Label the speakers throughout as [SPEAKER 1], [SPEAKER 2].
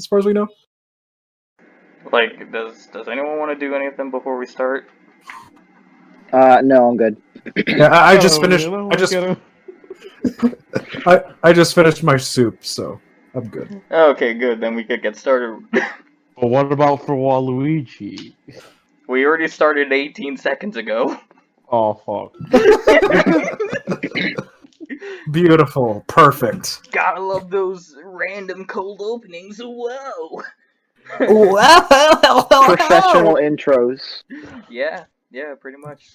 [SPEAKER 1] as far as we know.
[SPEAKER 2] Like, does anyone want to do anything before we start?
[SPEAKER 3] No, I'm good.
[SPEAKER 1] Yeah, I just finished.
[SPEAKER 4] Man,
[SPEAKER 1] I just finished my soup, so I'm good.
[SPEAKER 2] Okay, good. Then we could get started.
[SPEAKER 4] But what about for Waluigi?
[SPEAKER 2] We already started 18 seconds ago.
[SPEAKER 4] Oh fuck.
[SPEAKER 1] Beautiful, perfect.
[SPEAKER 2] Gotta love those random cold openings. Whoa.
[SPEAKER 3] Professional intros.
[SPEAKER 2] Yeah, pretty much.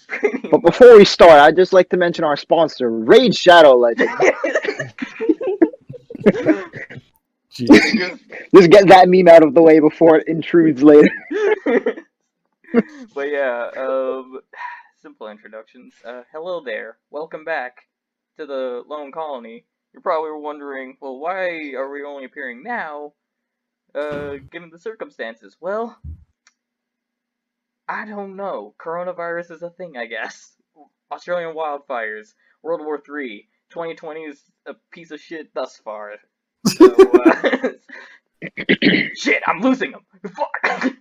[SPEAKER 3] But before we start, I'd just like to mention our sponsor, Raid Shadow Legends.
[SPEAKER 1] Jeez.
[SPEAKER 3] Just get that meme out of the way before it intrudes later.
[SPEAKER 2] But yeah, simple introductions. Hello there. Welcome back to the Lone Colony. You're probably wondering, well, why are we only appearing now, given the circumstances? Well, I don't know. Coronavirus is a thing, I guess. Australian wildfires, World War III, 2020 is a piece of shit thus far. So, shit, I'm losing them. Fuck.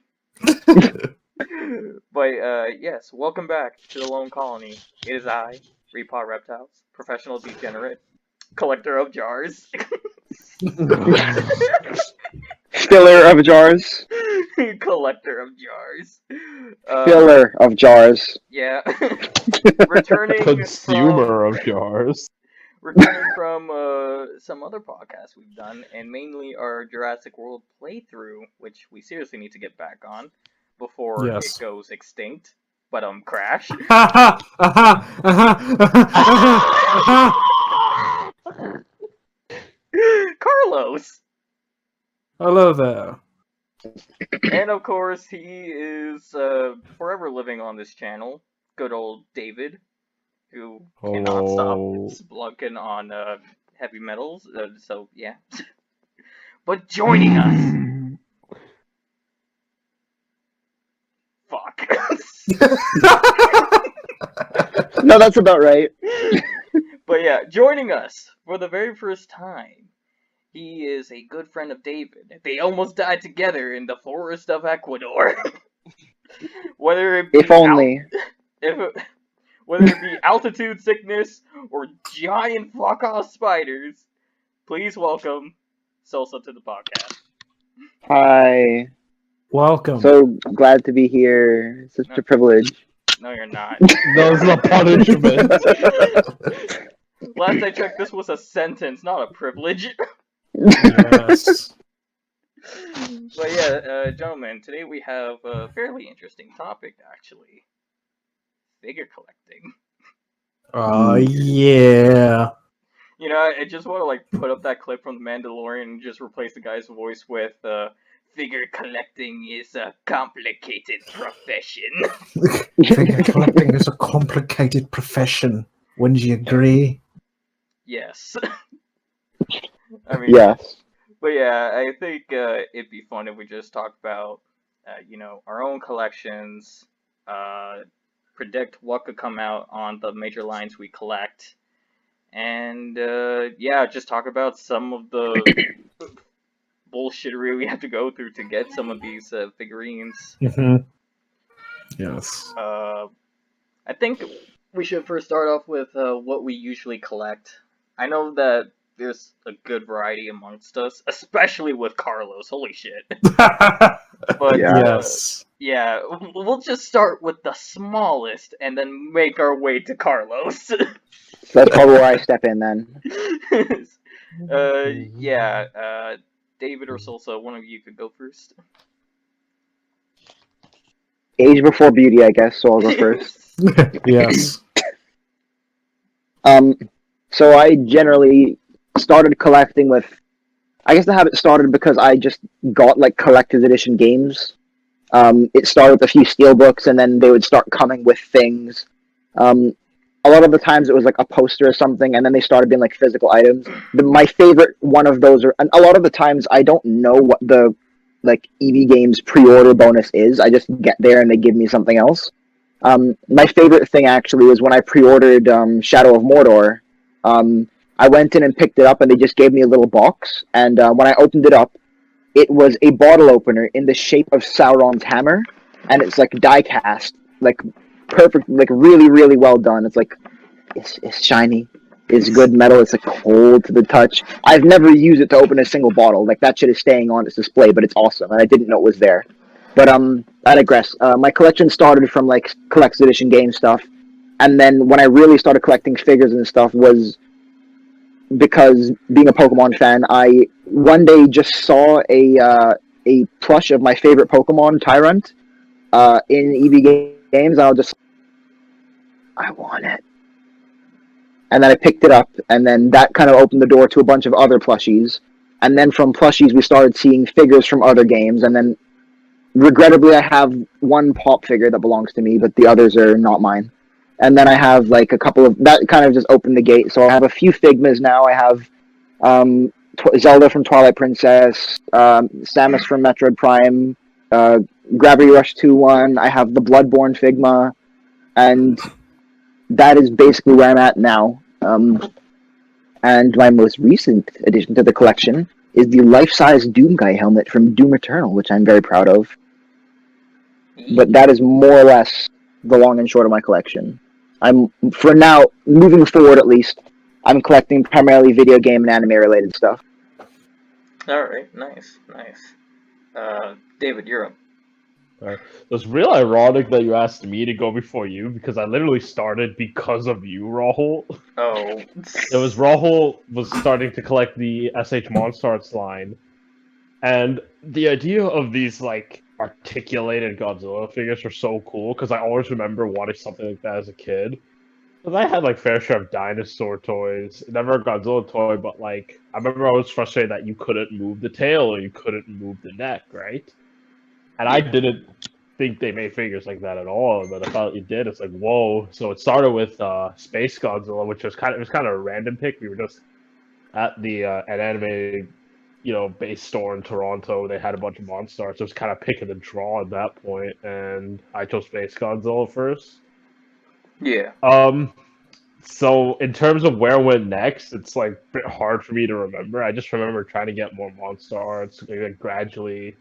[SPEAKER 2] But, yes, welcome back to the Lone Colony. It is I, Repot Reptiles, professional degenerate, collector of jars.
[SPEAKER 3] Filler of jars.
[SPEAKER 2] Collector of jars.
[SPEAKER 3] Filler of jars.
[SPEAKER 2] Yeah. Returning
[SPEAKER 4] Consumer of jars.
[SPEAKER 2] Returning from some other podcasts we've done, and mainly our Jurassic World playthrough, which we seriously need to get back on before it goes extinct. But crash. Carlos.
[SPEAKER 1] Hello there.
[SPEAKER 2] And of course, he is forever living on this channel. Good old David, who cannot stop splunking on heavy metals. So yeah. But joining us. Fuck.
[SPEAKER 3] No, that's about right.
[SPEAKER 2] But yeah, joining us for the very first time, he is a good friend of David. They almost died together in the forest of Ecuador. Whether it be
[SPEAKER 3] If only.
[SPEAKER 2] Whether it be altitude sickness or giant fuck-off spiders, please welcome Salsa to the podcast.
[SPEAKER 3] Hi.
[SPEAKER 1] Welcome.
[SPEAKER 3] So glad to be here. Such a privilege.
[SPEAKER 2] No, you're not.
[SPEAKER 4] That was a punishment.
[SPEAKER 2] Last I checked, this was a sentence, not a privilege.
[SPEAKER 1] Yes.
[SPEAKER 2] But yeah, gentlemen, today we have a fairly interesting topic, actually. Figure collecting.
[SPEAKER 1] Yeah.
[SPEAKER 2] You know, I just want to, like, put up that clip from The Mandalorian and just replace the guy's voice with, figure collecting is a complicated profession.
[SPEAKER 1] Figure collecting is a complicated profession. Wouldn't you agree?
[SPEAKER 2] Yes. I mean,
[SPEAKER 3] Yes.
[SPEAKER 2] But yeah, I think it'd be fun if we just talk about, our own collections, predict what could come out on the major lines we collect, and just talk about some of the bullshittery we have to go through to get some of these figurines.
[SPEAKER 1] Mm-hmm. Yes.
[SPEAKER 2] I think we should first start off with what we usually collect. I know that there's a good variety amongst us, especially with Carlos. Holy shit. But
[SPEAKER 1] yes.
[SPEAKER 2] Yeah, we'll just start with the smallest and then make our way to Carlos.
[SPEAKER 3] That's probably where I step in then.
[SPEAKER 2] David or Salsa, one of you could go first.
[SPEAKER 3] Age before beauty, I guess, so I'll go first.
[SPEAKER 1] Yes.
[SPEAKER 3] So I generally started collecting with, I guess the habit started because I just got like collector's edition games. It started with a few steelbooks and then they would start coming with things. A lot of the times it was like a poster or something, and then they started being like physical items. My favorite one of those and a lot of the times I don't know what the like EV Games pre-order bonus is. I just get there and they give me something else. My favorite thing actually is when I pre-ordered Shadow of Mordor. I went in and picked it up, and they just gave me a little box. And when I opened it up, it was a bottle opener in the shape of Sauron's hammer, and it's like die cast, like perfect, like really, really well done. It's like it's shiny, it's good metal, it's like cold to the touch. I've never used it to open a single bottle. Like that shit is staying on its display, but it's awesome, and I didn't know it was there. But I digress. My collection started from like collector's edition game stuff, and then when I really started collecting figures and stuff was because being a Pokemon fan, I one day just saw a plush of my favorite Pokemon, Tyrant, in EV games. And I was just, I want it, and then I picked it up, and then that kind of opened the door to a bunch of other plushies, and then from plushies we started seeing figures from other games, and then regrettably I have one pop figure that belongs to me, but the others are not mine. And then I have like a couple of that kind of just opened the gate. So I have a few Figmas now. I have Zelda from Twilight Princess, Samus from Metroid Prime, Gravity Rush 2-1. I have the Bloodborne Figma, and that is basically where I'm at now. And my most recent addition to the collection is the life-size Doom Guy helmet from Doom Eternal, which I'm very proud of. But that is more or less the long and short of my collection. I'm, for now, moving forward at least, I'm collecting primarily video game and anime related stuff.
[SPEAKER 2] Alright, nice. David, you're up.
[SPEAKER 4] Alright. It's real ironic that you asked me to go before you, because I literally started because of you, Rahul.
[SPEAKER 2] Oh.
[SPEAKER 4] It was Rahul was starting to collect the S.H.MonsterArts line, and the idea of these, like, articulated Godzilla figures were so cool, because I always remember wanting something like that as a kid. Because I had, like, fair share of dinosaur toys. Never a Godzilla toy, but, like, I remember I was frustrated that you couldn't move the tail or you couldn't move the neck, right? And I didn't think they made figures like that at all, but I thought you did. It's like, whoa. So it started with Space Godzilla, which was kind of a random pick. We were just at the an anime, base store in Toronto. They had a bunch of Monstars. So it was kind of pick of the draw at that point, and I chose Space Godzilla first.
[SPEAKER 2] Yeah.
[SPEAKER 4] So in terms of where I went next, it's like a bit hard for me to remember. I just remember trying to get more Monster Arts, like, gradually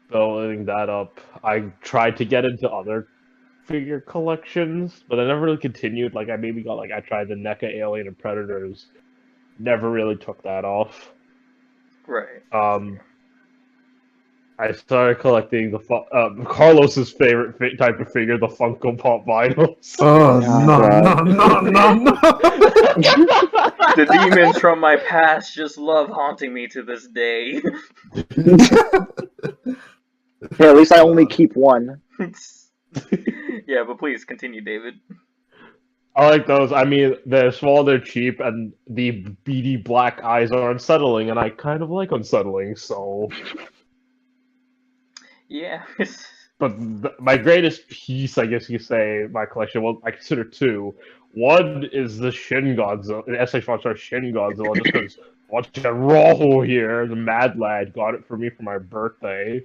[SPEAKER 4] building that up. I tried to get into other figure collections, but I never really continued. Like, I tried the NECA Alien and Predators. Never really took that off.
[SPEAKER 2] Right.
[SPEAKER 4] I started collecting the Carlos's favorite type of figure, the Funko Pop vinyls.
[SPEAKER 1] Oh, no.
[SPEAKER 2] The demons from my past just love haunting me to this day.
[SPEAKER 3] Hey, at least I only keep one.
[SPEAKER 2] Yeah, but please continue, David.
[SPEAKER 4] I like those. I mean, they're small, they're cheap, and the beady black eyes are unsettling, and I kind of like unsettling, so...
[SPEAKER 2] Yeah.
[SPEAKER 4] But my greatest piece, I guess you could say, my collection, well, I consider two. One is the Shin Godzilla, the S.H.MonsterArts Shin Godzilla, just because watching Rahul here, the Mad Lad, got it for me for my birthday.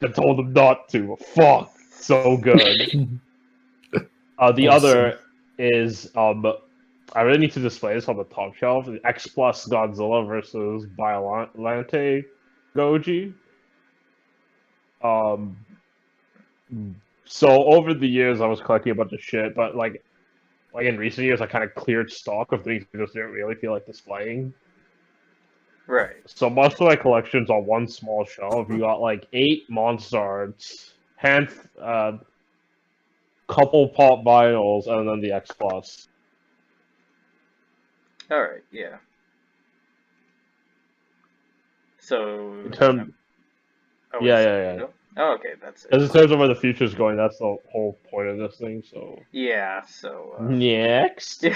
[SPEAKER 4] I told him not to. Fuck! So good. The other is, I really need to display this on the top shelf, the X Plus Godzilla versus Biollante Goji. So over the years, I was collecting a bunch of shit, but like in recent years, I kind of cleared stock of things I just didn't really feel like displaying.
[SPEAKER 2] Right.
[SPEAKER 4] So most of my collection's on one small shelf. You got like 8 Monstars, couple pop vinyls, and then the X Plus.
[SPEAKER 2] Alright, yeah. So...
[SPEAKER 4] In terms, yeah.
[SPEAKER 2] Oh, okay, that's it.
[SPEAKER 4] As in terms of where the future's going, that's the whole point of this thing. So
[SPEAKER 2] Yeah, so...
[SPEAKER 4] next.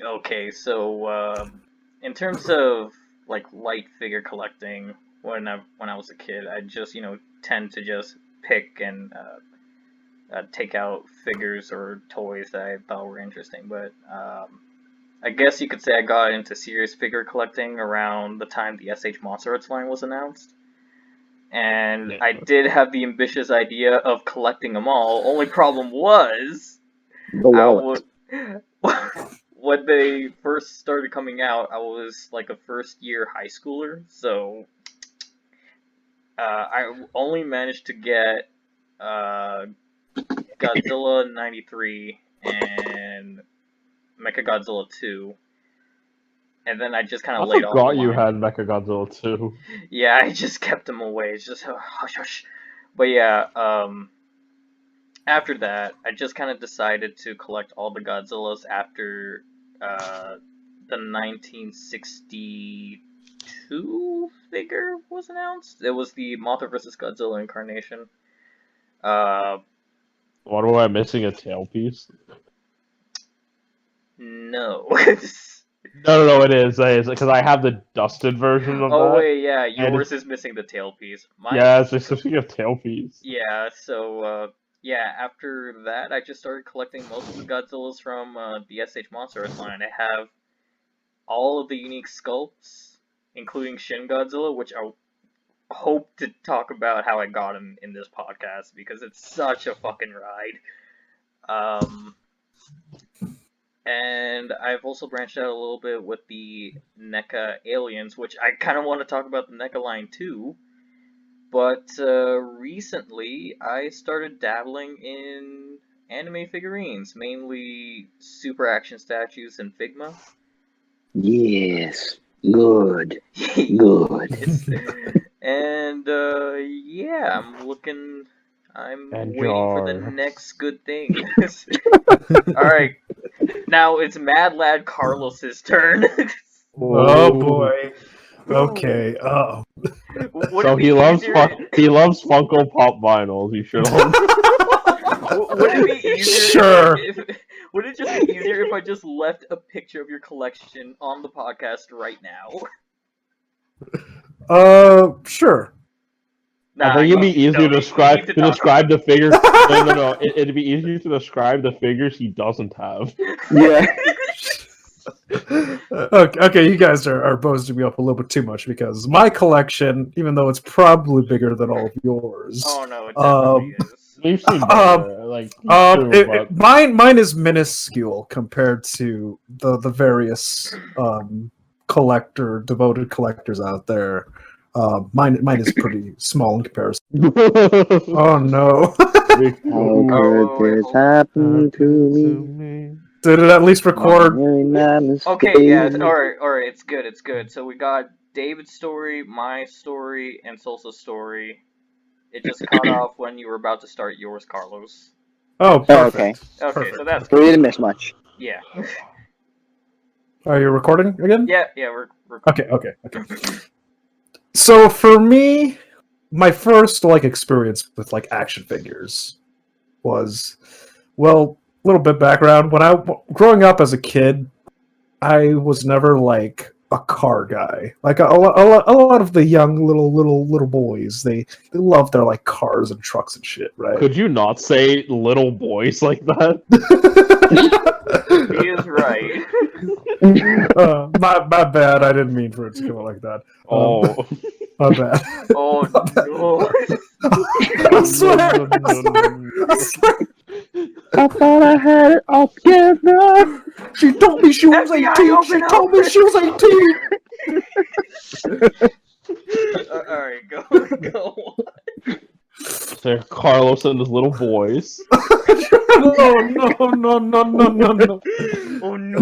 [SPEAKER 2] Okay, so in terms of like light figure collecting, when I was a kid, I just tend to just pick and take out figures or toys that I thought were interesting. But I guess you could say I got into serious figure collecting around the time the S.H.MonsterArts line was announced. And I did have the ambitious idea of collecting them all. Only problem was,
[SPEAKER 3] The wallet.
[SPEAKER 2] when they first started coming out, I was like a first year high schooler, so I only managed to get Godzilla 93 and Mechagodzilla 2, and then I just kind
[SPEAKER 4] I
[SPEAKER 2] of laid off the
[SPEAKER 4] forgot you
[SPEAKER 2] line.
[SPEAKER 4] had Mechagodzilla 2.
[SPEAKER 2] Yeah, I just kept them away. It's just hush hush. But yeah, after that, I just kind of decided to collect all the Godzillas after the 1962 figure was announced. It was the Mothra vs. Godzilla incarnation.
[SPEAKER 4] What am I missing? A tailpiece?
[SPEAKER 2] No.
[SPEAKER 4] No, it is. Because I have the dusted version of
[SPEAKER 2] Oh
[SPEAKER 4] that.
[SPEAKER 2] wait, yeah,
[SPEAKER 4] And
[SPEAKER 2] yours is missing the tailpiece. Mine,
[SPEAKER 4] yeah, it's missing a tailpiece.
[SPEAKER 2] yeah. So yeah, after that, I just started collecting most of the Godzillas from the S.H.MonsterArts line. I have all of the unique sculpts, including Shin Godzilla, which I hope to talk about how I got him in this podcast because it's such a fucking ride. And I've also branched out a little bit with the NECA aliens, which I kind of want to talk about the NECA line too. But recently, I started dabbling in anime figurines, mainly Super Action statues and Figma.
[SPEAKER 3] Yes. Good.
[SPEAKER 2] It's, and yeah, I'm waiting for the
[SPEAKER 4] Enjoy.
[SPEAKER 2] next good thing. Alright, now it's Mad Lad Carlos's turn.
[SPEAKER 1] Oh boy. Okay.
[SPEAKER 2] Would
[SPEAKER 4] So
[SPEAKER 2] it be
[SPEAKER 4] he loves
[SPEAKER 2] easier?
[SPEAKER 4] he loves Funko Pop vinyls. You should.
[SPEAKER 2] Would it be easier?
[SPEAKER 1] Sure.
[SPEAKER 2] Would it just be easier if I just left a picture of your collection on the podcast right now?
[SPEAKER 1] Sure.
[SPEAKER 4] I think it'd be easier to describe the figures. No. It'd be easier to describe the figures he doesn't have.
[SPEAKER 3] Yeah.
[SPEAKER 1] Okay, you guys are boasting me up a little bit too much because my collection, even though it's probably bigger than all of yours,
[SPEAKER 2] Oh no, it definitely is.
[SPEAKER 4] We've seen better,
[SPEAKER 1] mine is minuscule compared to the various devoted collectors out there. Mine is pretty small in comparison. Oh no!
[SPEAKER 3] How could this happen to me?
[SPEAKER 1] Did it at least record?
[SPEAKER 2] Okay, yeah, alright, it's good. So we got David's story, my story, and Solsa's story. It just cut off when you were about to start yours, Carlos.
[SPEAKER 1] Oh, perfect.
[SPEAKER 2] Okay,
[SPEAKER 1] Perfect.
[SPEAKER 2] so that's
[SPEAKER 3] We
[SPEAKER 2] good.
[SPEAKER 3] didn't miss much.
[SPEAKER 2] Yeah.
[SPEAKER 1] Are you recording again?
[SPEAKER 2] Yeah, we're
[SPEAKER 1] Okay. So for me, my first experience with action figures was, well, a little bit background. Growing up as a kid, I was never a car guy. Like a lot of the young little boys, they love their cars and trucks and shit, right?
[SPEAKER 4] Could you not say little boys like that?
[SPEAKER 2] He is right.
[SPEAKER 1] My bad. I didn't mean for it to come out like that. My bad.
[SPEAKER 2] Oh no.
[SPEAKER 1] I swear.
[SPEAKER 3] I thought I had it all together.
[SPEAKER 1] She told me she was
[SPEAKER 2] FBI,
[SPEAKER 1] 18.
[SPEAKER 2] open
[SPEAKER 1] She
[SPEAKER 2] up.
[SPEAKER 1] told me she was 18.
[SPEAKER 2] Alright, go.
[SPEAKER 4] There, Carlos and his little boys.
[SPEAKER 1] No.
[SPEAKER 2] Oh no.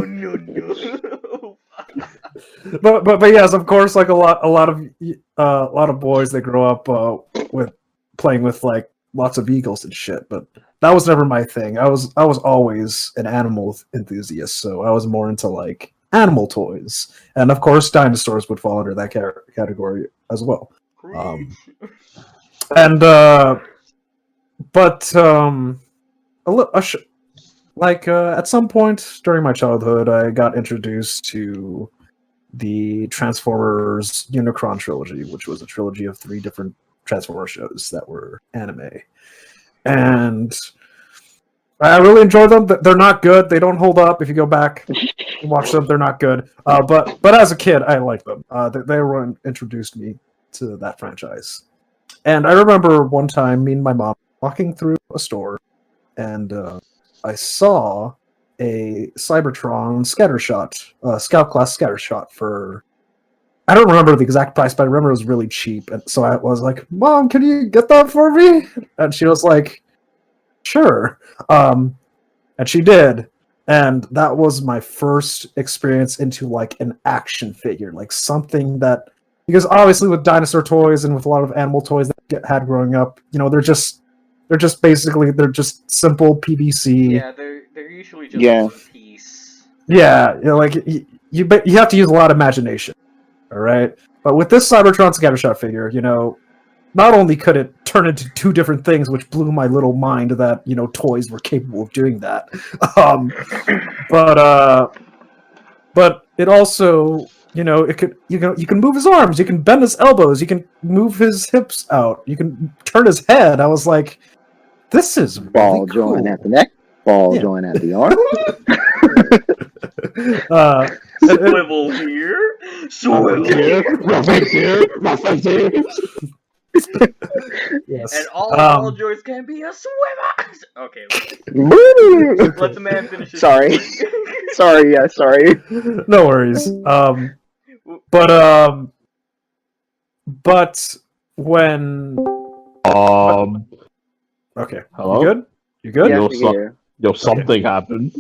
[SPEAKER 1] But yes, of course, a lot of boys, they grow up with playing with lots of eagles and shit. But that was never my thing. I was always an animal enthusiast, so I was more into animal toys, and of course, dinosaurs would fall under that category as well. At some point during my childhood, I got introduced to the Transformers Unicron trilogy, which was a trilogy of 3 different Transformer shows that were anime. And I really enjoy them. They're not good. They don't hold up. If you go back and watch them, they're not good. But as a kid, I liked them. They were what introduced me to that franchise. And I remember one time, me and my mom walking through a store, and I saw a Cybertron scattershot, Scout class scattershot for. I don't remember the exact price, but I remember it was really cheap, and so I was like, "Mom, can you get that for me?" And she was like, "Sure," and she did, and that was my first experience into like an action figure, like something that, because obviously with dinosaur toys and with a lot of animal toys that I had growing up, they're just simple PVC.
[SPEAKER 2] Yeah, they're usually just
[SPEAKER 3] Yeah.
[SPEAKER 2] one piece.
[SPEAKER 1] Yeah, like you have to use a lot of imagination. All right, but with this Cybertron scattershot figure, not only could it turn into two different things, which blew my little mind that toys were capable of doing that, but it also it could you can move his arms, you can bend his elbows, you can move his hips out, you can turn his head. I was like, this is really
[SPEAKER 3] Ball
[SPEAKER 1] cool.
[SPEAKER 3] joint at the neck, ball
[SPEAKER 1] Yeah.
[SPEAKER 3] joint at the arm.
[SPEAKER 2] Swivel here, swivel here,
[SPEAKER 1] Yes.
[SPEAKER 2] and all ball joints can be a swivel. Okay, let the man finish his
[SPEAKER 3] Sorry.
[SPEAKER 2] story.
[SPEAKER 3] sorry.
[SPEAKER 1] No worries. But when okay,
[SPEAKER 4] Hello?
[SPEAKER 1] you good? You good?
[SPEAKER 3] Yeah,
[SPEAKER 4] Yo,
[SPEAKER 3] I can hear.
[SPEAKER 4] something happened.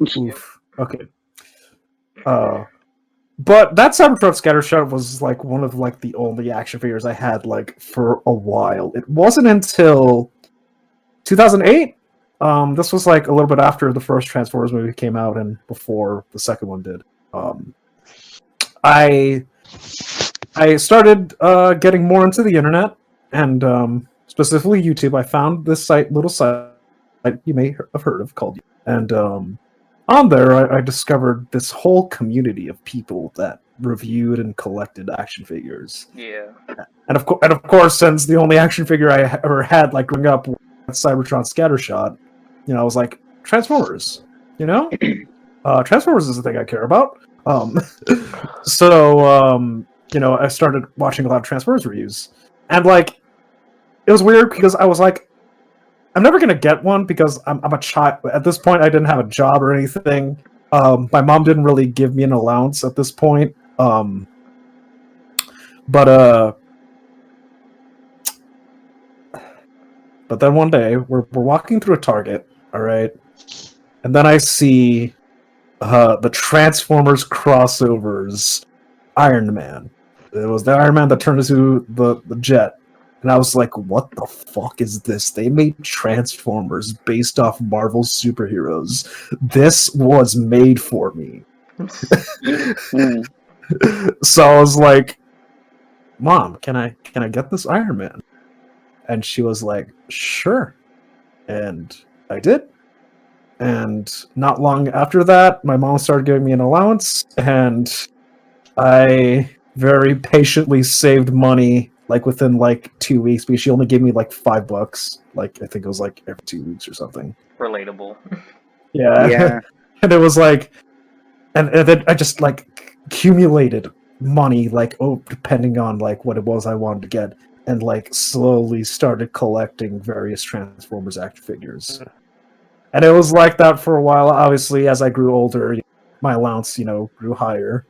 [SPEAKER 1] Oof. Okay. But that Cybertron Scattershot was like one of like the only action figures I had like for a while. It wasn't until 2008. This was like a little bit after the first Transformers movie came out and before the second one did. I started getting more into the internet and specifically YouTube. I found this little site you may have heard of called, and on there I discovered this whole community of people that reviewed and collected action figures.
[SPEAKER 2] Yeah.
[SPEAKER 1] And of course, since the only action figure I ever had like growing up was Cybertron Scattershot, I was like, Transformers. Transformers is the thing I care about. So I started watching a lot of Transformers reviews, and like, it was weird because I was like, I'm never gonna get one because I'm a child. At this point, I didn't have a job or anything. My mom didn't really give me an allowance at this point. But then one day we're walking through a Target, all right, and then I see the Transformers crossovers Iron Man. It was the Iron Man that turned into the jet. And I was like, what the fuck is this? They made Transformers based off Marvel superheroes. This was made for me. So I was like, Mom, can I get this Iron Man? And she was like, sure. And I did. And not long after that, my mom started giving me an allowance, and I very patiently saved money, like within like 2 weeks, because she only gave me like $5. Like, I think it was like every 2 weeks or something.
[SPEAKER 2] Relatable.
[SPEAKER 1] Yeah. And it was like, and then I just like accumulated money, like, depending on like what it was I wanted to get, and like slowly started collecting various Transformers action figures. And it was like that for a while. Obviously, as I grew older, my allowance, grew higher.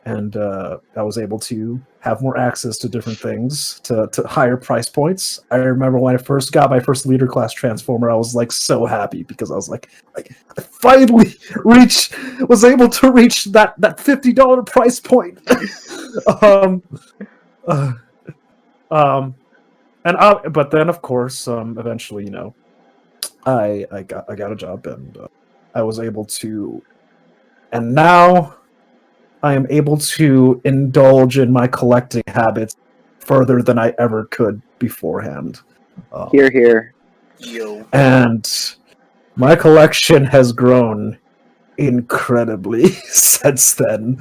[SPEAKER 1] And I was able to have more access to different things, to higher price points. I remember when I first got my first leader class Transformer, I was like so happy because I was like I finally was able to reach that $50 price point. But then of course, eventually, I got a job, and I was able to, and now I am able to indulge in my collecting habits further than I ever could beforehand.
[SPEAKER 3] Here.
[SPEAKER 2] Yo.
[SPEAKER 1] And my collection has grown incredibly since then.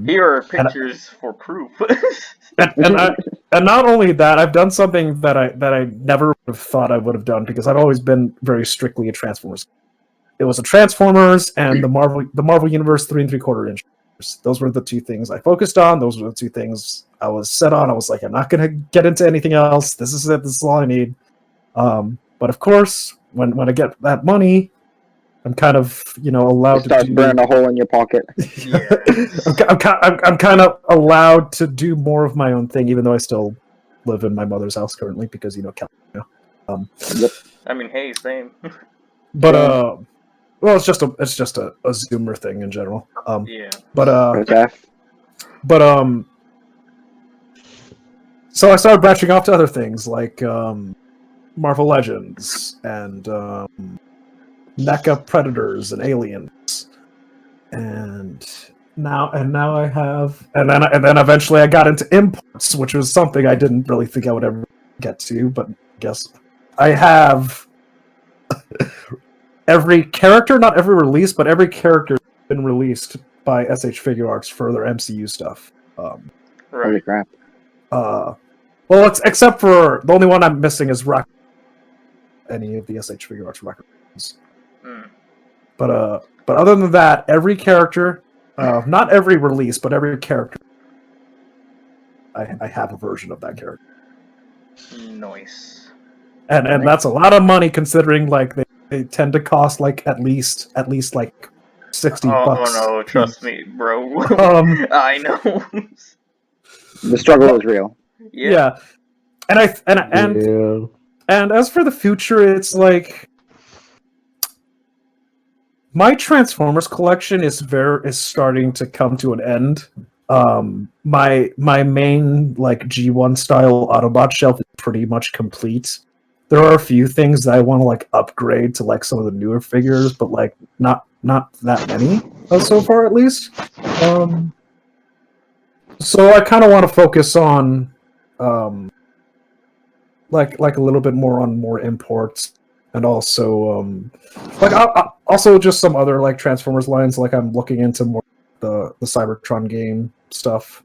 [SPEAKER 2] Here are pictures for proof.
[SPEAKER 1] And not only that, I've done something that I never would have thought I would have done, because I've always been very strictly a Transformers. It was a Transformers and the Marvel Universe 3 3/4 inch. Those were the two things I focused on. Those were the two things I was set on. I was like, I'm not going to get into anything else. This is it. This is all I need. But of course, when I get that money, I'm kind of, allowed to
[SPEAKER 3] Start
[SPEAKER 1] do.
[SPEAKER 3] burning a hole in your pocket.
[SPEAKER 2] Yeah.
[SPEAKER 1] I'm kind of allowed to do more of my own thing, even though I still live in my mother's house currently because California.
[SPEAKER 2] I mean, hey, same.
[SPEAKER 1] But
[SPEAKER 3] Yeah.
[SPEAKER 1] well, it's just a Zoomer thing in general.
[SPEAKER 2] Yeah.
[SPEAKER 1] But
[SPEAKER 3] Okay.
[SPEAKER 1] so I started branching off to other things like Marvel Legends and NECA Predators and Aliens, and now I have, and then eventually I got into imports, which was something I didn't really think I would ever get to, but I guess I have every character, not every release, but every character has been released by S.H.MonsterArts for their MCU stuff.
[SPEAKER 3] Holy
[SPEAKER 2] Right.
[SPEAKER 3] crap.
[SPEAKER 1] Well, except for the only one I'm missing is any of the S.H.MonsterArts records.
[SPEAKER 2] Mm.
[SPEAKER 1] But other than that, every character, not every release, but every character, I have a version of that character,
[SPEAKER 2] Nice.
[SPEAKER 1] and that's a lot of money considering like they tend to cost like at least like $60.
[SPEAKER 2] Oh no, trust me, bro. I know.
[SPEAKER 3] The struggle is real.
[SPEAKER 1] Yeah, and as for the future, it's like my Transformers collection is starting to come to an end. My main like G1 style Autobot shelf is pretty much complete. There are a few things that I want to like upgrade to like some of the newer figures, but like not that many so far at least. So I kind of want to focus on like a little bit more on more imports, and also also just some other like Transformers lines. Like I'm looking into more the Cybertron game stuff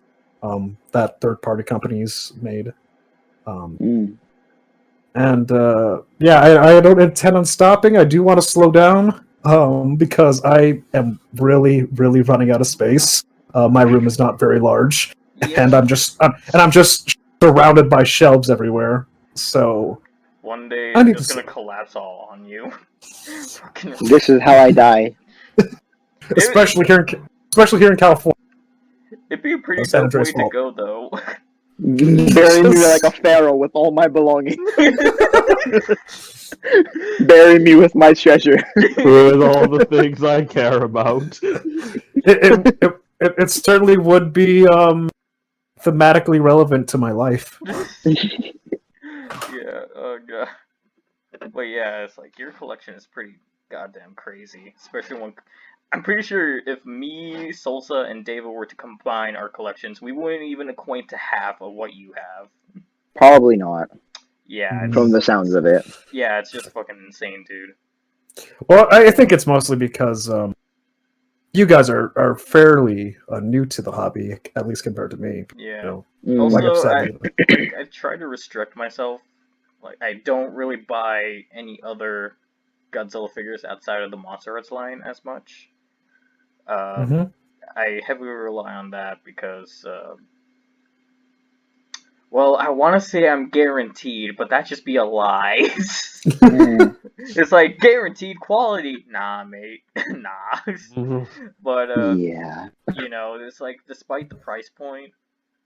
[SPEAKER 1] that third-party companies made. And yeah, I don't intend on stopping. I do want to slow down because I am really running out of space. My room is not very large,
[SPEAKER 2] Yeah.
[SPEAKER 1] and I'm just surrounded by shelves everywhere. So
[SPEAKER 2] One day
[SPEAKER 1] I
[SPEAKER 2] it's
[SPEAKER 1] need
[SPEAKER 2] just
[SPEAKER 1] to
[SPEAKER 2] gonna collapse all on you. Fucking-
[SPEAKER 3] This is how I die.
[SPEAKER 1] especially here in California.
[SPEAKER 2] It'd be a pretty
[SPEAKER 1] San
[SPEAKER 2] dope way
[SPEAKER 1] Andreas
[SPEAKER 2] to
[SPEAKER 1] fault.
[SPEAKER 2] go, though.
[SPEAKER 3] Bury me like a pharaoh with all my belongings. Bury me with my treasure.
[SPEAKER 4] With all the things I care about.
[SPEAKER 1] It certainly would be thematically relevant to my life.
[SPEAKER 2] Yeah, oh god. But yeah, it's like your collection is pretty goddamn crazy. Especially when I'm pretty sure if me, Salsa, and David were to combine our collections, we wouldn't even acquaint to half of what you have.
[SPEAKER 3] Probably not,
[SPEAKER 2] Yeah,
[SPEAKER 3] from the sounds of it.
[SPEAKER 2] yeah, it's just fucking insane, dude.
[SPEAKER 1] Well, I think it's mostly because you guys are fairly new to the hobby, at least compared to me.
[SPEAKER 2] Yeah.
[SPEAKER 3] Mm.
[SPEAKER 1] Like I've
[SPEAKER 2] Also,
[SPEAKER 1] said,
[SPEAKER 2] I try to restrict myself. Like, I don't really buy any other Godzilla figures outside of the Monster Arts line as much.
[SPEAKER 1] Mhm.
[SPEAKER 2] I heavily rely on that because, well, I want to say I'm guaranteed, but that just be a lie.
[SPEAKER 3] Mm.
[SPEAKER 2] It's like guaranteed quality. Nah, mate. Nah. But
[SPEAKER 3] Yeah.
[SPEAKER 2] you know, it's like despite the price point,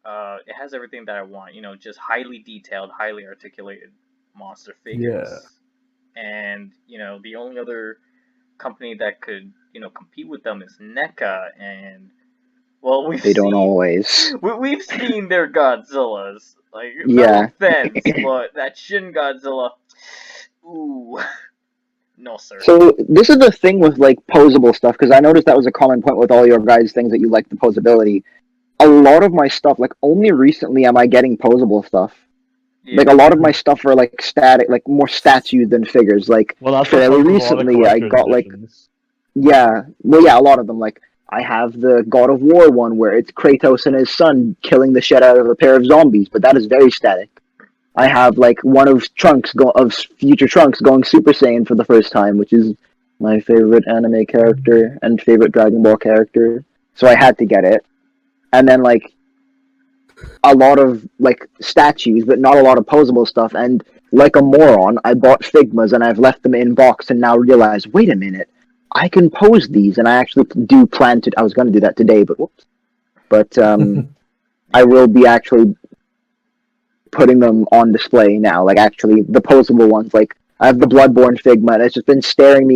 [SPEAKER 2] it has everything that I want. You know, just highly detailed, highly articulated monster figures. And you know, the only other company that could compete with them is NECA, and well,
[SPEAKER 3] They don't always.
[SPEAKER 2] we've seen their Godzillas. Like,
[SPEAKER 3] Yeah.
[SPEAKER 2] no offense, but that Shin Godzilla, ooh, no sir.
[SPEAKER 3] So this is the thing with like posable stuff, because I noticed that was a common point with all your guys' things that you like the posability. A lot of my stuff, like only recently am I getting posable stuff.
[SPEAKER 2] Yeah.
[SPEAKER 3] Like a lot of my stuff are like static, like more statues than figures. Like
[SPEAKER 4] Well, that's
[SPEAKER 3] fairly
[SPEAKER 4] what
[SPEAKER 3] recently I
[SPEAKER 4] collector's
[SPEAKER 3] got like
[SPEAKER 4] editions.
[SPEAKER 3] yeah, well yeah, a lot of them. Like I have the God of War one where it's Kratos and his son killing the shit out of a pair of zombies, but that is very static. I have like one of Future Trunks going Super Saiyan for the first time, which is my favorite anime character and favorite Dragon Ball character. So I had to get it. And then like a lot of like statues, but not a lot of posable stuff. And like a moron, I bought Figmas and I've left them in box and now realize, wait a minute, I can pose these, and I actually do plan to. I was going to do that today, but whoops. But I will be actually putting them on display now. Like actually, the posable ones. Like I have the Bloodborne Figma, and it's just been sitting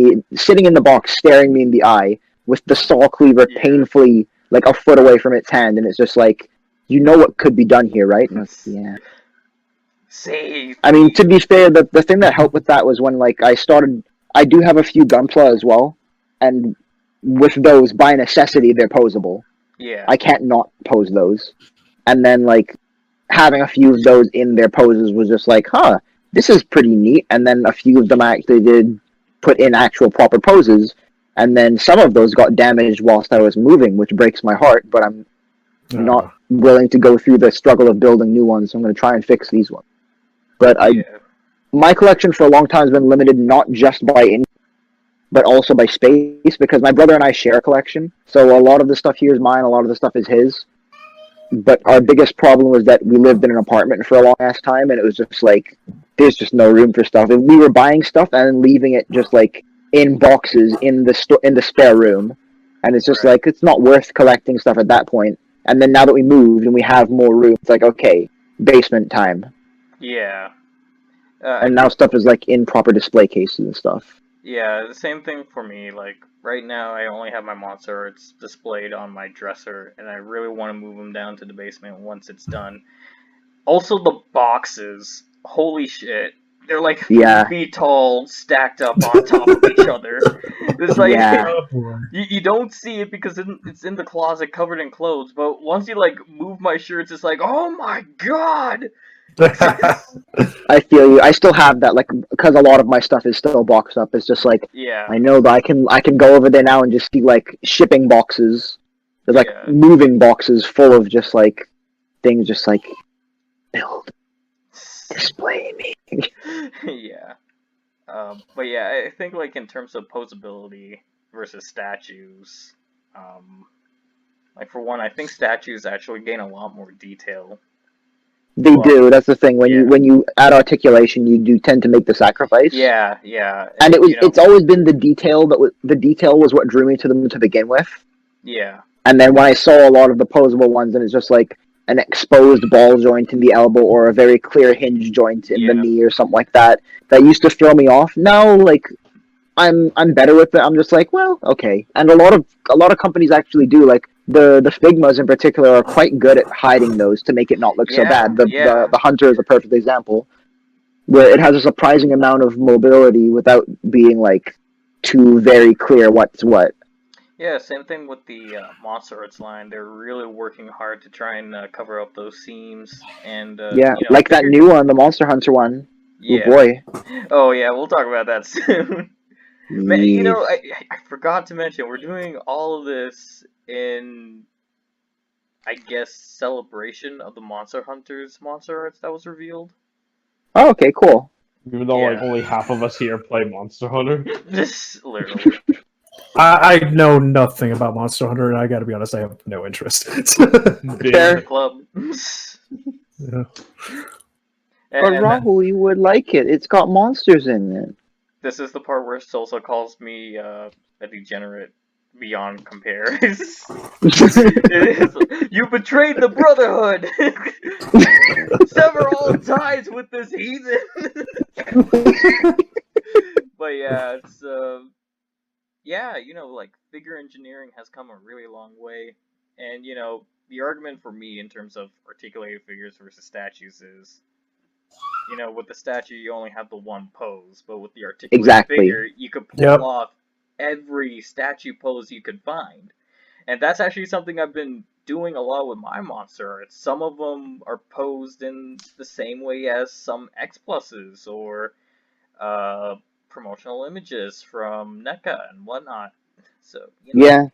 [SPEAKER 3] in the box, staring me in the eye with the saw cleaver painfully like a foot away from its hand, and it's just like, you know what could be done here, right? And I was, yeah.
[SPEAKER 2] Save.
[SPEAKER 3] I mean, to be fair, the thing that helped with that was when like I do have a few Gunpla as well, and with those, by necessity, they're posable.
[SPEAKER 2] Yeah.
[SPEAKER 3] I can't not pose those. And then, like, having a few of those in their poses was just like, huh, this is pretty neat. And then a few of them I actually did put in actual proper poses, and then some of those got damaged whilst I was moving, which breaks my heart, but I'm not willing to go through the struggle of building new ones, so I'm going to try and fix these ones. But my collection for a long time has been limited not just by but also by space, because my brother and I share a collection. So a lot of the stuff here is mine, a lot of the stuff is his. But our biggest problem was that we lived in an apartment for a long ass time, and it was just like, there's just no room for stuff. And we were buying stuff and leaving it just like in boxes in the spare room, and it's just like, it's not worth collecting stuff at that point. And then now that we moved and we have more room, it's like, okay, basement time.
[SPEAKER 2] Yeah.
[SPEAKER 3] And now stuff is like in proper display cases and stuff.
[SPEAKER 2] Yeah, the same thing for me. Like, right now I only have my MonsterArts displayed on my dresser, and I really want to move them down to the basement once it's done. Also, the boxes. Holy shit. They're like 3 feet tall, stacked up on top of each other. It's like, you don't see it because it's in the closet covered in clothes, but once you, like, move my shirts, it's like, oh my god!
[SPEAKER 3] I feel you. I still have that, like, because a lot of my stuff is still boxed up. It's just like, I know that I can go over there now and just see like shipping boxes, there's like moving boxes full of just like things, just like build, display me.
[SPEAKER 2] Yeah, but yeah, I think like in terms of posability versus statues, like for one, I think statues actually gain a lot more detail.
[SPEAKER 3] They do. That's the thing. When you add articulation, you do tend to make the sacrifice.
[SPEAKER 2] Yeah.
[SPEAKER 3] And it's always been the detail the detail was what drew me to them to begin with.
[SPEAKER 2] Yeah.
[SPEAKER 3] And then when I saw a lot of the posable ones, and it's just like an exposed ball joint in the elbow or a very clear hinge joint in the knee or something like that, that used to throw me off. Now, like, I'm better with it. I'm just like, well, okay. And a lot of companies actually do, like, the Figmas in particular are quite good at hiding those to make it not look so bad. The Hunter is a perfect example, where it has a surprising amount of mobility without being like too very clear what's what.
[SPEAKER 2] Yeah, same thing with the MonsterArts line. They're really working hard to try and cover up those seams. And
[SPEAKER 3] like that new one, the Monster Hunter one.
[SPEAKER 2] Yeah.
[SPEAKER 3] Oh boy.
[SPEAKER 2] Oh yeah, we'll talk about that soon. Man, you know, I forgot to mention, we're doing all of this in, I guess, celebration of the Monster Hunters MonsterArts that was revealed.
[SPEAKER 3] Oh, okay, cool.
[SPEAKER 4] Even though like only half of us here play Monster Hunter.
[SPEAKER 2] Just literally.
[SPEAKER 1] I know nothing about Monster Hunter, and I gotta be honest, I have no interest.
[SPEAKER 2] The club.
[SPEAKER 1] Yeah.
[SPEAKER 3] But Rahul, you would like it. It's got monsters in it.
[SPEAKER 2] This is the part where Sosa calls me a degenerate beyond compare. You betrayed the Brotherhood! Sever all ties with this heathen! But yeah, it's, you know, like, figure engineering has come a really long way. And, you know, the argument for me in terms of articulated figures versus statues is, you know, with the statue, you only have the one pose, but with the articulated figure, you could pull off every statue pose you could find. And that's actually something I've been doing a lot with my MonsterArts. Some of them are posed in the same way as some X Pluses or promotional images from NECA and whatnot. So, you know.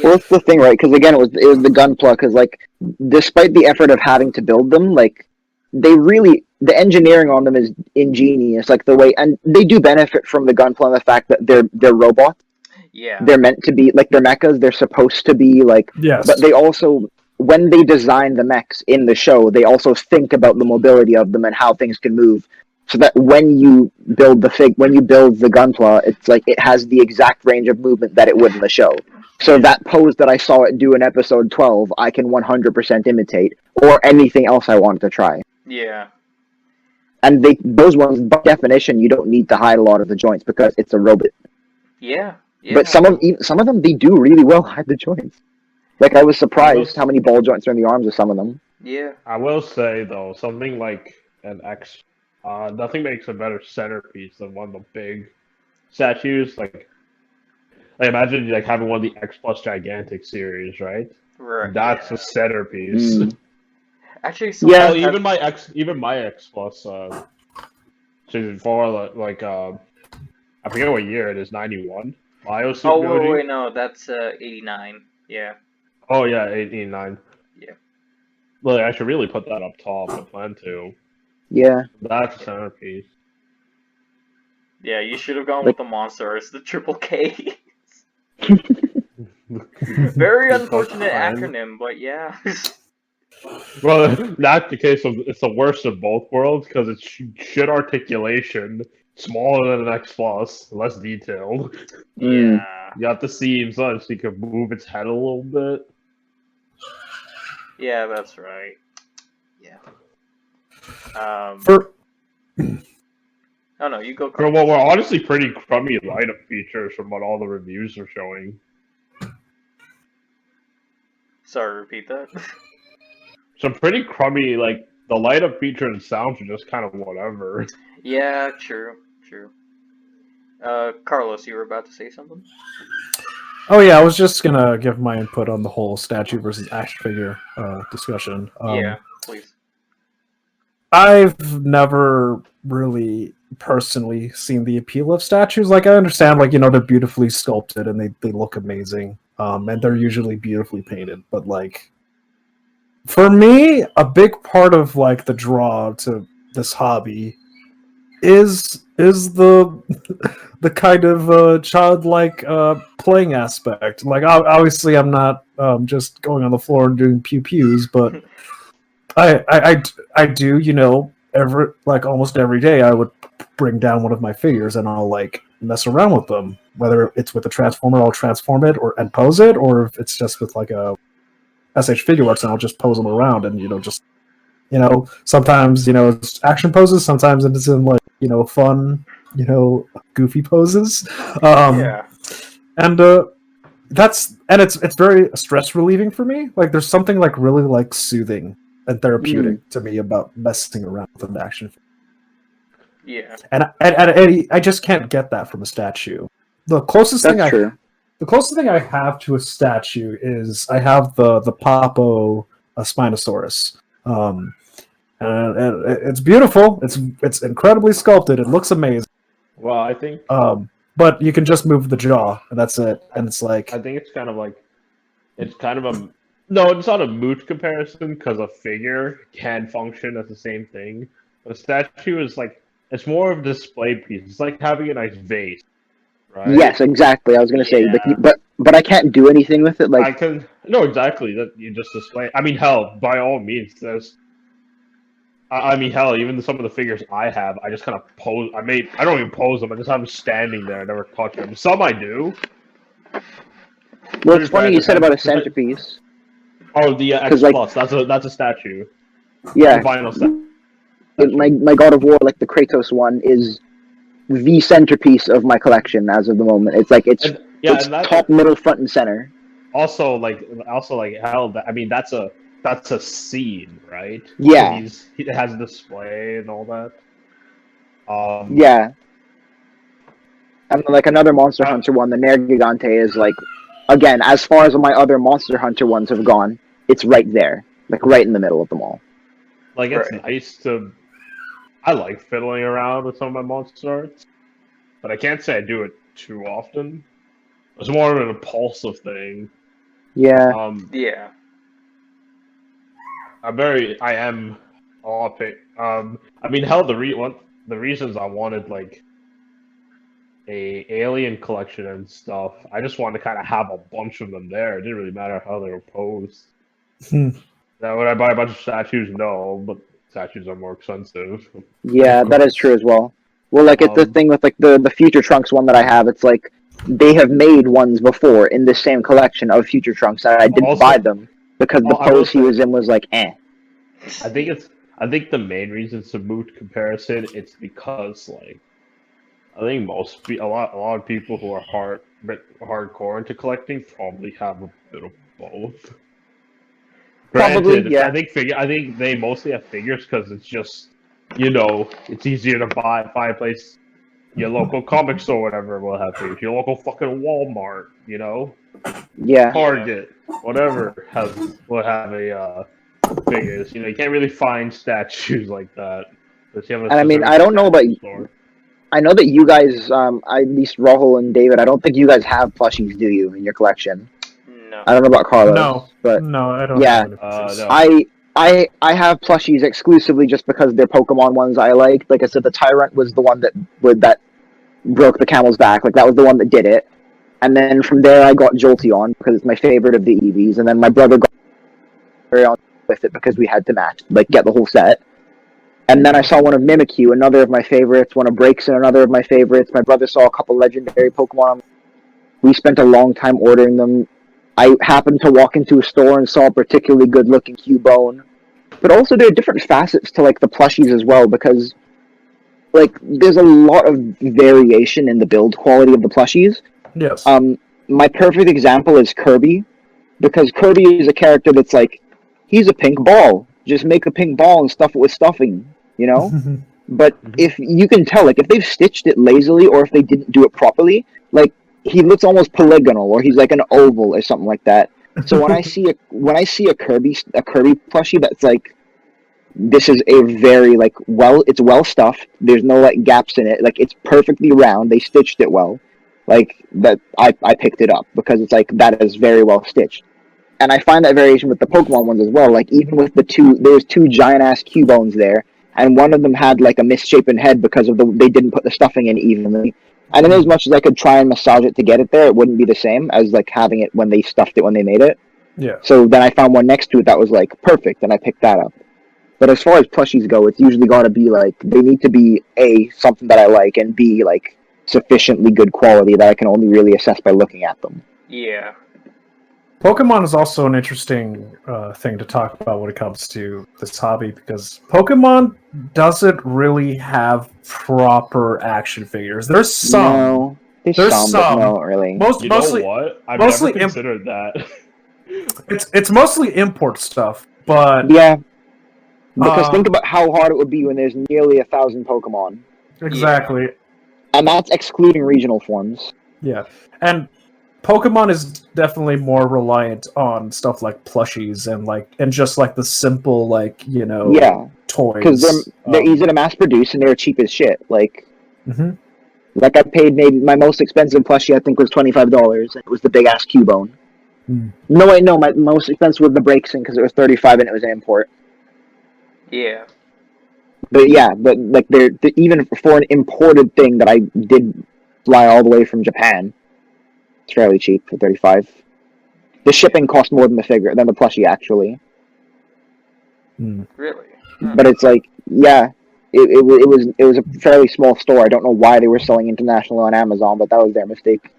[SPEAKER 3] Well, that's the thing, right? Because again, it was the Gunpla. Because like, despite the effort of having to build them, like, the engineering on them is ingenious, like the way, and they do benefit from the Gunpla and the fact that they're robots.
[SPEAKER 2] Yeah.
[SPEAKER 3] They're meant to be, like, they're mechas, they're supposed to be, like, but they also, when they design the mechs in the show, they also think about the mobility of them and how things can move. so that when you build the Gunpla, it's like it has the exact range of movement that it would in the show. So that pose that I saw it do in episode 12, I can 100% imitate, or anything else I wanted to try.
[SPEAKER 2] Yeah.
[SPEAKER 3] And those ones, by definition, you don't need to hide a lot of the joints because it's a robot.
[SPEAKER 2] Yeah. Yeah.
[SPEAKER 3] But some of them, they do really well hide the joints. Like, I was surprised how many ball joints are in the arms of some of them.
[SPEAKER 2] Yeah.
[SPEAKER 4] I will say, though, something like an X, nothing makes a better centerpiece than one of the big statues. Like imagine like having one of the X Plus Gigantic series, right?
[SPEAKER 2] Right.
[SPEAKER 4] That's a centerpiece.
[SPEAKER 2] Actually,
[SPEAKER 3] Yeah.
[SPEAKER 4] Even my X Plus, season 4, like I forget what year it is, 91.
[SPEAKER 2] Oh wait, no, that's 89. Yeah.
[SPEAKER 4] Oh yeah, 89.
[SPEAKER 2] Yeah.
[SPEAKER 4] Well, I should really put that up top. I plan to.
[SPEAKER 3] Yeah.
[SPEAKER 4] That's a centerpiece.
[SPEAKER 2] Yeah, you should have gone with the monsters, the triple K. Very unfortunate acronym, but yeah.
[SPEAKER 4] Well, that's the case of it's the worst of both worlds because it's shit articulation, smaller than an X Plus, less detailed.
[SPEAKER 2] Yeah.
[SPEAKER 4] You got the seams on so you can move its head a little bit.
[SPEAKER 2] Yeah, that's right. Yeah.
[SPEAKER 1] For
[SPEAKER 2] Oh no, you go.
[SPEAKER 4] For what were honestly pretty crummy light-up features from what all the reviews are showing.
[SPEAKER 2] Sorry, repeat that.
[SPEAKER 4] Some pretty crummy, like, the light-up feature and sounds are just kind of whatever.
[SPEAKER 2] Yeah, true. Carlos, you were about to say something?
[SPEAKER 1] Oh yeah, I was just gonna give my input on the whole statue versus action figure discussion.
[SPEAKER 2] Yeah, please.
[SPEAKER 1] I've never really personally seen the appeal of statues. Like, I understand, like, they're beautifully sculpted and they look amazing, and they're usually beautifully painted. But like, for me, a big part of like the draw to this hobby is the the kind of childlike playing aspect. Like, obviously, I'm not just going on the floor and doing pew pews, but I do, almost every day I would bring down one of my figures and I'll like mess around with them. Whether it's with a transformer, I'll transform it and pose it, or if it's just with like a S.H. Figure Arts, and I'll just pose them around and sometimes it's action poses, sometimes it's in like fun goofy poses.
[SPEAKER 2] Yeah.
[SPEAKER 1] And it's very stress relieving for me. Like, there's something like really like soothing and therapeutic to me about messing around with an action figure.
[SPEAKER 2] Yeah.
[SPEAKER 1] And I just can't get that from a statue. The closest thing I have to a statue is I have the Papo Spinosaurus. And it's beautiful. It's incredibly sculpted. It looks amazing.
[SPEAKER 4] Well, I think.
[SPEAKER 1] But you can just move the jaw, and that's it. And it's like,
[SPEAKER 4] I think it's kind of a. No, it's not a moot comparison because a figure can function as the same thing. But a statue is like, it's more of a display piece. It's like having a nice vase, right?
[SPEAKER 3] Yes, exactly. I was going to say, but I can't do anything with it. Like,
[SPEAKER 4] I can. No, exactly. That you just display. I mean, hell, by all means, there's. I mean, hell, even some of the figures I have, I just kind of pose. I don't even pose them. I just have them standing there. I never touch them. Some I do.
[SPEAKER 3] Well, it's funny you said about a centerpiece.
[SPEAKER 4] Oh, the X Plus. That's a statue.
[SPEAKER 3] Yeah.
[SPEAKER 4] The vinyl statue.
[SPEAKER 3] My God of War, like the Kratos one, is the centerpiece of my collection as of the moment. It's like it's top, middle, front, and center.
[SPEAKER 4] Also, hell, I mean, that's a scene, right?
[SPEAKER 3] Yeah.
[SPEAKER 4] He has a display and all that.
[SPEAKER 3] Yeah. And like another Monster Hunter one, the Nergigante is like, again, as far as my other Monster Hunter ones have gone, it's right there, like right in the middle of them all.
[SPEAKER 4] Like, it's nice to. I like fiddling around with some of my Monster Arts, but I can't say I do it too often. It's more of an impulsive thing.
[SPEAKER 3] Yeah.
[SPEAKER 2] Yeah.
[SPEAKER 4] I am off it. I mean, hell, the reasons I wanted like a alien collection and stuff, I just wanted to kind of have a bunch of them there. It didn't really matter how they were posed. Now, would I buy a bunch of statues? No, but statues are more expensive.
[SPEAKER 3] Yeah, that is true as well. Well, like it's the thing with like the Future Trunks one that I have. It's like they have made ones before in the same collection of Future Trunks, and I didn't
[SPEAKER 4] Also-
[SPEAKER 3] buy them because the
[SPEAKER 4] I will
[SPEAKER 3] pose he
[SPEAKER 4] say-
[SPEAKER 3] was in was like, eh.
[SPEAKER 4] I think the main reason it's a moot comparison, it's because like I think a lot of people who are hardcore into collecting probably have a bit of both.
[SPEAKER 3] Probably,
[SPEAKER 4] Granted,
[SPEAKER 3] yeah.
[SPEAKER 4] I think they mostly have figures because it's just, you know, it's easier to find a place. Your local comic store, whatever, will have figures. Your local fucking Walmart, you know,
[SPEAKER 3] Yeah.
[SPEAKER 4] Target, whatever will have a figures. You know, you can't really find statues like that. Unless you have a
[SPEAKER 3] And I mean,
[SPEAKER 4] specific
[SPEAKER 3] I don't know about
[SPEAKER 4] statue store.
[SPEAKER 3] I know that you guys, at least Rahul and David, I don't think you guys have plushies, do you, in your collection?
[SPEAKER 2] No.
[SPEAKER 3] I don't know about Carlos,
[SPEAKER 1] No,
[SPEAKER 3] but
[SPEAKER 1] no, I don't
[SPEAKER 3] yeah.
[SPEAKER 1] have any pictures.
[SPEAKER 4] No.
[SPEAKER 3] I have plushies exclusively just because they're Pokemon ones I like. Like I said, the Tyrant was the one that broke the camel's back. Like that was the one that did it. And then from there, I got Jolteon because it's my favorite of the Eevees. And then my brother got on with it because we had to match, like get the whole set. And then I saw one of Mimikyu, another of my favorites. One of Braixen, another of my favorites. My brother saw a couple legendary Pokemon. We spent a long time ordering them. I happened to walk into a store and saw a particularly good-looking Cubone. But also, there are different facets to like the plushies as well because, like, there's a lot of variation in the build quality of the plushies.
[SPEAKER 1] Yes.
[SPEAKER 3] My perfect example is Kirby, because Kirby is a character that's like, he's a pink ball. Just make a pink ball and stuff it with stuffing, you know? But if you can tell, like, if they've stitched it lazily or if they didn't do it properly, like, he looks almost polygonal or he's like an oval or something like that. So when I see a Kirby plushie that's like, this is a very like it's well stuffed. There's no like gaps in it. Like it's perfectly round. They stitched it well. Like that, I picked it up because it's like that is very well stitched. And I find that variation with the Pokemon ones as well. Like even with there's two giant ass Cubones there, and one of them had like a misshapen head because of they didn't put the stuffing in evenly. And then as much as I could try and massage it to get it there, it wouldn't be the same as like having it when they stuffed it when they made it.
[SPEAKER 1] Yeah.
[SPEAKER 3] So then I found one next to it that was like perfect, and I picked that up. But as far as plushies go, it's usually got to be like they need to be A, something that I like, and B, like sufficiently good quality that I can only really assess by looking at them.
[SPEAKER 2] Yeah.
[SPEAKER 1] Pokemon is also an interesting thing to talk about when it comes to this hobby because Pokemon doesn't really have proper action figures. There's some.
[SPEAKER 3] No, there's some, but no, really.
[SPEAKER 4] You
[SPEAKER 1] Mostly,
[SPEAKER 4] know what? I've
[SPEAKER 1] mostly
[SPEAKER 4] never considered that.
[SPEAKER 1] it's mostly import stuff, but
[SPEAKER 3] Yeah, because think about how hard it would be when there's nearly 1,000 Pokemon,
[SPEAKER 1] exactly.
[SPEAKER 3] and that's excluding regional forms.
[SPEAKER 1] Yeah, and Pokemon is definitely more reliant on stuff like plushies and just like the simple
[SPEAKER 3] Yeah,
[SPEAKER 1] toys
[SPEAKER 3] because they're easy to mass produce and they're cheap as shit. Like,
[SPEAKER 1] Mhm.
[SPEAKER 3] like I paid maybe my most expensive plushie I think was $25, and it was the big ass Cubone. No, wait, no, my most expensive was the Braixen because it was 35 and it was an import.
[SPEAKER 2] Yeah.
[SPEAKER 3] But yeah, but like they're even for an imported thing that I did fly all the way from Japan, it's fairly cheap for 35. The shipping cost more than the plushie actually.
[SPEAKER 2] Really?
[SPEAKER 3] But it's like, yeah, it was a fairly small store. I don't know why they were selling international on Amazon, but that was their mistake.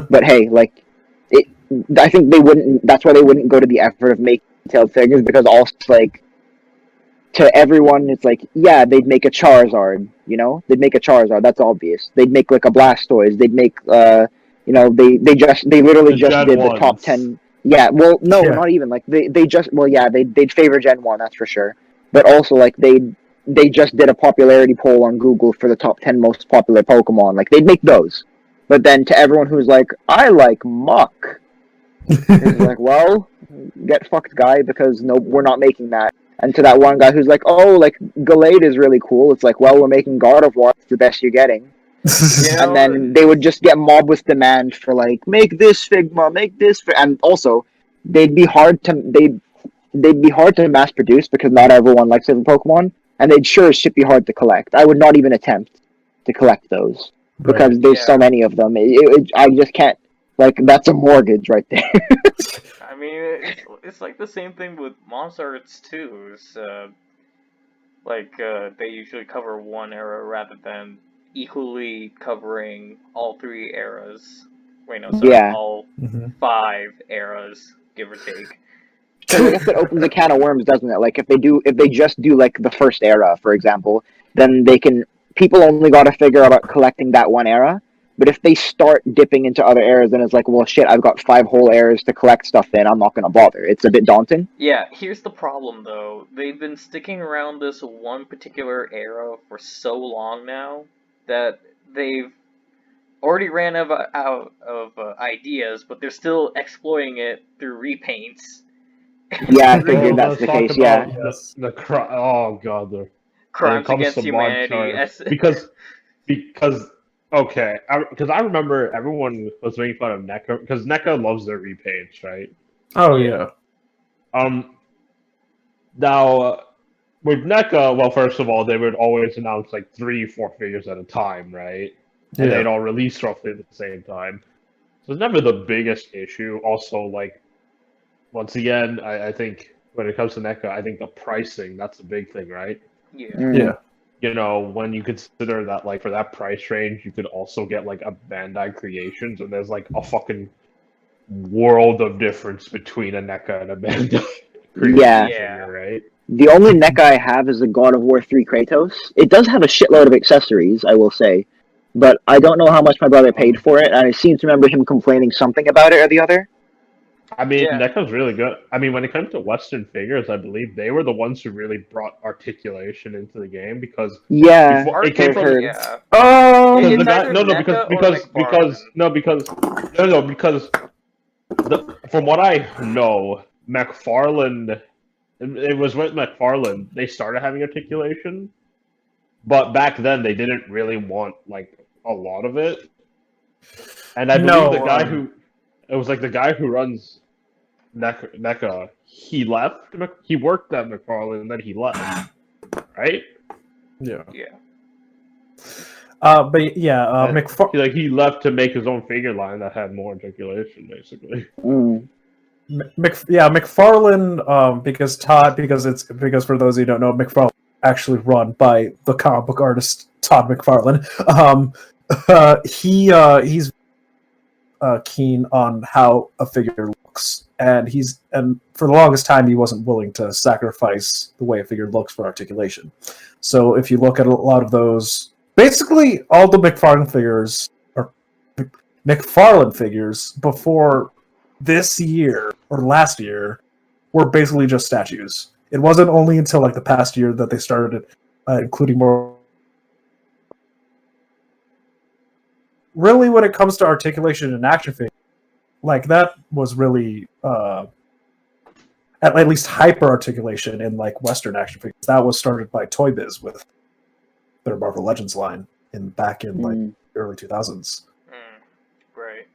[SPEAKER 3] But hey, like, I think they wouldn't. That's why they wouldn't go to the effort of making detailed figures because also like to everyone, it's like, yeah, they'd make a Charizard. You know, they'd make a Charizard. That's obvious. They'd make like a Blastoise. They'd make they literally just did the top 10. Yeah, well, no, not even like they'd favor Gen 1, that's for sure. But also like they just did a popularity poll on Google for the top 10 most popular Pokemon. Like they'd make those. But then to everyone who's like, I like Muck, it's like, well, get fucked, guy, because no, we're not making that. And to that one guy who's like, oh, like Gallade is really cool. It's like, well, we're making God of War. It's the best you're getting. And then they would just get mobbed with demand for like, make this Figma, make this, and also they'd be hard to mass produce because not everyone likes every Pokemon, and they'd sure as shit be hard to collect. I would not even attempt to collect those because there's so many of them. I just can't. Like that's a mortgage right there.
[SPEAKER 2] I mean, it's like the same thing with MonsterArts too. Like, they usually cover one era rather than equally covering all 3 eras. Wait, no, sorry,
[SPEAKER 3] Yeah.
[SPEAKER 2] all
[SPEAKER 1] Mhm.
[SPEAKER 2] 5 eras, give or take.
[SPEAKER 3] Because I guess that opens a can of worms, doesn't it? Like if they just do like the first era, for example, then people only got to figure out collecting that one era. But if they start dipping into other eras, then it's like, well, shit, I've got 5 whole eras to collect stuff in. I'm not gonna bother. It's a bit daunting.
[SPEAKER 2] Yeah, here's the problem though. They've been sticking around this one particular era for so long now that they've already ran out of ideas, but they're still exploiting it through repaints.
[SPEAKER 3] Yeah, I
[SPEAKER 2] Really
[SPEAKER 3] figured that's
[SPEAKER 4] let's
[SPEAKER 3] the
[SPEAKER 4] talk
[SPEAKER 3] case. Yeah.
[SPEAKER 4] about
[SPEAKER 1] Yes.
[SPEAKER 4] oh god, when it
[SPEAKER 2] crimes
[SPEAKER 4] comes to
[SPEAKER 2] against humanity.
[SPEAKER 4] monsters, because okay, because I remember everyone was making fun of NECA because NECA loves their repaints, right?
[SPEAKER 1] Oh
[SPEAKER 2] Yeah.
[SPEAKER 1] yeah.
[SPEAKER 4] Now with NECA, well, first of all, they would always announce like 3, 4 figures at a time, right? And they'd
[SPEAKER 1] Yeah.
[SPEAKER 4] all release roughly at the same time. So it's never the biggest issue. Also, like once again, I think when it comes to NECA, I think the pricing that's the big thing, right?
[SPEAKER 2] Yeah.
[SPEAKER 1] Yeah.
[SPEAKER 4] You know, when you consider that, like, for that price range, you could also get, like, a Bandai Creations, and there's, like, a fucking world of difference between a NECA and a Bandai Creation
[SPEAKER 3] Yeah.
[SPEAKER 4] figure, right?
[SPEAKER 3] The only NECA I have is the God of War 3 Kratos. It does have a shitload of accessories, I will say, but I don't know how much my brother paid for it, and I seem to remember him complaining something about it or the other.
[SPEAKER 4] I mean,
[SPEAKER 2] Yeah.
[SPEAKER 4] NECA's really good. I mean, when it comes to Western figures, I believe they were the ones who really brought articulation into the game because
[SPEAKER 3] Yeah,
[SPEAKER 4] before it
[SPEAKER 2] Art,
[SPEAKER 4] came from
[SPEAKER 2] yeah.
[SPEAKER 1] Oh.
[SPEAKER 4] because
[SPEAKER 2] It's
[SPEAKER 4] the guy
[SPEAKER 2] either
[SPEAKER 4] no
[SPEAKER 2] NECA or
[SPEAKER 4] because
[SPEAKER 2] McFarlane.
[SPEAKER 4] from what I know, McFarlane it was with McFarlane they started having articulation, but back then they didn't really want like a lot of it. And I believe the
[SPEAKER 1] No.
[SPEAKER 4] guy who it was like the guy who runs NECA, he left. He worked at McFarlane and then he left, right?
[SPEAKER 1] Yeah.
[SPEAKER 2] Yeah.
[SPEAKER 1] But yeah,
[SPEAKER 4] He left to make his own figure line that had more articulation, basically.
[SPEAKER 1] McFarlane, because for those who don't know, McFarlane actually run by the comic book artist Todd McFarlane. He's keen on how a figure looks, and for the longest time he wasn't willing to sacrifice the way a figure looks for articulation. So if you look at a lot of those, basically all the McFarlane figures before this year or last year were basically just statues. It wasn't only until like the past year that they started including more. Really, when it comes to articulation and action figures, like that was really at least hyper articulation in like Western action figures. That was started by Toy Biz with their Marvel Legends line back in like early 2000s.
[SPEAKER 2] Right.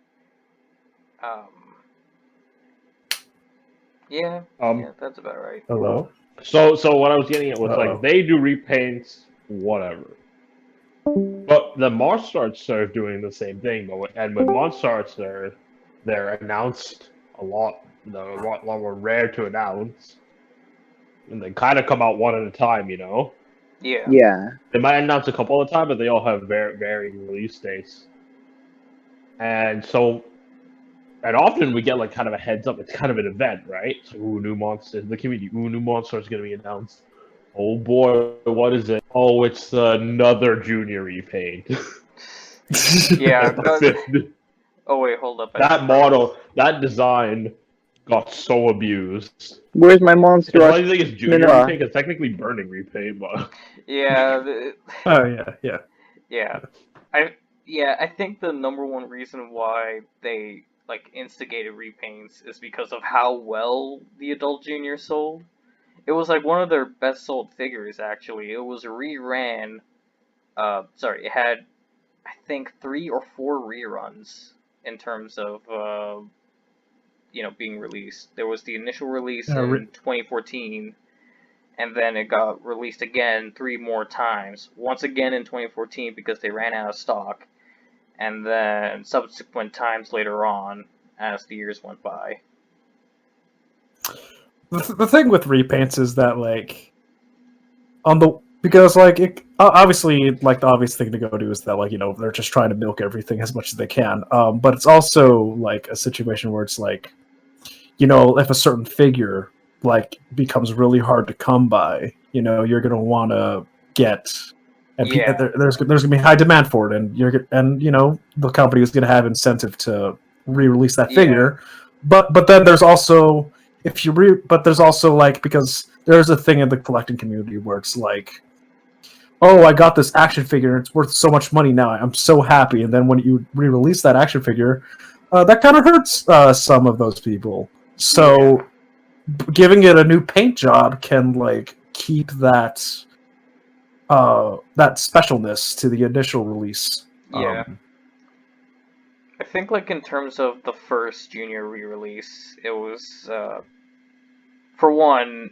[SPEAKER 2] Yeah, that's about right.
[SPEAKER 1] Hello.
[SPEAKER 4] So what I was getting at was like they do repaints, whatever. But the MonsterArts started doing the same thing, and with MonsterArts, they're announced a lot more rare to announce, and they kind of come out one at a time, you know.
[SPEAKER 2] Yeah.
[SPEAKER 3] Yeah.
[SPEAKER 4] They might announce a couple at a time, but they all have varying release dates, and often we get like kind of a heads up. It's kind of an event, right? It's like, ooh, new monster, the community. Ooh, new monster is going to be announced. Oh boy, what is it? Oh, it's another junior repaint.
[SPEAKER 2] Yeah. Oh wait, hold up.
[SPEAKER 4] That model, that design, got so abused.
[SPEAKER 3] Where's my monster?
[SPEAKER 4] The funny thing is, junior
[SPEAKER 3] No.
[SPEAKER 4] repaint is technically burning repaint, but
[SPEAKER 2] Yeah.
[SPEAKER 1] Oh yeah.
[SPEAKER 2] Yeah. I think the number one reason why they like instigated repaints is because of how well the adult junior sold. It was like one of their best sold figures actually. It was reran. It had I think 3 or 4 reruns in terms of being released. There was the initial release in 2014, and then it got released again 3 more times. Once again in 2014 because they ran out of stock, and then subsequent times later on as the years went by.
[SPEAKER 1] The thing with repaints is that like on the because like obviously like the obvious thing to go to is that like they're just trying to milk everything as much as they can. But it's also like a situation where it's like if a certain figure like becomes really hard to come by, you're gonna want to get. And
[SPEAKER 2] Yeah.
[SPEAKER 1] there's gonna be high demand for it, and the company is gonna have incentive to re-release that figure. But then there's also but there's also like because there's a thing in the collecting community where it's like, oh, I got this action figure, it's worth so much money now, I'm so happy, and then when you re-release that action figure, that kind of hurts some of those people. So giving it a new paint job can like keep that that specialness to the initial release.
[SPEAKER 2] Yeah. I think, like, in terms of the first Junior re-release, it was, for one,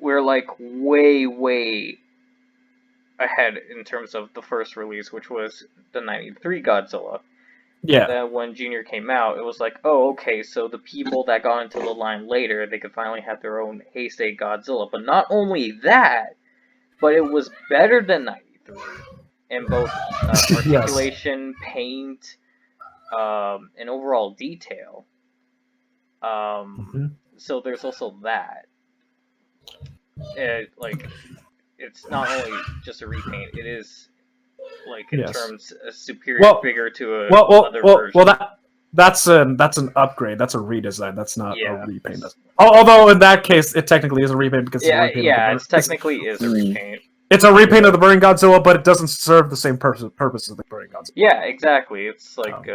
[SPEAKER 2] we're, like, way, way ahead in terms of the first release, which was the 93 Godzilla.
[SPEAKER 1] Yeah.
[SPEAKER 2] And then when Junior came out, it was like, oh, okay, so the people that got into the line later, they could finally have their own Heisei Godzilla. But not only that, but it was better than 93 in both articulation, paint, and overall detail. So there's also that. It's not only just a repaint; it is like in terms a superior figure to other version.
[SPEAKER 1] Well, that's an upgrade. That's a redesign. That's not a repaint. Although in that case, it technically is a repaint because
[SPEAKER 2] it technically is a repaint.
[SPEAKER 1] It's a repaint of the Burning Godzilla, but it doesn't serve the same purpose as the Burning Godzilla.
[SPEAKER 2] Yeah, exactly. It's like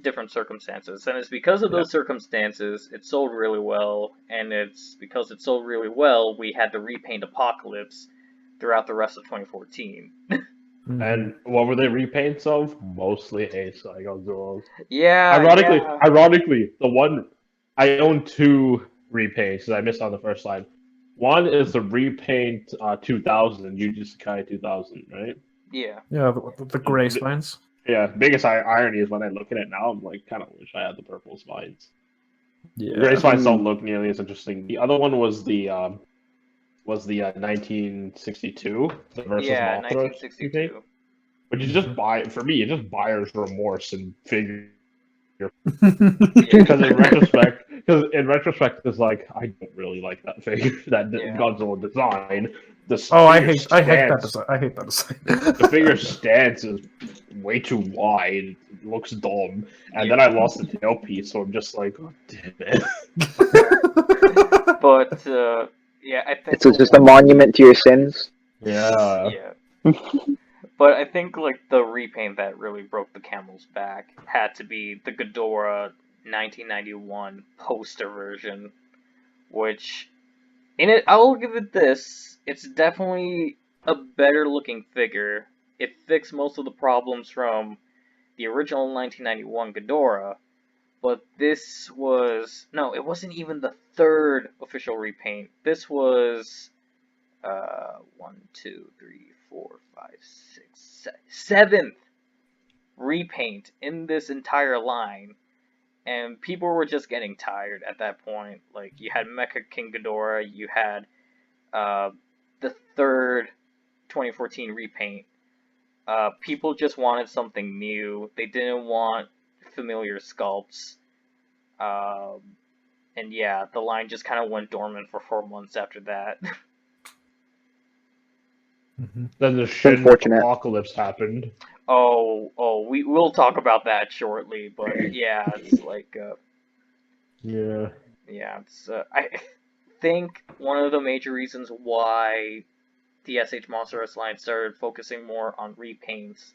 [SPEAKER 2] different circumstances, and it's because of those circumstances it sold really well, and it's because it sold really well we had the repaint apocalypse throughout the rest of 2014.
[SPEAKER 4] And what were they repaints of? Mostly Heisei Godzilla.
[SPEAKER 2] Yeah.
[SPEAKER 4] Ironically, the one I own two repaints that I missed on the first slide. One is the repaint 2000, Yuji Sakai 2000, right?
[SPEAKER 2] Yeah.
[SPEAKER 1] Yeah, the gray spines.
[SPEAKER 4] Yeah, biggest irony is when I look at it now, I'm like, kind of wish I had the purple spines.
[SPEAKER 1] Yeah.
[SPEAKER 4] Gray spines don't look nearly as interesting. The other one was the 1962, the versus Mothra
[SPEAKER 2] 1962.
[SPEAKER 4] But you just buy for me, it's just buyer's remorse and figure. Because in retrospect, it's like I don't really like that figure, that Godzilla design.
[SPEAKER 1] I hate that design. I hate that design.
[SPEAKER 4] The figure stance is way too wide. It looks dumb, and then I lost the tail piece, so I'm just like, oh, damn it.
[SPEAKER 2] But I think
[SPEAKER 3] it's just a monument to your sins.
[SPEAKER 4] Yeah.
[SPEAKER 2] But I think like the repaint that really broke the camel's back had to be the Ghidorah 1991 poster version, which I'll give it this, it's definitely a better looking figure. It fixed most of the problems from the original 1991 Ghidorah, but this was, no, it wasn't even the third official repaint. This was 7th repaint in this entire line, and people were just getting tired at that point. Like, you had Mecha King Ghidorah, you had the third 2014 repaint. People just wanted something new. They didn't want familiar sculpts. And yeah, the line just kind of went dormant for 4 months after that.
[SPEAKER 4] Then the Shin apocalypse happened.
[SPEAKER 2] We will talk about that shortly, but yeah, it's like it's I think one of the major reasons why the S.H.MonsterArts line started focusing more on repaints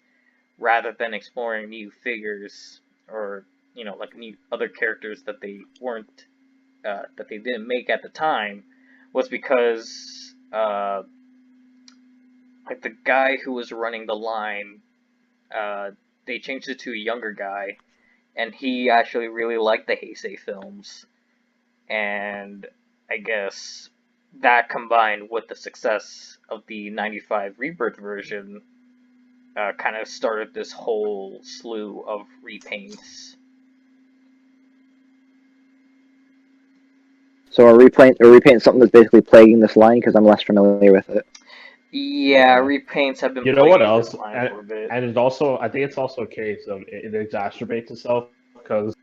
[SPEAKER 2] rather than exploring new figures or like new other characters that they weren't that they didn't make at the time was because like the guy who was running the line, they changed it to a younger guy, and he actually really liked the Heisei films, and I guess that combined with the success of the 95 Rebirth version kind of started this whole slew of repaints.
[SPEAKER 3] So a repaint is something that's basically plaguing this line because I'm less familiar with it.
[SPEAKER 2] Yeah, repaints have been
[SPEAKER 4] You know what
[SPEAKER 2] plaguing
[SPEAKER 4] else?
[SPEAKER 2] this line for a bit.
[SPEAKER 4] And it's also, I think it's also a case of it exacerbates itself because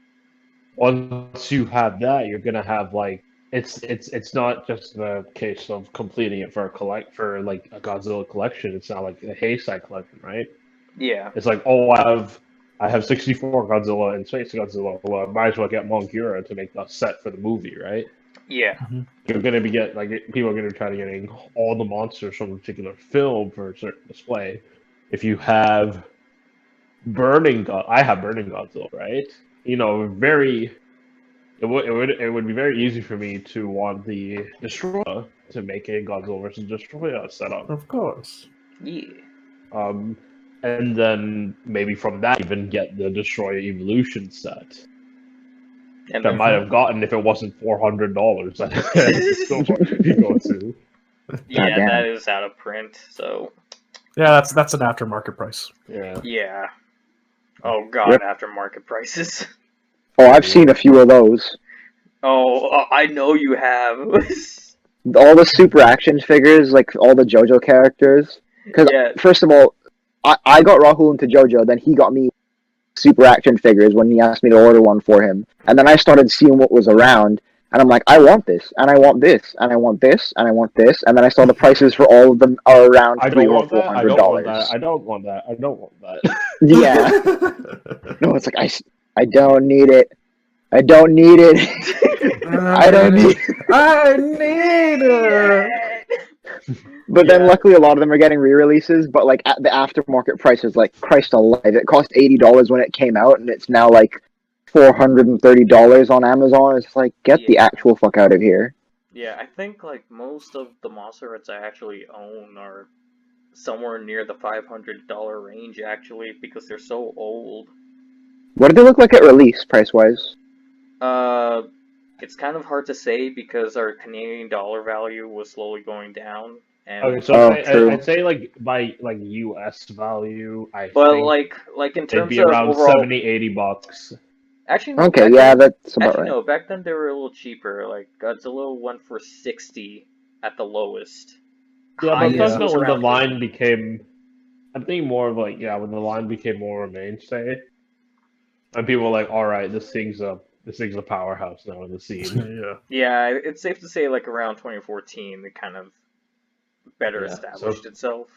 [SPEAKER 4] once you have that, you're gonna have like it's not just the case of completing it for like a Godzilla collection. It's not like a Heisei collection, right?
[SPEAKER 2] Yeah.
[SPEAKER 4] It's like, oh, I have 64 Godzilla and Space Godzilla. Well, I might as well get Mongura to make the set for the movie, right?
[SPEAKER 2] Yeah.
[SPEAKER 4] You're gonna be people are gonna try to getting all the monsters from a particular film for a certain display. If you have I have Burning Godzilla, right? You know, it would be very easy for me to want the Destroyer to make a Godzilla versus Destroyer setup.
[SPEAKER 1] Of course.
[SPEAKER 2] Yeah.
[SPEAKER 4] Um, and then maybe from that even get the Destroyer Evolution set
[SPEAKER 2] And
[SPEAKER 4] that I
[SPEAKER 2] then
[SPEAKER 4] might have gotten if it wasn't $400 at the store you go to.
[SPEAKER 2] yeah,
[SPEAKER 3] Goddamn.
[SPEAKER 2] that is out of print. So
[SPEAKER 1] Yeah, that's an aftermarket price.
[SPEAKER 4] Yeah.
[SPEAKER 2] yeah. Oh god,
[SPEAKER 3] Yep.
[SPEAKER 2] aftermarket prices.
[SPEAKER 3] Oh, I've seen a few of those.
[SPEAKER 2] Oh, I know you have.
[SPEAKER 3] All the super action figures, like all the JoJo characters. Because
[SPEAKER 2] Yeah.
[SPEAKER 3] first of all, I got Rahul into JoJo, then he got me super action figures when he asked me to order one for him. And then I started seeing what was around, and I'm like, I want this, and I want this, and I want this, and I want this. And then I saw the prices for all of them are around
[SPEAKER 4] I
[SPEAKER 3] $300
[SPEAKER 4] don't
[SPEAKER 3] or
[SPEAKER 4] want that. I don't want that.
[SPEAKER 3] $400.
[SPEAKER 4] I don't want that. I don't want that.
[SPEAKER 3] Yeah. No, it's like I don't need it. I don't need it. I don't need.
[SPEAKER 1] I need it.
[SPEAKER 3] But then luckily a lot of them are getting re-releases. But like at the aftermarket price is like Christ alive. It cost $80 when it came out, and it's now like $430 on Amazon. It's like get the
[SPEAKER 2] Yeah.
[SPEAKER 3] actual fuck out of here.
[SPEAKER 2] Yeah, I think like most of the MonsterArts I actually own are somewhere near the $500 range actually because they're so old.
[SPEAKER 3] What did they look like at release price wise?
[SPEAKER 2] It's kind of hard to say because our Canadian dollar value was slowly going down, and
[SPEAKER 4] Okay, so
[SPEAKER 3] Oh, true.
[SPEAKER 4] I'd say like by like US value, I
[SPEAKER 2] but
[SPEAKER 4] think
[SPEAKER 2] like in
[SPEAKER 4] it'd
[SPEAKER 2] terms
[SPEAKER 4] be
[SPEAKER 2] of
[SPEAKER 4] around
[SPEAKER 2] overall,
[SPEAKER 4] 70-80 bucks.
[SPEAKER 2] actually no,
[SPEAKER 3] Okay,
[SPEAKER 2] back
[SPEAKER 3] yeah,
[SPEAKER 2] then,
[SPEAKER 3] that's about
[SPEAKER 2] actually
[SPEAKER 3] right.
[SPEAKER 2] no, back then they were a little cheaper. Like Godzilla went for 60 at the lowest.
[SPEAKER 4] Yeah, but
[SPEAKER 2] Highest
[SPEAKER 1] yeah.
[SPEAKER 4] that's
[SPEAKER 2] was
[SPEAKER 4] when the
[SPEAKER 2] around
[SPEAKER 4] line
[SPEAKER 2] 30.
[SPEAKER 4] became. I think more of like when the line became more of a mainstay, and people were like, "All right, this thing's a powerhouse now in the scene."
[SPEAKER 1] Yeah.
[SPEAKER 2] Yeah, it's safe to say like around 2014 it kind of better
[SPEAKER 4] Yeah,
[SPEAKER 2] established
[SPEAKER 4] so-
[SPEAKER 2] itself.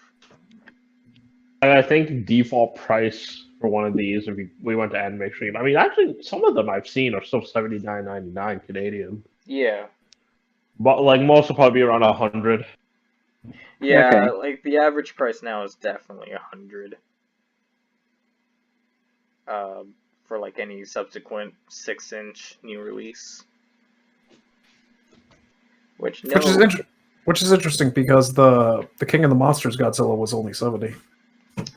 [SPEAKER 4] And I think default price for one of these, if we went to Anime Extreme, I mean, actually, some of them I've seen are still $79.99 Canadian,
[SPEAKER 2] Yeah.
[SPEAKER 4] but like most will probably be around 100.
[SPEAKER 2] Yeah,
[SPEAKER 3] Okay.
[SPEAKER 2] like the average price now is definitely 100. For like any subsequent 6-inch new release. Which no,
[SPEAKER 1] Which is interesting because the King of the Monsters Godzilla was only 70.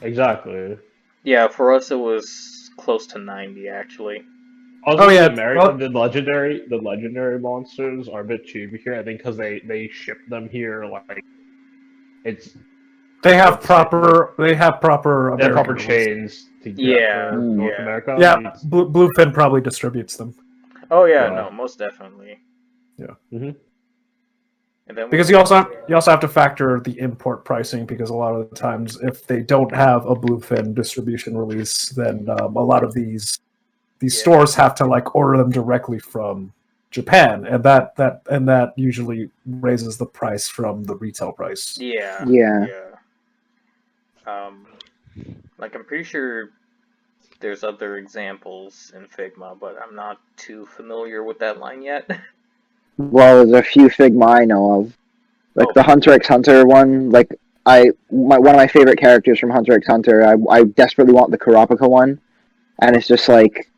[SPEAKER 4] Exactly.
[SPEAKER 2] yeah, for us it was close to 90 actually.
[SPEAKER 4] Also,
[SPEAKER 1] Oh, yeah,
[SPEAKER 4] the legendary monsters are a bit cheaper here. I think because they ship them here like it's
[SPEAKER 1] They have proper
[SPEAKER 4] they're proper
[SPEAKER 1] American release.
[SPEAKER 4] chains to get
[SPEAKER 2] Yeah,
[SPEAKER 4] for North
[SPEAKER 2] yeah.
[SPEAKER 4] America.
[SPEAKER 1] Yeah,
[SPEAKER 4] It's-
[SPEAKER 1] Bluefin probably distributes them
[SPEAKER 2] Oh yeah,
[SPEAKER 4] Yeah.
[SPEAKER 2] no, most definitely.
[SPEAKER 4] Mhm.
[SPEAKER 2] And then
[SPEAKER 1] because you also have to factor the import pricing because a lot of the times if they don't have a Bluefin distribution release, then a lot of these
[SPEAKER 2] Yeah.
[SPEAKER 1] stores have to like order them directly from Japan, and that usually raises the price from the retail price.
[SPEAKER 2] Yeah.
[SPEAKER 3] Yeah.
[SPEAKER 2] Like I'm pretty sure there's other examples in Figma, but I'm not too familiar with that line yet.
[SPEAKER 3] Well, there's a few Figma I know of, like
[SPEAKER 2] Oh.
[SPEAKER 3] the Hunter x Hunter one. Like one of my favorite characters from Hunter x Hunter. I desperately want the Kurapika one, and it's just like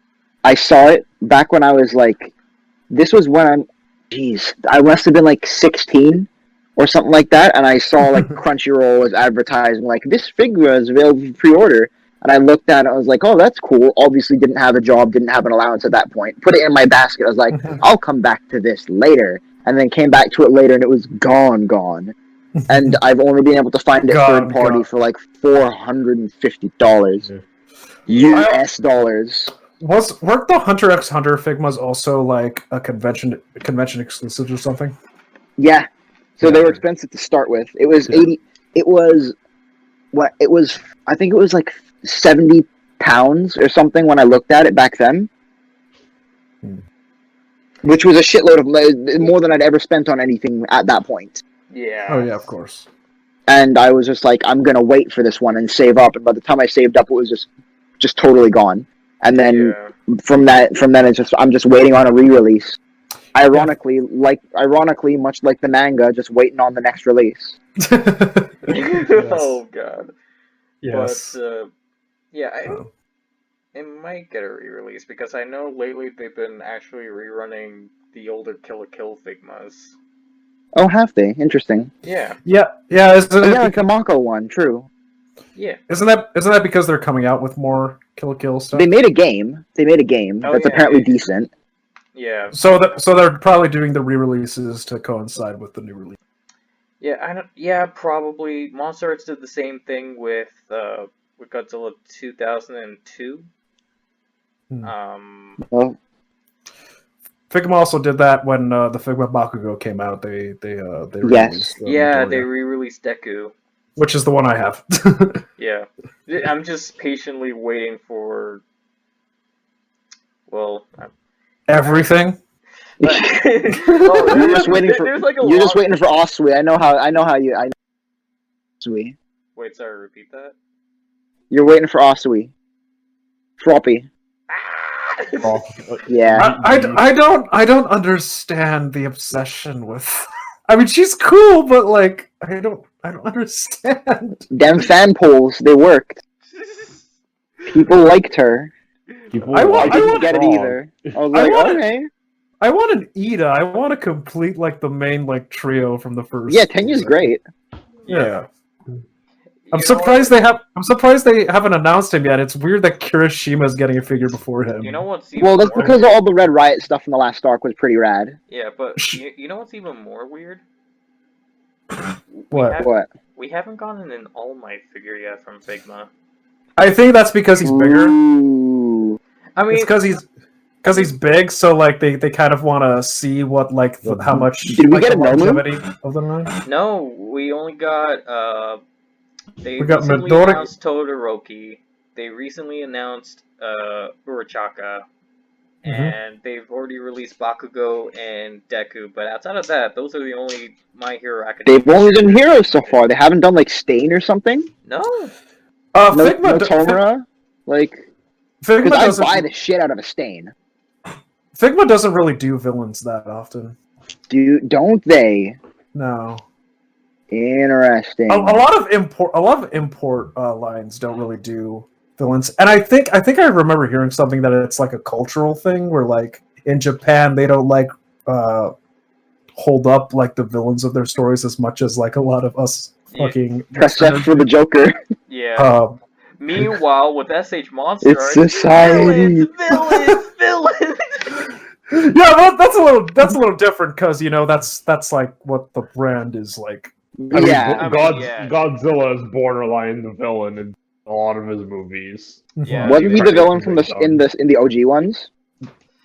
[SPEAKER 3] I saw it back when I was like, this was when I must have been like 16 or something like that, and I saw like Crunchyroll was advertising like this figure is available for pre-order. And I looked at it, I was like, oh, that's cool. Obviously didn't have a job, didn't have an allowance at that point. Put it in my basket. I was like, I'll come back to this later. And then came back to it later, and it was gone. And I've only been able to find it
[SPEAKER 1] Gone,
[SPEAKER 3] third party
[SPEAKER 1] gone.
[SPEAKER 3] for like $450. US dollars.
[SPEAKER 1] Weren't the Hunter x Hunter Figmas also like a convention exclusive or something?
[SPEAKER 3] Yeah. So they
[SPEAKER 1] Yeah.
[SPEAKER 3] were expensive to start with. It was
[SPEAKER 1] Yeah.
[SPEAKER 3] it was what it was. I think it was like 70 pounds or something when I looked at it back then, which was a shitload of more than I'd ever spent on anything at that point.
[SPEAKER 2] Yeah.
[SPEAKER 1] Oh yeah, of course.
[SPEAKER 3] And I was just like, I'm gonna wait for this one and save up. And by the time I saved up, it was just totally gone. And then from then, it's I'm just waiting on a re-release. Ironically, much like the manga, just waiting on the next release.
[SPEAKER 2] Oh god.
[SPEAKER 1] Yes.
[SPEAKER 2] But it might get a re-release because I know lately they've been actually rerunning the older Kill la Kill Figmas.
[SPEAKER 3] Oh, have they? Interesting.
[SPEAKER 2] Yeah.
[SPEAKER 1] Yeah.
[SPEAKER 3] Like the Mako one, true.
[SPEAKER 2] Yeah.
[SPEAKER 1] Isn't that because they're coming out with more Kill la Kill stuff?
[SPEAKER 3] They made a game. That's apparently decent.
[SPEAKER 2] Yeah.
[SPEAKER 1] So they're probably doing the re-releases to coincide with the new release.
[SPEAKER 2] Yeah, probably. MonsterArts did the same thing with Godzilla 2002.
[SPEAKER 3] Well,
[SPEAKER 1] Figma also did that when the Figma Bakugo came out. They re-released
[SPEAKER 2] they re-released Deku,
[SPEAKER 1] which is the one I have.
[SPEAKER 2] Yeah, I'm just patiently waiting for. Well,
[SPEAKER 1] everything.
[SPEAKER 3] you're just waiting for Osui. I know how you. Osui.
[SPEAKER 2] Wait, sorry, repeat that.
[SPEAKER 3] You're waiting for Osui. Floppy.
[SPEAKER 2] Oh.
[SPEAKER 3] Yeah.
[SPEAKER 1] I don't understand the obsession with. I mean, she's cool, but like, I don't understand.
[SPEAKER 3] Them fan polls, they worked. People liked her. I didn't get it either. I was like, okay.
[SPEAKER 1] I want an Ida. I want to complete like the main like trio from the first.
[SPEAKER 3] Yeah, Tenya's great.
[SPEAKER 1] Yeah. I'm surprised they haven't announced him yet. It's weird that Kirishima's getting a figure before him.
[SPEAKER 2] You know what's even
[SPEAKER 3] well, that's
[SPEAKER 2] more
[SPEAKER 3] because all the Red Riot stuff in the last arc was pretty rad.
[SPEAKER 2] Yeah, but you know what's even more weird?
[SPEAKER 1] What?
[SPEAKER 2] We haven't gotten an All Might figure yet from Figma.
[SPEAKER 1] I think that's because he's bigger.
[SPEAKER 3] Ooh.
[SPEAKER 1] I mean, it's because he's big, so like they kind of want to see what like how much.
[SPEAKER 3] Did we get a
[SPEAKER 1] longevity of the line?
[SPEAKER 2] No, we only got They
[SPEAKER 1] got
[SPEAKER 2] recently
[SPEAKER 1] Midori.
[SPEAKER 2] announced Todoroki. They recently announced Urachaka. And they've already released Bakugo and Deku. But outside of that, those are the only My Hero Academia.
[SPEAKER 3] They've only done heroes so far. They haven't done like Stain or something.
[SPEAKER 2] No.
[SPEAKER 1] Figma,
[SPEAKER 3] Tomura. Like,
[SPEAKER 1] Figma
[SPEAKER 3] because I buy the shit out of a Stain.
[SPEAKER 1] Figma doesn't really do villains that often.
[SPEAKER 3] Don't they?
[SPEAKER 1] No.
[SPEAKER 3] Interesting.
[SPEAKER 1] A lot of import lines don't really do villains, and I think I remember hearing something that it's like a cultural thing where like in Japan they don't like hold up like the villains of their stories as much as like a lot of us fucking
[SPEAKER 3] press F for the Joker.
[SPEAKER 2] Yeah. Meanwhile, with S.H.MonsterArts,
[SPEAKER 3] it's society.
[SPEAKER 2] Villains.
[SPEAKER 1] Yeah, well, that's a little different because you know that's like what the brand is like.
[SPEAKER 4] Godzilla is borderline the villain in a lot of his movies.
[SPEAKER 2] Yeah,
[SPEAKER 3] wasn't he the villain from in the OG ones?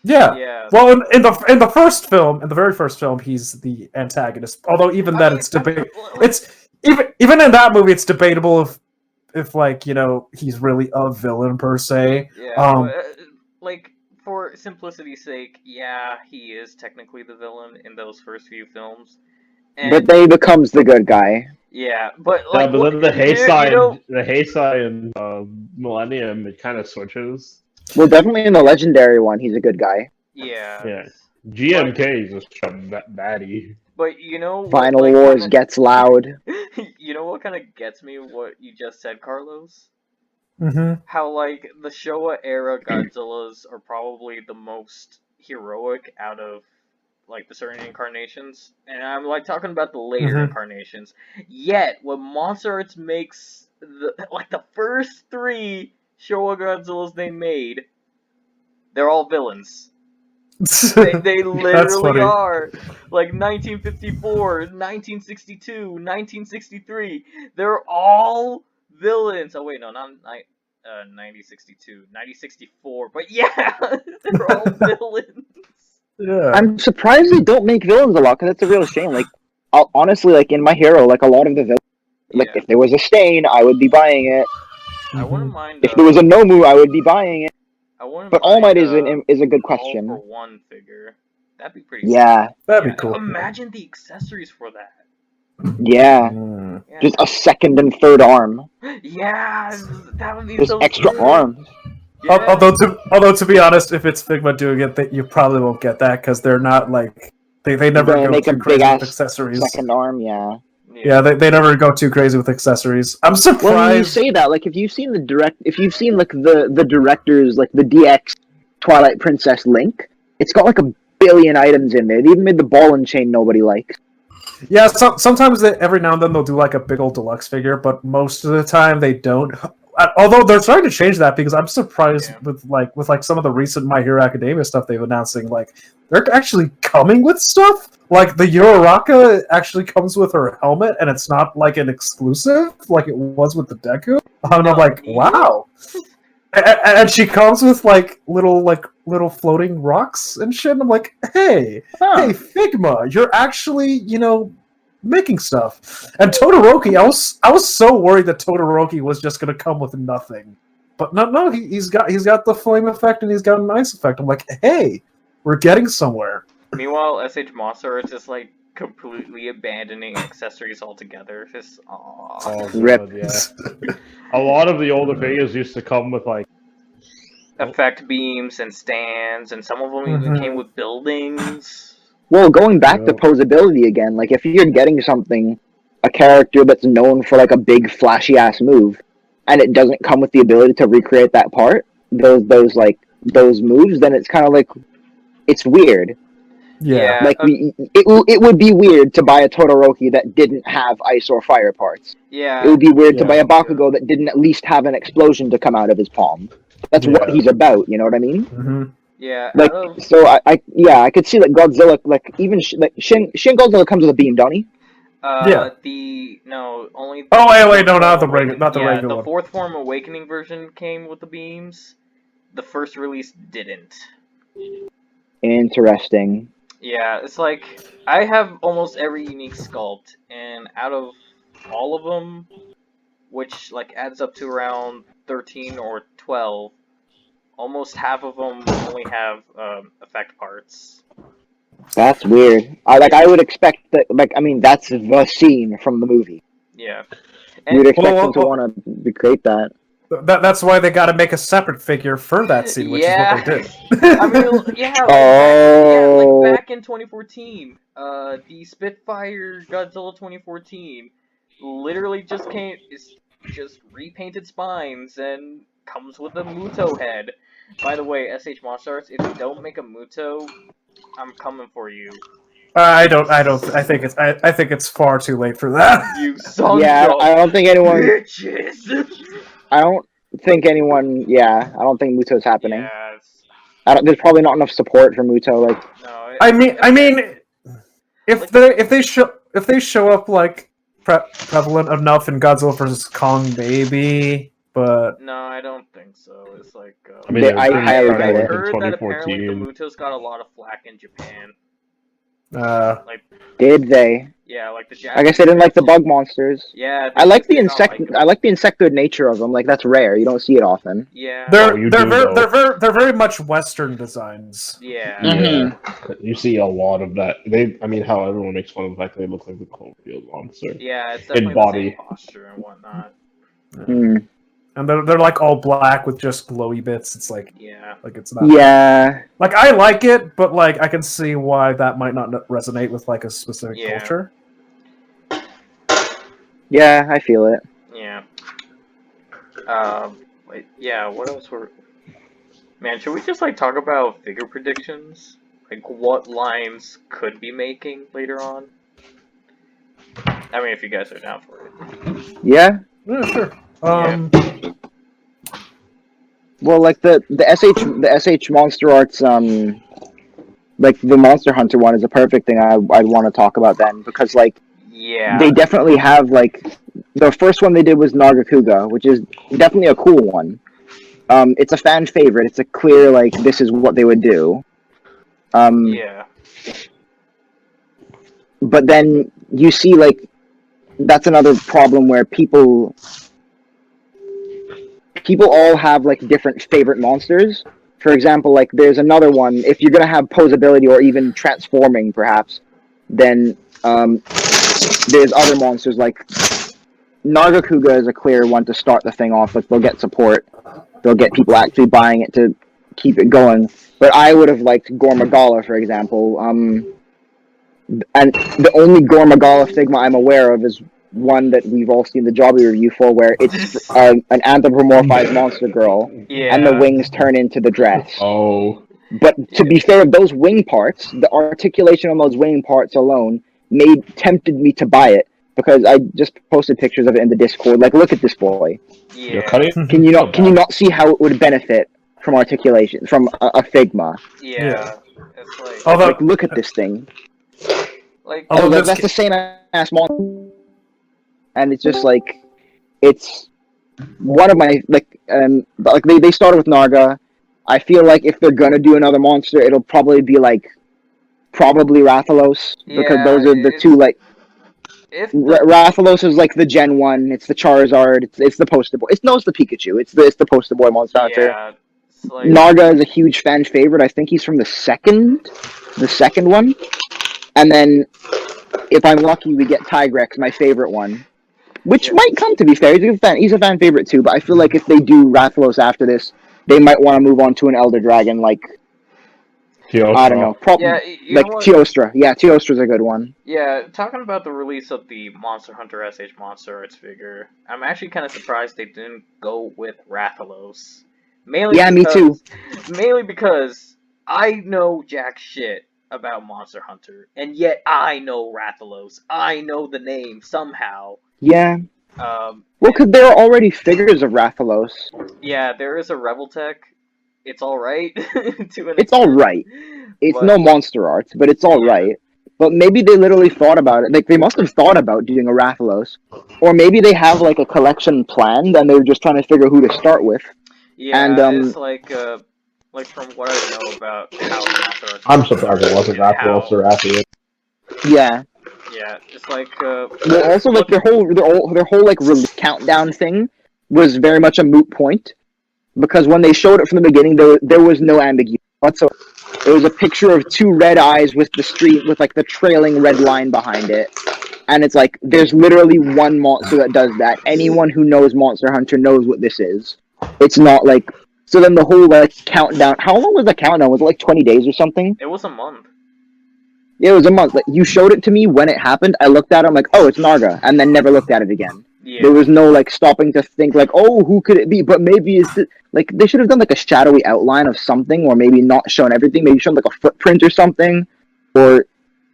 [SPEAKER 1] Yeah. Well, in the first film, in the very first film, he's the antagonist. Although even then, it's debatable. It's even in that movie, it's debatable if like you know he's really a villain per se.
[SPEAKER 2] Yeah. Like for simplicity's sake, yeah, he is technically the villain in those first few films.
[SPEAKER 3] But then he becomes the good guy.
[SPEAKER 2] Yeah, but like
[SPEAKER 4] then the Heisei and Millennium, it kind of switches.
[SPEAKER 3] Well, definitely in the legendary one, he's a good guy.
[SPEAKER 2] Yeah.
[SPEAKER 4] Yeah. GMK is just a baddie.
[SPEAKER 2] But you know,
[SPEAKER 3] Final Wars gets loud.
[SPEAKER 2] You know what kind of gets me? What you just said, Carlos.
[SPEAKER 1] How
[SPEAKER 2] like the Showa era Godzillas are probably the most heroic out of like the certain incarnations, and I'm like talking about the later incarnations. Yet when MonsterArts makes the first 3 Showa Godzillas they made, they're all villains. They literally are. Like 1954, 1962, 1963, they're all villains. Oh wait, no, not 1962, 1964. But yeah, they're all villains.
[SPEAKER 1] Yeah.
[SPEAKER 3] I'm surprised they don't make villains a lot, because that's a real shame. Like, honestly, like in My Hero, like a lot of the villains Like,
[SPEAKER 2] Yeah.
[SPEAKER 3] if there was a stain, I would be buying it.
[SPEAKER 2] I wouldn't mind.
[SPEAKER 3] If there was a Nomu, I would be buying it.
[SPEAKER 2] I wouldn't
[SPEAKER 3] But All
[SPEAKER 2] mind,
[SPEAKER 3] Might is a good
[SPEAKER 2] All
[SPEAKER 3] question.
[SPEAKER 2] for One figure. That'd be pretty.
[SPEAKER 3] Yeah,
[SPEAKER 1] That'd
[SPEAKER 2] Yeah,
[SPEAKER 1] be cool.
[SPEAKER 2] Imagine the accessories for that.
[SPEAKER 3] yeah.
[SPEAKER 1] Mm.
[SPEAKER 2] Yeah.
[SPEAKER 3] Just a second and third arm.
[SPEAKER 2] Yeah, that would be
[SPEAKER 3] Just
[SPEAKER 2] so
[SPEAKER 3] extra
[SPEAKER 2] sick.
[SPEAKER 3] arms.
[SPEAKER 2] Yeah.
[SPEAKER 1] Although to be honest, if it's Figma doing it, you probably won't get that because they're not like they never
[SPEAKER 3] Gonna
[SPEAKER 1] go
[SPEAKER 3] make a
[SPEAKER 1] too crazy
[SPEAKER 3] big-ass
[SPEAKER 1] with accessories.
[SPEAKER 3] Second arm, yeah.
[SPEAKER 1] Yeah, they never go too crazy with accessories. I'm surprised.
[SPEAKER 3] Well, when you say that, like, if you've seen like the director's, like, the DX Twilight Princess link, it's got like a billion items in there. They even made the ball and chain nobody likes.
[SPEAKER 1] Yeah, sometimes every now and then they'll do like a big old deluxe figure, but most of the time they don't. Although they're starting to change that because I'm surprised with some of the recent My Hero Academia stuff they've announcing, like they're actually coming with stuff. Like the Yororaka actually comes with her helmet, and it's not like an exclusive like it was with the Deku. And I'm like, wow. And she comes with like little floating rocks and shit. And I'm like, hey, Figma, you're actually making stuff. And Todoroki, I was so worried that Todoroki was just gonna come with nothing, but no, he's got the flame effect and he's got an ice effect. I'm like, hey, we're getting somewhere.
[SPEAKER 2] Meanwhile, S.H.MonsterArts is like completely abandoning accessories altogether. Just
[SPEAKER 3] Rip.
[SPEAKER 4] Yeah. A lot of the older figures used to come with like
[SPEAKER 2] effect beams and stands, and some of them even came with buildings.
[SPEAKER 3] Well, going back to posability again, like if you're getting a character that's known for like a big flashy ass move, and it doesn't come with the ability to recreate that part, those moves, then it's kind of like it's weird.
[SPEAKER 1] Yeah.
[SPEAKER 3] Like it would be weird to buy a Todoroki that didn't have ice or fire parts.
[SPEAKER 2] Yeah.
[SPEAKER 3] It would be weird to buy a Bakugo that didn't at least have an explosion to come out of his palm. That's what he's about, you know what I mean?
[SPEAKER 1] Mm-hmm.
[SPEAKER 2] Yeah.
[SPEAKER 3] Like so, I could see like Godzilla, like even Shin Godzilla comes with a beam, don't he?
[SPEAKER 2] Only.
[SPEAKER 1] Oh wait, no, not the regular
[SPEAKER 2] The
[SPEAKER 1] one.
[SPEAKER 2] fourth form awakening version came with the beams. The first release didn't.
[SPEAKER 3] Interesting.
[SPEAKER 2] Yeah, it's like I have almost every unique sculpt, and out of all of them, which like adds up to around 13 or 12, almost half of them only have effect parts.
[SPEAKER 3] That's weird. I would expect that. Like, I mean, that's the scene from the movie.
[SPEAKER 2] Yeah,
[SPEAKER 3] You would expect them to want to recreate that.
[SPEAKER 1] That's why they got to make a separate figure for that scene, which is what they did.
[SPEAKER 2] I mean, like back in 2014, the Spitfire Godzilla 2014 literally just repainted spines and comes with a Muto head. By the way, S.H.MonsterArts, if you don't make a Muto, I'm coming for you.
[SPEAKER 1] I think it's far too late for that.
[SPEAKER 2] You son
[SPEAKER 3] of I don't think anyone.
[SPEAKER 2] bitches.
[SPEAKER 3] I don't think anyone. Yeah, I don't think Muto's happening.
[SPEAKER 2] Yeah,
[SPEAKER 3] there's probably not enough support for Muto. Like,
[SPEAKER 2] no,
[SPEAKER 1] I mean, if they show up like prevalent enough in Godzilla vs. Kong, maybe. But
[SPEAKER 2] no, I don't think so. It's like
[SPEAKER 4] I mean,
[SPEAKER 3] I highly doubt it.
[SPEAKER 2] heard that apparently the Mutos got a lot of flack in Japan.
[SPEAKER 3] Did they?
[SPEAKER 2] Yeah, like the Japanese.
[SPEAKER 3] I guess they didn't like the bug monsters.
[SPEAKER 2] Yeah,
[SPEAKER 3] I like the insectoid nature of them. Like, that's rare. You don't see it often.
[SPEAKER 2] Yeah,
[SPEAKER 1] they're very much Western designs.
[SPEAKER 2] Yeah.
[SPEAKER 4] Yeah. You see a lot of that. How everyone makes fun of the fact that they look like the Cloverfield monster.
[SPEAKER 2] Yeah, it's definitely
[SPEAKER 4] in body.
[SPEAKER 2] The same posture and whatnot.
[SPEAKER 3] Mm.
[SPEAKER 1] And they're like all black with just glowy bits. It's like it's not.
[SPEAKER 3] Yeah.
[SPEAKER 1] Like, I like it, but like I can see why that might not resonate with like a specific culture.
[SPEAKER 3] Yeah, I feel it.
[SPEAKER 2] Yeah. What else were? Man, should we just like talk about figure predictions? Like what lines could be making later on? I mean, if you guys are down for it.
[SPEAKER 3] Yeah.
[SPEAKER 1] Yeah, sure.
[SPEAKER 3] Well, like the S.H. MonsterArts, like the Monster Hunter one is a perfect thing I'd want to talk about then, because like they definitely have like the first one they did was Nagakuga, which is definitely a cool one. It's a fan favorite. It's a clear like this is what they would do. But then you see like that's another problem where people all have like different favorite monsters. For example, like there's another one. If you're gonna have posability or even transforming, perhaps, then there's other monsters like Nargacuga is a clear one to start the thing off with. They'll get support. They'll get people actually buying it to keep it going. But I would have liked Gormagala, for example. And the only Gormagala Figma I'm aware of is one that we've all seen the Jobby review for, where it's an anthropomorphized monster girl, and the wings turn into the dress.
[SPEAKER 4] Oh.
[SPEAKER 3] But to be fair, those wing parts, the articulation on those wing parts alone, tempted me to buy it, because I just posted pictures of it in the Discord. Like, look at this boy.
[SPEAKER 4] You're cutting it?
[SPEAKER 3] Can you not see how it would benefit from articulation, from a Figma?
[SPEAKER 2] Yeah. It's like,
[SPEAKER 1] Although,
[SPEAKER 3] Like, look at this thing.
[SPEAKER 2] like,
[SPEAKER 1] although
[SPEAKER 3] Like,
[SPEAKER 1] this
[SPEAKER 3] that's the same ass monster. And it's just like, it's one of my, but like they started with Narga. I feel like if they're gonna do another monster, it'll probably be like, probably Rathalos, because
[SPEAKER 2] Yeah,
[SPEAKER 3] those are the two, like,
[SPEAKER 2] if
[SPEAKER 3] Rathalos is like the Gen 1, it's the Charizard, it's the poster boy. It's the Pikachu, it's the poster boy Monster Hunter.
[SPEAKER 2] yeah, it's like,
[SPEAKER 3] Narga is a huge fan favorite. I think he's from the second one. And then, if I'm lucky, we get Tigrex, my favorite one. Which
[SPEAKER 2] Yeah.
[SPEAKER 3] might come, to be fair. He's a fan favorite too, but I feel like if they do Rathalos after this, they might want to move on to an Elder Dragon, like,
[SPEAKER 4] Teostra.
[SPEAKER 3] I don't know,
[SPEAKER 2] yeah, you
[SPEAKER 3] like
[SPEAKER 2] know what?
[SPEAKER 3] Teostra. Yeah, Teostra's a good one.
[SPEAKER 2] Yeah, talking about the release of the Monster Hunter S.H.MonsterArts figure, I'm actually kind of surprised they didn't go with Rathalos. Mainly
[SPEAKER 3] Yeah, me too.
[SPEAKER 2] Mainly because I know jack shit about Monster Hunter, and yet I know Rathalos. I know the name somehow.
[SPEAKER 3] Yeah.
[SPEAKER 2] Um,
[SPEAKER 3] Well, because there are already figures of Rathalos.
[SPEAKER 2] yeah, there is a Rebel Tech. It's alright.
[SPEAKER 3] It's alright. It's
[SPEAKER 2] But-
[SPEAKER 3] no MonsterArts, but it's alright. But maybe they literally thought about it. Like, they must have thought about doing a Rathalos. Or maybe they have, like, a collection planned, and they were just trying to figure who to start with.
[SPEAKER 2] Yeah,
[SPEAKER 3] And,
[SPEAKER 2] it's like from what I know about how Monster Hunter.
[SPEAKER 4] I'm surprised it wasn't
[SPEAKER 2] how-
[SPEAKER 4] Rathalos or Rathian.
[SPEAKER 3] Yeah.
[SPEAKER 2] Yeah, it's like
[SPEAKER 3] Well, also, like, their whole like, release countdown thing was very much a moot point. Because when they showed it from the beginning, there was no ambiguity whatsoever. It was a picture of two red eyes with like, the trailing red line behind it. And it's like, there's literally one monster that does that. Anyone who knows Monster Hunter knows what this is. It's not like... So then the whole, like, countdown... How long was the countdown? Was it, like, 20 days or something?
[SPEAKER 2] it was a month.
[SPEAKER 3] Yeah, it was a month. Like, you showed it to me when it happened. I looked at it, I'm like, oh, it's Narga. And then never looked at it again.
[SPEAKER 2] Yeah.
[SPEAKER 3] There was no, like, stopping to think, like, oh, who could it be? But maybe it's... Like, they should have done, like, a shadowy outline of something, or maybe not shown everything. Maybe shown, like, a footprint or something. Or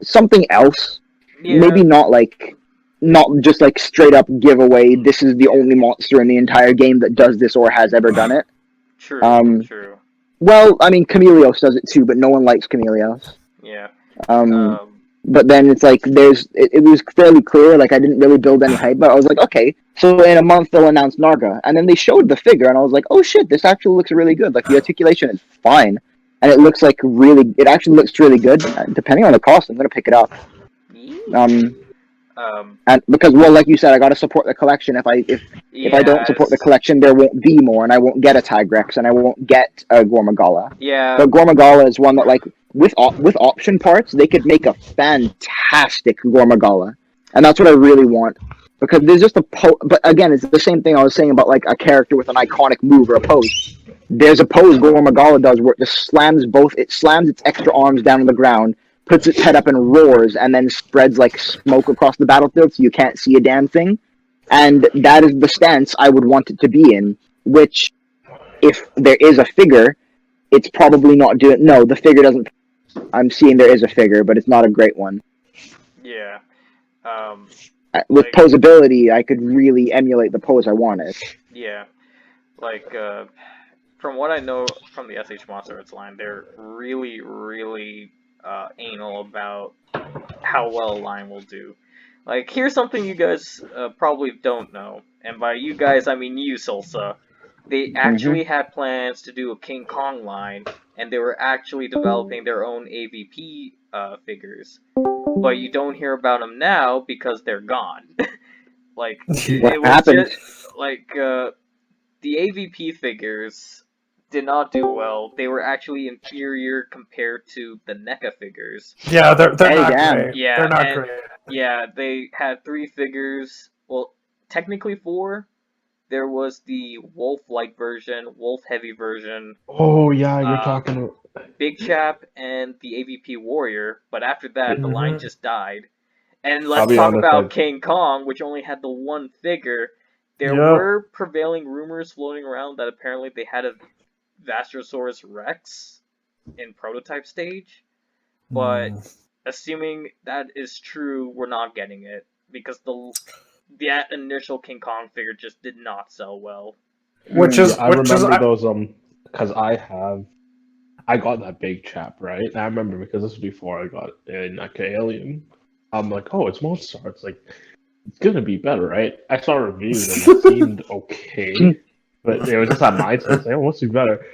[SPEAKER 3] something else.
[SPEAKER 2] Yeah.
[SPEAKER 3] Maybe not, like... Not just, like, straight up giveaway, this is the only monster in the entire game that does this or has ever done it.
[SPEAKER 2] True. True.
[SPEAKER 3] Well, I mean, Chameleos does it too, but no one likes Chameleos.
[SPEAKER 2] Yeah.
[SPEAKER 3] But then it's like, it was fairly clear, like, I didn't really build any hype, but I was like, okay, so in a month they'll announce Narga. And then they showed the figure, and I was like, oh shit, this actually looks really good. Like, the articulation is fine. And it looks like it actually looks really good. Depending on the cost, I'm gonna pick it up. And because, well, like you said, I gotta support the collection. If I don't support the collection, there won't be more, and I won't get a Tigrex, and I won't get a Gormagala.
[SPEAKER 2] Yeah.
[SPEAKER 3] But Gormagala is one that, like, with option parts, they could make a fantastic Gormagala, and that's what I really want. Because there's just but again, it's the same thing I was saying about, like, a character with an iconic move or a pose. There's a pose Gormagala does where it just slams its extra arms down on the ground, puts its head up and roars, and then spreads, like, smoke across the battlefield so you can't see a damn thing. And that is the stance I would want it to be in, which, if there is a figure, it's probably not doing... No, the figure doesn't... I'm seeing there is a figure, but it's not a great one.
[SPEAKER 2] Yeah.
[SPEAKER 3] With posability, I could really emulate the pose I wanted.
[SPEAKER 2] Yeah. Like, from what I know from the S.H.MonsterArts line, they're really, really anal about how well a line will do. Like, here's something you guys probably don't know, and by you guys, I mean you, Salsa. They actually had plans to do a King Kong line, and they were actually developing their own AVP figures. But you don't hear about them now because they're gone. Like
[SPEAKER 1] What
[SPEAKER 2] it was
[SPEAKER 3] happened?
[SPEAKER 2] just like the AVP figures did not do well. They were actually inferior compared to the NECA figures.
[SPEAKER 1] Yeah, they're
[SPEAKER 3] Hey,
[SPEAKER 1] not
[SPEAKER 3] damn.
[SPEAKER 1] great.
[SPEAKER 2] Yeah,
[SPEAKER 1] They're not
[SPEAKER 2] and
[SPEAKER 1] great.
[SPEAKER 2] yeah, they had 3 figures. Well, technically 4. There was the Wolf Light version, Wolf Heavy version,
[SPEAKER 4] Oh yeah, you're
[SPEAKER 2] uh,
[SPEAKER 4] talking about.
[SPEAKER 2] Big Chap, and the AVP Warrior. But after that, the line
[SPEAKER 1] Mhm.
[SPEAKER 2] just died. And
[SPEAKER 4] I'll
[SPEAKER 2] let's
[SPEAKER 4] be
[SPEAKER 2] talk
[SPEAKER 4] honest,
[SPEAKER 2] about King Kong, which only had the 1 figure. There
[SPEAKER 1] Yep.
[SPEAKER 2] were prevailing rumors floating around that apparently they had a Vastrosaurus Rex in prototype stage, but assuming that is true, we're not getting it because that initial King Kong figure just did not sell well.
[SPEAKER 1] Which
[SPEAKER 3] Mm.
[SPEAKER 1] is
[SPEAKER 4] Yeah, I
[SPEAKER 1] which is
[SPEAKER 4] remember those because I got that big chap, right? And I remember because this was before I got a NECA Alien. I'm like, oh, it's Monster. It's like it's gonna be better, right? I saw reviews and it seemed okay, but it was just that mindset saying, oh, what's be better?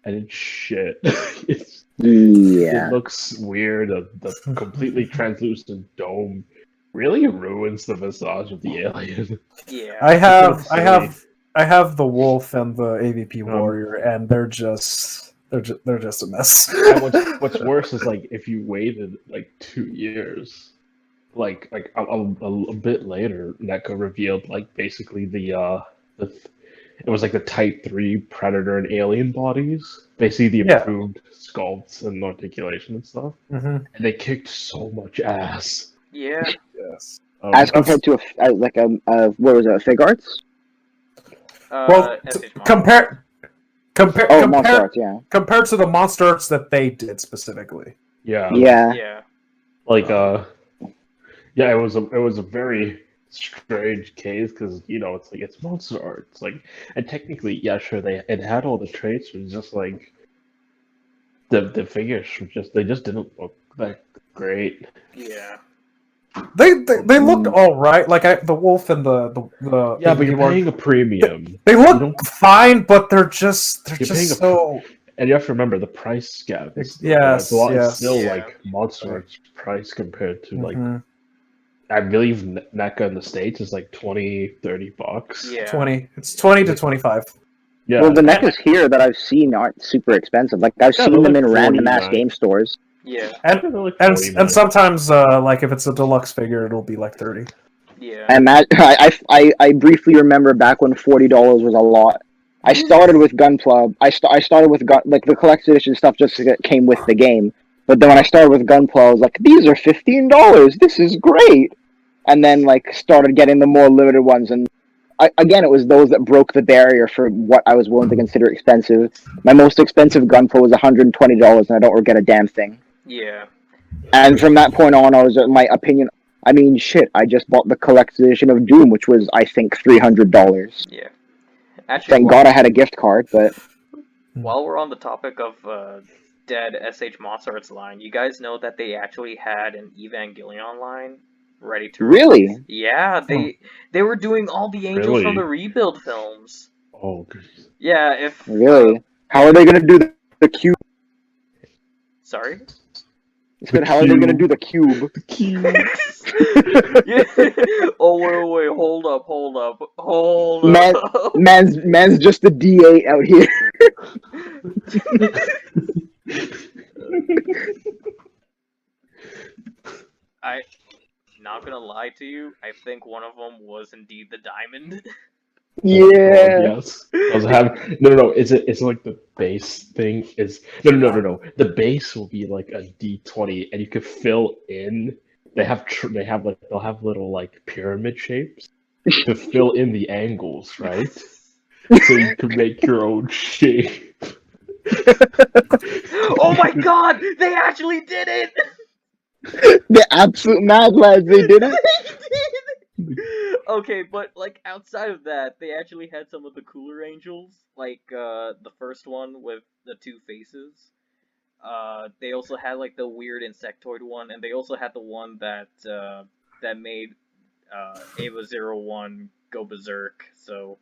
[SPEAKER 4] And it's shit. It
[SPEAKER 3] Yeah.
[SPEAKER 4] looks weird. The completely translucent dome really ruins the visage of the alien.
[SPEAKER 2] Yeah.
[SPEAKER 1] I
[SPEAKER 4] That's what
[SPEAKER 1] have
[SPEAKER 4] it's
[SPEAKER 1] I have the Wolf and the AVP
[SPEAKER 4] Um,
[SPEAKER 1] Warrior, and they're just a mess.
[SPEAKER 4] And what's worse is like if you waited like 2 years, like a bit later, NECA revealed like basically the it was like the Type 3 Predator and Alien bodies, basically the
[SPEAKER 1] Yeah.
[SPEAKER 4] improved sculpts and articulation and stuff,
[SPEAKER 1] Mhm.
[SPEAKER 4] and they kicked so much ass.
[SPEAKER 2] Yeah.
[SPEAKER 1] Yes.
[SPEAKER 3] As compared to a what was it, a Fig Arts?
[SPEAKER 1] Well,
[SPEAKER 2] S.H.
[SPEAKER 1] compare
[SPEAKER 3] Oh, Monster Arts, yeah.
[SPEAKER 1] compared to the Monster Arts that they did specifically.
[SPEAKER 4] Yeah,
[SPEAKER 3] Yeah.
[SPEAKER 2] Yeah.
[SPEAKER 4] like yeah, it was a very strange case because it's like it's Monster Arts, like, and technically yeah, sure, it had all the traits, but it's just like the figures were they just didn't look that great.
[SPEAKER 2] Yeah.
[SPEAKER 1] They look all right. Like the Wolf and the
[SPEAKER 4] Yeah, but
[SPEAKER 1] AVP
[SPEAKER 4] you're
[SPEAKER 1] Warrior,
[SPEAKER 4] paying a premium.
[SPEAKER 1] they
[SPEAKER 4] You
[SPEAKER 1] look
[SPEAKER 4] don't-
[SPEAKER 1] fine, but they're just
[SPEAKER 4] You're paying
[SPEAKER 1] so.
[SPEAKER 4] And you have to remember the price gap.
[SPEAKER 1] Yes,
[SPEAKER 4] It's a lot.
[SPEAKER 1] yes.
[SPEAKER 4] It's still
[SPEAKER 2] Yeah.
[SPEAKER 4] like Monster Arts price compared to like
[SPEAKER 1] Mhm.
[SPEAKER 4] I believe NECA in the States is like $20-$30.
[SPEAKER 2] Yeah.
[SPEAKER 1] 20. It's 20 to 25.
[SPEAKER 4] Yeah.
[SPEAKER 3] Well, the NECAs here that I've seen aren't super expensive. Like I've
[SPEAKER 4] Yeah,
[SPEAKER 3] seen
[SPEAKER 4] they're
[SPEAKER 3] them
[SPEAKER 4] like
[SPEAKER 3] in random ass
[SPEAKER 4] 49.
[SPEAKER 3] game stores.
[SPEAKER 2] Yeah.
[SPEAKER 1] And
[SPEAKER 4] They're like
[SPEAKER 1] and
[SPEAKER 4] 49.
[SPEAKER 1] sometimes like if it's a deluxe figure, it'll be like 30.
[SPEAKER 2] Yeah.
[SPEAKER 3] And that I briefly remember back when $40 was a lot. I started with Gunpla. I started with like the collector's edition stuff just came with the game. But then when I started with Gunpla, I was like, these are $15. This is great. And then like started getting the more limited ones, and again, it was those that broke the barrier for what I was willing to consider expensive. My most expensive Gunpla was $120, and I don't regret a damn thing.
[SPEAKER 2] Yeah.
[SPEAKER 3] And from that point on, my opinion. I mean, shit. I just bought the collector's edition of Doom, which was, I think, $300.
[SPEAKER 2] Yeah. Actually,
[SPEAKER 3] Thank God I had a gift card, but
[SPEAKER 2] while we're on the topic of dead S.H.MonsterArts line, you guys know that they actually had an Evangelion line ready to
[SPEAKER 3] really,
[SPEAKER 2] release? Yeah, they were doing all the angels from the Rebuild films.
[SPEAKER 4] Oh, good.
[SPEAKER 2] Yeah, if
[SPEAKER 3] really, how are they gonna do the cube?
[SPEAKER 2] Sorry.
[SPEAKER 3] It's good. How are they gonna do the cube?
[SPEAKER 2] Yeah. Oh wait, hold up.
[SPEAKER 3] Man's just a D8 out here.
[SPEAKER 2] I not gonna lie to you, I think one of them was indeed the diamond.
[SPEAKER 3] Yeah.
[SPEAKER 4] Yes. I was having no. It's like the base thing is no. The base will be like a D20, and you can fill in. They'll have little like pyramid shapes to fill in the angles, right? So you can make your own shape.
[SPEAKER 2] Oh my god, they actually did it!
[SPEAKER 3] The absolute mad lads, they did it.
[SPEAKER 2] Okay, but like outside of that, they actually had some of the cooler angels, like the first one with the 2 faces. They also had like the weird insectoid one, and they also had the one that made Ava 01 go berserk. So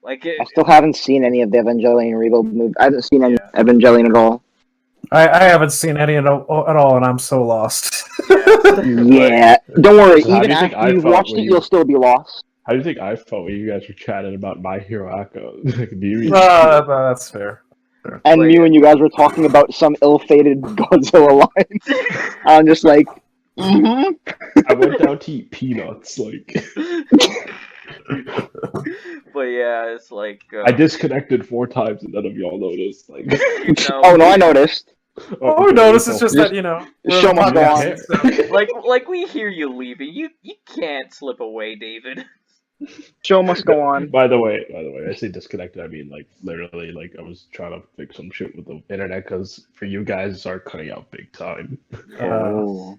[SPEAKER 2] like
[SPEAKER 3] I still haven't seen any of the Evangelion Rebuild movie. I haven't seen any Evangelion at all.
[SPEAKER 1] I haven't seen any at all, and I'm so lost.
[SPEAKER 2] yeah.
[SPEAKER 3] Yeah, don't worry.
[SPEAKER 4] So how do
[SPEAKER 3] Even
[SPEAKER 4] you think
[SPEAKER 3] after
[SPEAKER 4] I
[SPEAKER 3] you've
[SPEAKER 4] felt
[SPEAKER 3] watched
[SPEAKER 4] when
[SPEAKER 3] it,
[SPEAKER 4] you-
[SPEAKER 3] you'll still be lost.
[SPEAKER 4] do think I felt when you guys were chatting about My Hero Acca. Like, do you?
[SPEAKER 1] That's fair.
[SPEAKER 3] And
[SPEAKER 2] But
[SPEAKER 3] me
[SPEAKER 2] yeah.
[SPEAKER 3] when you guys were talking about some ill-fated Godzilla line, I'm just like, mm-hmm.
[SPEAKER 4] I went down to eat peanuts. Like,
[SPEAKER 2] But yeah, it's like
[SPEAKER 4] I disconnected 4 times and none of y'all noticed. Like,
[SPEAKER 2] no,
[SPEAKER 3] Oh no, I noticed.
[SPEAKER 1] All we notice is just that, you know, we're
[SPEAKER 3] Show
[SPEAKER 1] the
[SPEAKER 3] must go on.
[SPEAKER 1] podcast, so-
[SPEAKER 2] like we hear you leaving. You can't slip away, David.
[SPEAKER 3] Show must go on.
[SPEAKER 4] By the way, I say disconnected. I mean, like, literally, like, I was trying to fix some shit with the internet because for you guys are cutting out big time.
[SPEAKER 3] Oh.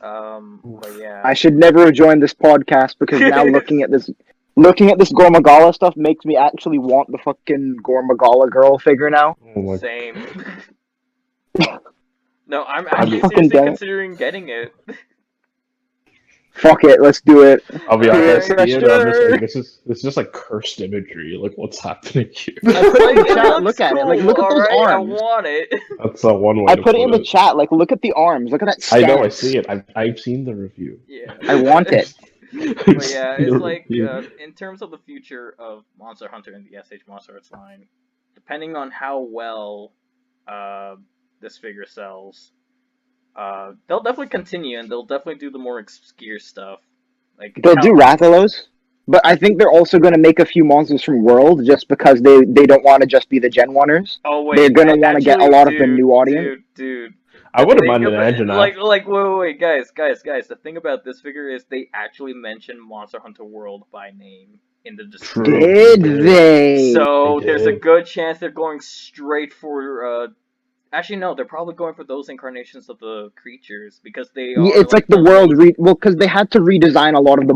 [SPEAKER 2] But yeah.
[SPEAKER 3] I should never have joined this podcast because now looking at this Gormagala stuff makes me actually want the fucking Gormagala girl figure now.
[SPEAKER 4] Oh my
[SPEAKER 2] Same. No, I'm
[SPEAKER 3] God
[SPEAKER 2] actually
[SPEAKER 3] fucking
[SPEAKER 2] seriously
[SPEAKER 3] damn it.
[SPEAKER 2] considering getting it.
[SPEAKER 3] Fuck it, let's do it.
[SPEAKER 4] I'll be honest,
[SPEAKER 3] Yeah,
[SPEAKER 4] Ian, I'm just like, this is just like cursed imagery. Like, what's happening here?
[SPEAKER 3] I put it in the
[SPEAKER 2] It
[SPEAKER 3] chat.
[SPEAKER 2] looks
[SPEAKER 3] Look at it. Like,
[SPEAKER 2] cool,
[SPEAKER 3] look at those
[SPEAKER 2] alright, I
[SPEAKER 3] arms.
[SPEAKER 2] want it.
[SPEAKER 4] That's one way.
[SPEAKER 3] I
[SPEAKER 4] to
[SPEAKER 3] put it in the chat. Like, look at the arms. Look at that
[SPEAKER 4] I
[SPEAKER 3] stance.
[SPEAKER 4] know, I see it. I've seen the review.
[SPEAKER 2] Yeah.
[SPEAKER 3] I want it.
[SPEAKER 2] But yeah, it's like, in terms of the future of Monster Hunter and the S.H.MonsterArts line, depending on how well this figure sells, they'll definitely continue, and they'll definitely do the more obscure stuff. Like
[SPEAKER 3] They'll do Rathalos, but I think they're also going to make a few monsters from World just because they don't want to just be the Gen 1ers.
[SPEAKER 2] Oh wait,
[SPEAKER 3] They're going to want to get a lot of the
[SPEAKER 2] dude,
[SPEAKER 3] new audience.
[SPEAKER 2] Dude.
[SPEAKER 4] I wouldn't
[SPEAKER 2] Think
[SPEAKER 4] mind an
[SPEAKER 2] about-
[SPEAKER 4] Anjanath.
[SPEAKER 2] Like, wait, guys. The thing about this figure is they actually mention Monster Hunter World by name in the description.
[SPEAKER 3] Did they?
[SPEAKER 2] So
[SPEAKER 4] They
[SPEAKER 2] there's a
[SPEAKER 4] did.
[SPEAKER 2] good chance they're going straight for. Actually, no, they're probably going for those incarnations of the creatures because they are.
[SPEAKER 3] Yeah, it's like the world well, because they had to redesign a lot of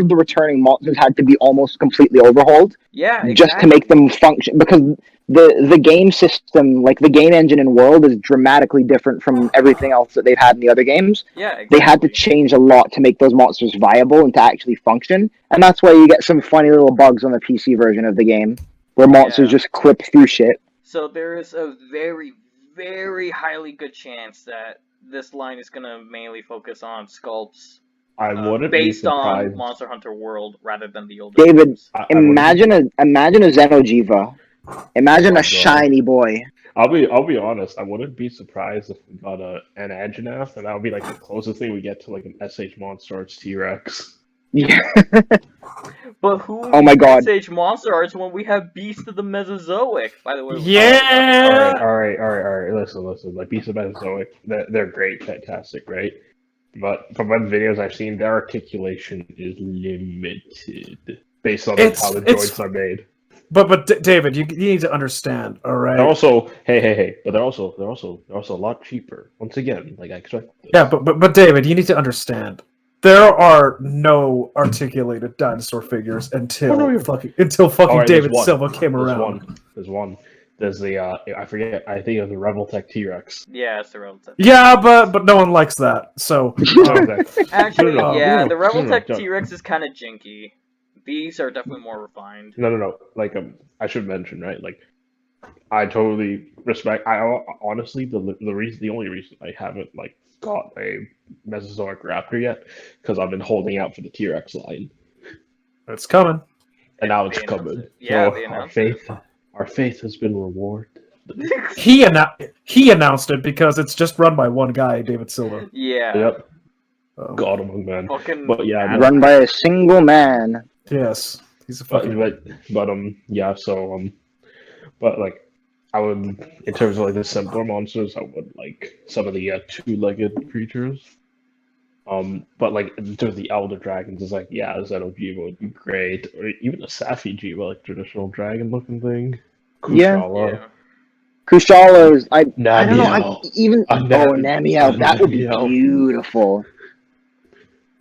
[SPEAKER 3] the returning monsters had to be almost completely overhauled
[SPEAKER 2] Yeah,
[SPEAKER 3] just to make them function because the game system, like the game engine in World, is dramatically different from everything else that they've had in the other games.
[SPEAKER 2] Yeah, exactly.
[SPEAKER 3] They had to change a lot to make those monsters viable and to actually function, and that's why you get some funny little bugs on the PC version of the game where monsters just clip through shit.
[SPEAKER 2] So there is a very, very highly good chance that this line is gonna mainly focus on sculpts
[SPEAKER 4] I wouldn't be
[SPEAKER 2] based on
[SPEAKER 4] surprised.
[SPEAKER 2] Monster Hunter World rather than the older
[SPEAKER 3] David,
[SPEAKER 2] games.
[SPEAKER 3] imagine a Xenojiva. Imagine
[SPEAKER 4] Oh,
[SPEAKER 3] a shiny boy.
[SPEAKER 4] I'll be honest. I wouldn't be surprised if we got an Anjanath, and that would be like the closest thing we get to like an S.H.MonsterArts T-Rex.
[SPEAKER 3] Yeah.
[SPEAKER 2] But who
[SPEAKER 3] Oh my God.
[SPEAKER 2] S.H.MonsterArts when we have Beast of the Mesozoic? By the way,
[SPEAKER 1] Yeah.
[SPEAKER 4] All right. Listen. Like Beast of Mesozoic, they're great, fantastic, right? But from what videos I've seen, their articulation is limited based on like, how the joints are made.
[SPEAKER 1] But David, you need to understand, all right?
[SPEAKER 4] They're also but they're also a lot cheaper. Once again, like I expect.
[SPEAKER 1] Yeah, but David, you need to understand. There are no articulated dinosaur figures until fucking
[SPEAKER 4] Alright,
[SPEAKER 1] David
[SPEAKER 4] there's
[SPEAKER 1] Silva came around.
[SPEAKER 4] There's one. There's the I forget. I think it's the Revoltech T-Rex.
[SPEAKER 2] Yeah, it's the Revoltech.
[SPEAKER 1] Yeah, but no one likes that. So
[SPEAKER 2] Actually,
[SPEAKER 4] No,
[SPEAKER 2] yeah,
[SPEAKER 4] no,
[SPEAKER 2] the Revoltech
[SPEAKER 4] no.
[SPEAKER 2] T-Rex is kind of jinky. These are definitely more refined.
[SPEAKER 4] No. Like I should mention, right? Like I totally respect. I honestly the only reason I haven't like got a Mesozoic Raptor yet because I've been holding out for the T-Rex line,
[SPEAKER 1] it's coming.
[SPEAKER 4] and now it's
[SPEAKER 2] They announced
[SPEAKER 4] coming.
[SPEAKER 2] it. Yeah,
[SPEAKER 4] So
[SPEAKER 2] they announced it.
[SPEAKER 4] our faith has been rewarded.
[SPEAKER 1] He announced it because it's just run by one guy, David Silva.
[SPEAKER 2] Yeah.
[SPEAKER 4] Yep,
[SPEAKER 1] Um,
[SPEAKER 4] God among men.
[SPEAKER 2] Fucking
[SPEAKER 4] But yeah,
[SPEAKER 2] Adam.
[SPEAKER 3] Run by a single man.
[SPEAKER 1] Yes, he's a fucking.
[SPEAKER 4] but yeah. So but like. I would, in terms of like the simpler monsters, I would like some of the two-legged creatures. But like in terms of the Elder Dragons, it's like yeah, Xenojiva would be great, or even a Safi-Jiva, like traditional dragon-looking thing.
[SPEAKER 3] Yeah.
[SPEAKER 2] Yeah.
[SPEAKER 3] Kushala is I don't know.
[SPEAKER 4] Namiel.
[SPEAKER 3] Namiel, that would be
[SPEAKER 4] Namiel.
[SPEAKER 3] beautiful.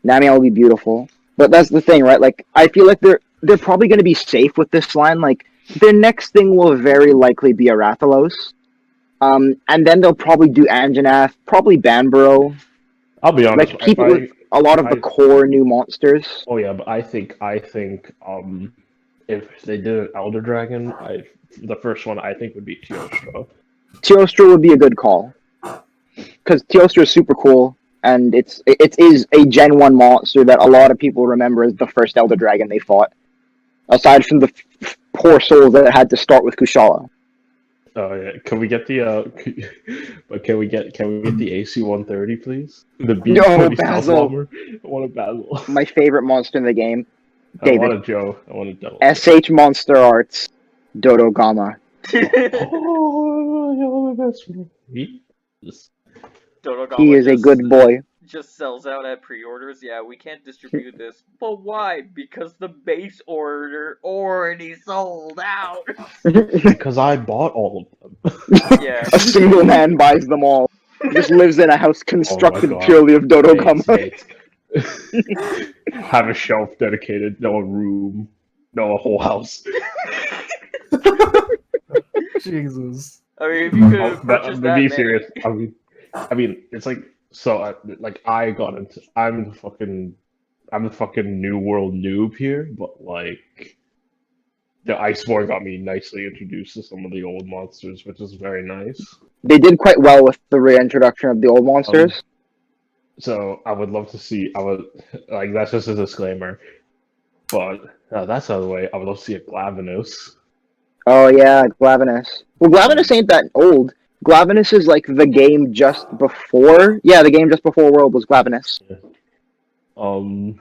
[SPEAKER 3] Namiel would be beautiful. But that's the thing, right? Like I feel like they're probably going to be safe with this line. Like their next thing will very likely be a Rathalos. And then they'll probably do Anjanath, probably Banbaro.
[SPEAKER 4] I'll be honest.
[SPEAKER 3] Like keep it with a lot of the core new monsters.
[SPEAKER 4] Oh yeah, but I think if they did an Elder Dragon, the first one I think would be Teostra.
[SPEAKER 3] Teostra would be a good call. Because Teostra is super cool, and it is a Gen 1 monster that a lot of people remember as the first Elder Dragon they fought. Aside from the poor souls that had to start with Kushala.
[SPEAKER 4] Oh yeah, can we get the but can we get the AC-130, please? The
[SPEAKER 3] No,
[SPEAKER 4] B-20 stealth
[SPEAKER 3] Basil.
[SPEAKER 4] bomber. I want a Basil.
[SPEAKER 3] My favorite monster in the game.
[SPEAKER 4] I want
[SPEAKER 3] David.
[SPEAKER 4] a Joe. I want a Devil.
[SPEAKER 3] S.H.MonsterArts. Dodo Gama.
[SPEAKER 4] Oh, my best friend.
[SPEAKER 3] He is a good boy.
[SPEAKER 2] Just sells out at pre-orders. Yeah, we can't distribute this. But why? Because the base order already sold out.
[SPEAKER 4] Because I bought all of them.
[SPEAKER 2] Yeah.
[SPEAKER 3] A single man buys them all. He just lives in a house constructed
[SPEAKER 4] God.
[SPEAKER 3] purely of Dodo Gama.
[SPEAKER 4] Have a shelf dedicated, no a room, no a whole house.
[SPEAKER 1] Jesus.
[SPEAKER 2] I mean, if you could
[SPEAKER 4] But
[SPEAKER 2] purchase
[SPEAKER 4] to
[SPEAKER 2] that
[SPEAKER 4] be
[SPEAKER 2] many.
[SPEAKER 4] serious, I mean, it's like so. Like I got into. I'm the fucking New World noob here, but like the Iceborne got me nicely introduced to some of the old monsters, which is very nice.
[SPEAKER 3] They did quite well with the reintroduction of the old monsters.
[SPEAKER 4] So I would love to see. I would like that's just a disclaimer, but that's out of the way. I would love to see a Glavenus.
[SPEAKER 3] Oh yeah, Glavenus. Well, Glavenus ain't that old. Glavenus is like the game just before. Yeah, the game just before World was Glavenus.
[SPEAKER 4] I'm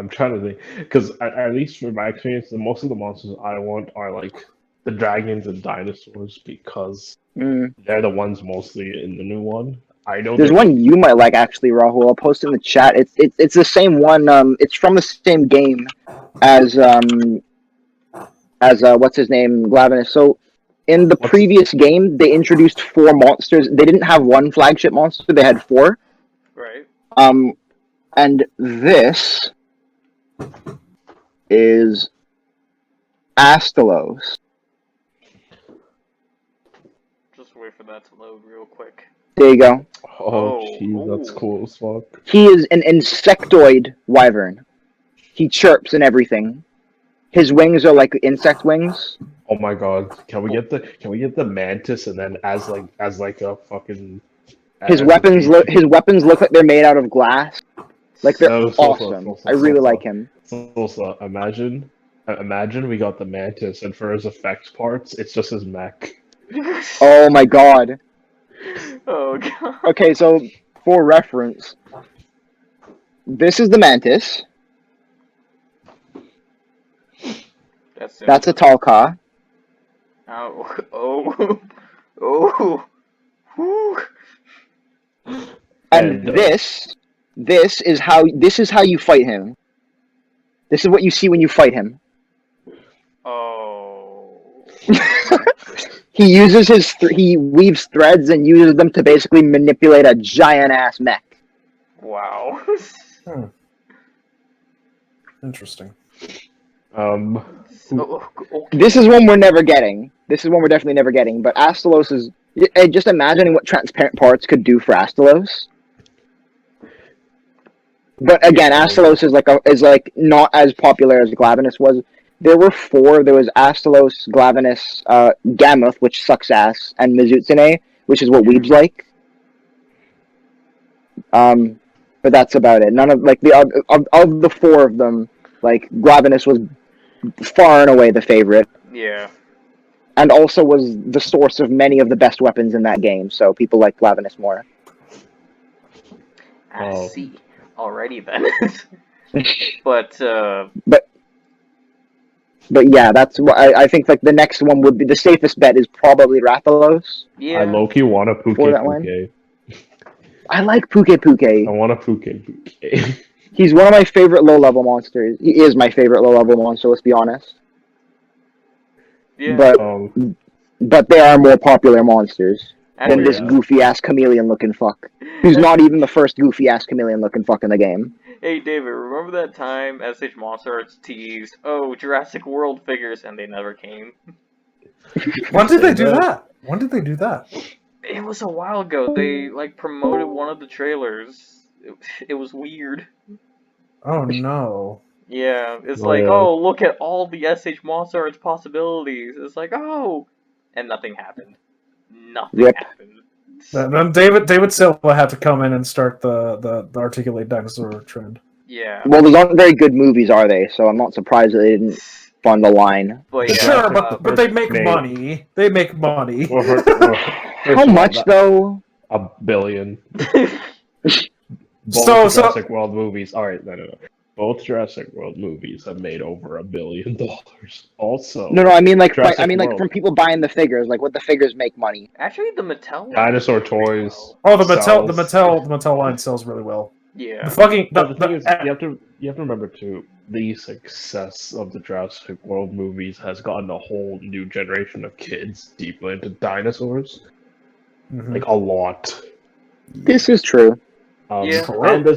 [SPEAKER 4] trying to think because at least from my experience, most of the monsters I want are like the dragons and dinosaurs because they're the ones mostly in the new one. I know
[SPEAKER 3] there's one you might like actually, Rahul. I'll post it in the chat. It's the same one. It's from the same game as what's his name, Glavenus. So in the previous game, they introduced 4 monsters. They didn't have one flagship monster. They had 4.
[SPEAKER 2] Right.
[SPEAKER 3] And this is Astalos.
[SPEAKER 2] Just wait for that to load real quick.
[SPEAKER 3] There you go.
[SPEAKER 4] Oh, jeez, that's cool as fuck.
[SPEAKER 3] He is an insectoid wyvern. He chirps and everything. His wings are like insect wings.
[SPEAKER 4] Oh my god! Can we get the mantis and then as like a fucking
[SPEAKER 3] his weapons look like they're made out of glass. Like they're awesome. I really like him.
[SPEAKER 4] So imagine we got the mantis and for his effects parts, it's just his mech.
[SPEAKER 3] Oh my god.
[SPEAKER 2] Oh god.
[SPEAKER 3] Okay, so for reference, this is the mantis. That's a Talca.
[SPEAKER 2] Oh. Whew.
[SPEAKER 3] And this is how you fight him. This is what you see when you fight him.
[SPEAKER 2] Oh.
[SPEAKER 3] He weaves threads and uses them to basically manipulate a giant ass mech.
[SPEAKER 2] Wow.
[SPEAKER 1] Interesting.
[SPEAKER 2] Okay.
[SPEAKER 3] This is one we're never getting. This is one we're definitely never getting. But Astalos is just imagining what transparent parts could do for Astalos. But again, Astalos is like not as popular as Glavenus was. There were 4. There was Astalos, Glavenus, Gammoth, which sucks ass, and Mizutsune, which is what weebs like. But that's about it. None of like of the 4 of them, like Glavenus was far and away the favorite.
[SPEAKER 2] Yeah.
[SPEAKER 3] And also was the source of many of the best weapons in that game, so people like Glavenus more.
[SPEAKER 2] I see. Alrighty then. But
[SPEAKER 3] yeah, that's what I think. Like the next one would be the safest bet is probably Rathalos.
[SPEAKER 2] Yeah.
[SPEAKER 4] I low-key want a Puke Puke.
[SPEAKER 3] I like Puke Puke.
[SPEAKER 4] I want a Puke Puke.
[SPEAKER 3] He's one of my favorite low-level monsters. He is my favorite low-level monster. Let's be honest.
[SPEAKER 2] Yeah.
[SPEAKER 3] But there are more popular monsters than this
[SPEAKER 4] yeah.
[SPEAKER 3] goofy-ass chameleon-looking fuck, who's not even the first goofy-ass chameleon-looking fuck in the game.
[SPEAKER 2] Hey David, remember that time S.H.MonsterArts teased, oh, Jurassic World figures, and they never came?
[SPEAKER 1] When did they do that? When did they do that?
[SPEAKER 2] It was a while ago. They, like, promoted one of the trailers. It was weird.
[SPEAKER 1] Oh no.
[SPEAKER 2] Yeah, it's oh, look at all the S.H.MonsterArts possibilities. It's like, oh! And nothing happened. Nothing happened.
[SPEAKER 1] Then David Silva had to come in and start the articulate dinosaur trend.
[SPEAKER 2] Yeah.
[SPEAKER 3] Well, those aren't very good movies, are they? So I'm not surprised that they didn't fund the line.
[SPEAKER 2] But yeah,
[SPEAKER 1] Sure, but they make money. They make money.
[SPEAKER 4] Well, first
[SPEAKER 3] How
[SPEAKER 4] of all,
[SPEAKER 3] much, though?
[SPEAKER 4] $1 billion. Both
[SPEAKER 1] So-
[SPEAKER 4] Jurassic World movies. All right, no. Both Jurassic World movies have made over $1 billion. Also,
[SPEAKER 3] No, I mean like
[SPEAKER 4] Jurassic
[SPEAKER 3] like
[SPEAKER 4] World.
[SPEAKER 3] from people buying the figures, like what the figures make money.
[SPEAKER 2] actually, the Mattel
[SPEAKER 4] Dinosaur toys.
[SPEAKER 1] Oh, the
[SPEAKER 4] sells.
[SPEAKER 1] Mattel line sells really well.
[SPEAKER 2] Yeah.
[SPEAKER 1] The fucking
[SPEAKER 4] But the thing is, you have to remember too. The success of the Jurassic World movies has gotten a whole new generation of kids deeply into dinosaurs.
[SPEAKER 1] Mhm.
[SPEAKER 4] Like a lot.
[SPEAKER 3] This is true.
[SPEAKER 2] Yeah.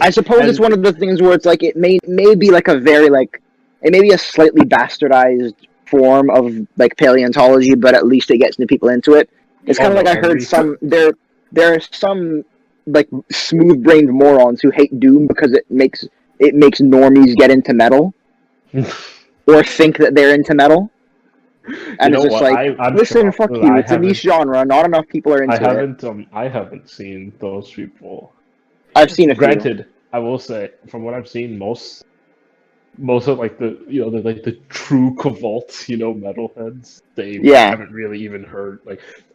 [SPEAKER 3] I suppose it's one of the things where it's like it may be like a very like it may be a slightly bastardized form of like paleontology, but at least it gets new people into it. It's kind of like I heard some there are some like smooth-brained morons who hate Doom because it makes normies get into metal or think that they're into metal. And it's just like,
[SPEAKER 4] I'm
[SPEAKER 3] listen,
[SPEAKER 4] shocked
[SPEAKER 3] fuck
[SPEAKER 4] that
[SPEAKER 3] you.
[SPEAKER 4] I
[SPEAKER 3] It's a niche genre. Not enough people are into it.
[SPEAKER 4] I haven't seen those people.
[SPEAKER 3] I've seen a few.
[SPEAKER 4] Granted, I will say, from what I've seen, most of like the true Cavalt, metalheads, they haven't really even heard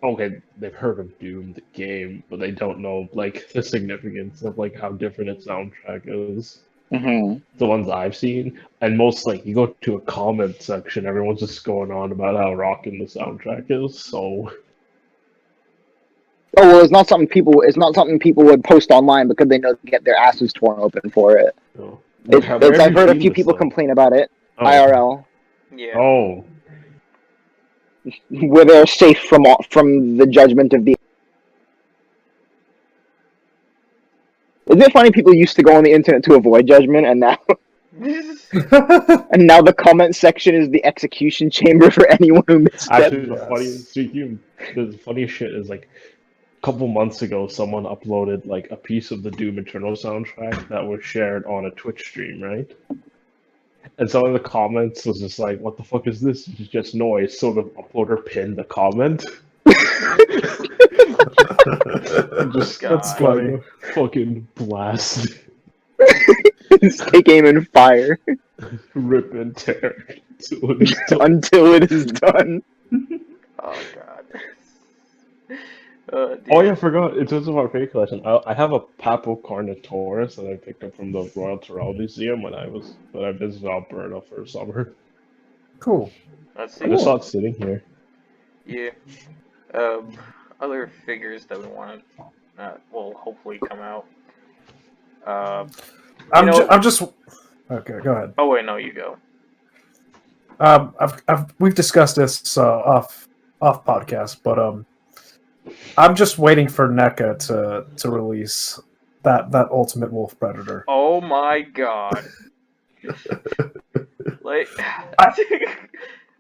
[SPEAKER 4] okay, they've heard of Doom the game, but they don't know like the significance of like how different its soundtrack is.
[SPEAKER 3] Mm-hmm.
[SPEAKER 4] The ones I've seen, and most like you go to a comment section, everyone's just going on about how rocking the soundtrack is. So.
[SPEAKER 3] Oh well, it's not something people would post online because they know they get their asses torn open for it.
[SPEAKER 4] Oh.
[SPEAKER 3] I've heard a few people complain about it IRL.
[SPEAKER 2] Yeah.
[SPEAKER 4] Oh.
[SPEAKER 3] Where they're safe from the judgment of the. Isn't it funny people used to go on the internet to avoid judgment, and now the comment section is the execution chamber for anyone who misstepped?
[SPEAKER 4] Actually, the funniest shit is like a couple months ago, someone uploaded like a piece of the Doom Eternal soundtrack that was shared on a Twitch stream, right? And some of the comments was just like, "What the fuck is this? It's just noise." So the uploader pinned the comment.
[SPEAKER 1] That's funny.
[SPEAKER 4] Fucking blast.
[SPEAKER 3] Take aim and fire.
[SPEAKER 4] Rip and tear
[SPEAKER 3] until it is done.
[SPEAKER 2] Oh god.
[SPEAKER 4] Oh yeah, I forgot. In terms of our figure collection, I have a Papo Carnotaurus that I picked up from the Royal Tyrrell Museum when I visited Alberta for summer.
[SPEAKER 1] Cool.
[SPEAKER 2] Let's
[SPEAKER 4] I
[SPEAKER 2] see.
[SPEAKER 4] just saw it sitting here.
[SPEAKER 2] Yeah. Other figures that we want to, will hopefully come out.
[SPEAKER 1] I'm just. Okay, go ahead.
[SPEAKER 2] Oh wait, no, you go.
[SPEAKER 1] We've discussed this off podcast, but I'm just waiting for NECA to release that Ultimate Wolf Predator.
[SPEAKER 2] Oh my god.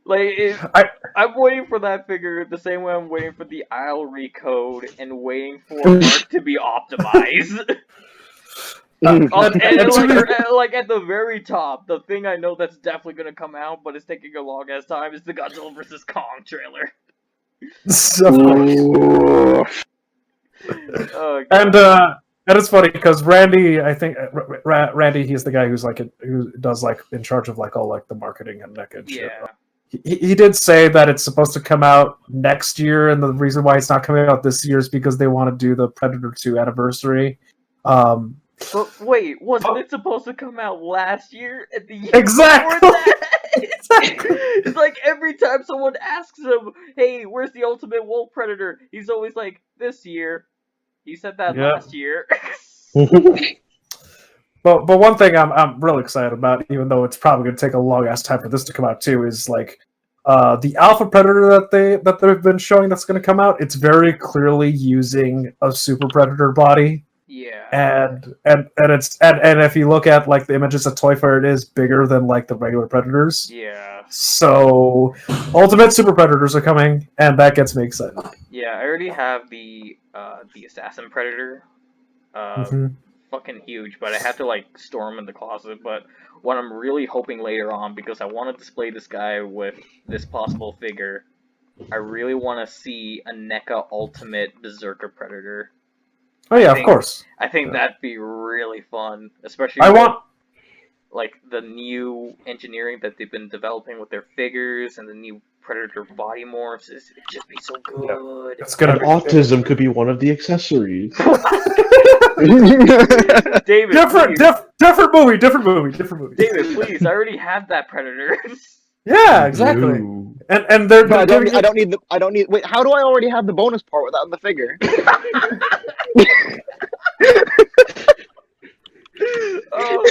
[SPEAKER 2] I'm waiting for that figure the same way I'm waiting for the Isle Recode and waiting for Mark to be optimized. And like at the very top, the thing I know that's definitely gonna come out, but it's taking a long ass time, is the Godzilla vs. Kong trailer. Oh,
[SPEAKER 1] and it's funny because Randy, I think Randy, he's the guy who does like in charge of like all like the marketing and NECA and shit.
[SPEAKER 2] yeah.
[SPEAKER 1] He did say that it's supposed to come out next year, and the reason why it's not coming out this year is because they want to do the Predator 2 anniversary.
[SPEAKER 2] But wait, wasn't it supposed to come out last year at the year
[SPEAKER 1] Exactly.
[SPEAKER 2] before that? It's like every time someone asks him, "Hey, where's the Ultimate Wolf Predator?" He's always like, "This year." He said that last year.
[SPEAKER 1] But one thing I'm really excited about, even though it's probably going to take a long ass time for this to come out too, is like the Alpha Predator that they've been showing that's going to come out. It's very clearly using a Super Predator body.
[SPEAKER 2] Yeah.
[SPEAKER 1] And if you look at like the images of Toy Fair, it is bigger than like the regular Predators.
[SPEAKER 2] Yeah.
[SPEAKER 1] So Ultimate Super Predators are coming, and that gets me excited.
[SPEAKER 2] Yeah, I already have the Assassin Predator. Fucking huge, but I have to like store him in the closet. But what I'm really hoping later on, because I want to display this guy with this possible figure, I really want to see a NECA Ultimate Berserker Predator.
[SPEAKER 1] Oh yeah,
[SPEAKER 2] I
[SPEAKER 1] of
[SPEAKER 2] think-
[SPEAKER 1] course.
[SPEAKER 2] I think
[SPEAKER 1] Yeah.
[SPEAKER 2] that'd be really fun, especially
[SPEAKER 1] I
[SPEAKER 2] with,
[SPEAKER 1] want.
[SPEAKER 2] like the new engineering that they've been developing with their figures and the new Predator body morphs. It'd just be so good.
[SPEAKER 1] It's gonna
[SPEAKER 4] And
[SPEAKER 1] be
[SPEAKER 4] autism could be one of the accessories.
[SPEAKER 2] David,
[SPEAKER 1] different,
[SPEAKER 2] please.
[SPEAKER 1] different movie, different movie, different movie.
[SPEAKER 2] David, please. I already have that Predator.
[SPEAKER 1] Yeah, exactly.
[SPEAKER 4] Ooh.
[SPEAKER 1] And they're
[SPEAKER 3] No, I
[SPEAKER 1] giving it-
[SPEAKER 3] don't need. Wait, how do I already have the bonus part without the figure?
[SPEAKER 2] Oh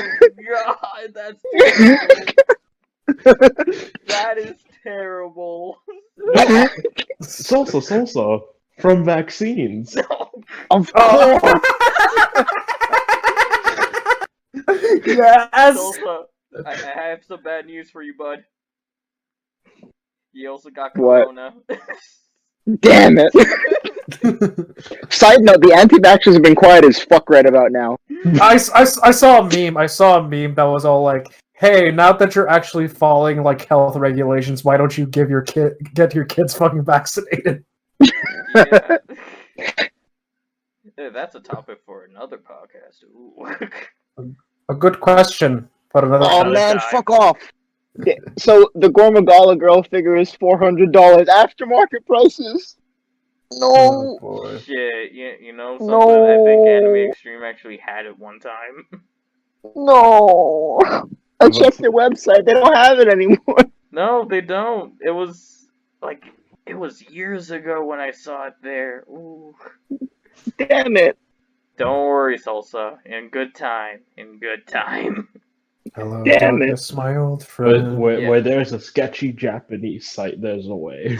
[SPEAKER 2] god, that's terrible. That is terrible.
[SPEAKER 4] Salsa from vaccines.
[SPEAKER 2] No.
[SPEAKER 3] Of
[SPEAKER 1] Oh.
[SPEAKER 3] course.
[SPEAKER 1] Yes.
[SPEAKER 2] Salsa, I have some bad news for you, bud. You also got
[SPEAKER 3] What?
[SPEAKER 2] corona.
[SPEAKER 3] Damn it. Side note: the anti-vaxxers have been quiet as fuck right about now.
[SPEAKER 1] I saw a meme. I saw a meme that was all like, "Hey, now that you're actually following like health regulations, why don't you get your kids fucking vaccinated?"
[SPEAKER 2] Yeah. Yeah, that's a topic for another podcast. Ooh.
[SPEAKER 1] A good question, but another.
[SPEAKER 3] Oh
[SPEAKER 2] Another
[SPEAKER 3] man,
[SPEAKER 2] time.
[SPEAKER 3] fuck off. Yeah, so the Gormagala girl figure is $400 aftermarket prices.
[SPEAKER 1] Oh
[SPEAKER 3] No,
[SPEAKER 1] boy.
[SPEAKER 2] Shit, you know something? I think Anime Extreme actually had it one time.
[SPEAKER 3] no. I checked their website; they don't have it anymore.
[SPEAKER 2] No, they don't. It was like it was years ago when I saw it there. Ooh.
[SPEAKER 3] Damn it.
[SPEAKER 2] Don't worry, Salsa. In good time. In good time.
[SPEAKER 1] Hello,
[SPEAKER 3] Damn it.
[SPEAKER 1] darkness, my old
[SPEAKER 4] But
[SPEAKER 1] friend.
[SPEAKER 4] where there's a sketchy Japanese site, there's a way.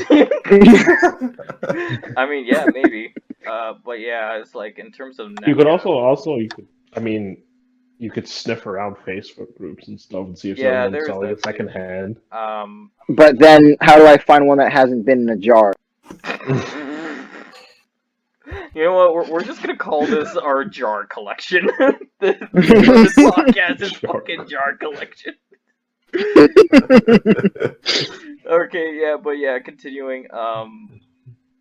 [SPEAKER 2] I mean, yeah, maybe. But yeah, it's like in terms of
[SPEAKER 4] You could
[SPEAKER 2] NECA,
[SPEAKER 4] you could sniff around Facebook groups and stuff and see if
[SPEAKER 2] Yeah,
[SPEAKER 4] someone's
[SPEAKER 2] there is
[SPEAKER 4] selling
[SPEAKER 2] that
[SPEAKER 4] it secondhand.
[SPEAKER 3] But then, how do I find one that hasn't been in a jar?
[SPEAKER 2] You know what? We're just gonna call this our jar collection. This podcast is
[SPEAKER 4] Jar.
[SPEAKER 2] fucking jar collection. Okay, yeah, but yeah, continuing.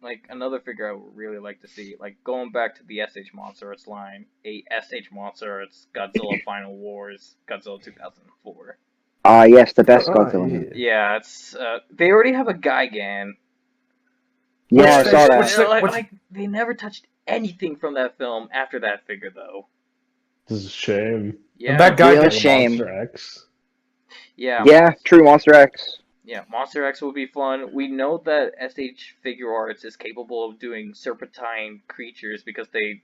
[SPEAKER 2] Like another figure I would really like to see, like going back to the S.H.MonsterArts line, a S.H.MonsterArts Godzilla Final Wars Godzilla 2004.
[SPEAKER 3] Yes, the best
[SPEAKER 1] Oh,
[SPEAKER 3] Godzilla.
[SPEAKER 2] Yeah, it's they already have a Gigan.
[SPEAKER 3] Yeah, I
[SPEAKER 1] Which
[SPEAKER 3] saw
[SPEAKER 1] they-
[SPEAKER 3] that.
[SPEAKER 2] Like they never touched anything from that film after that figure, though.
[SPEAKER 4] This is a shame.
[SPEAKER 2] Yeah,
[SPEAKER 1] And that guy
[SPEAKER 3] Real
[SPEAKER 1] gets
[SPEAKER 3] shame.
[SPEAKER 4] Monster X.
[SPEAKER 2] yeah,
[SPEAKER 3] Yeah, true Monster X.
[SPEAKER 2] yeah. Monster X will be fun. We know that SH Figure Arts is capable of doing serpentine creatures because they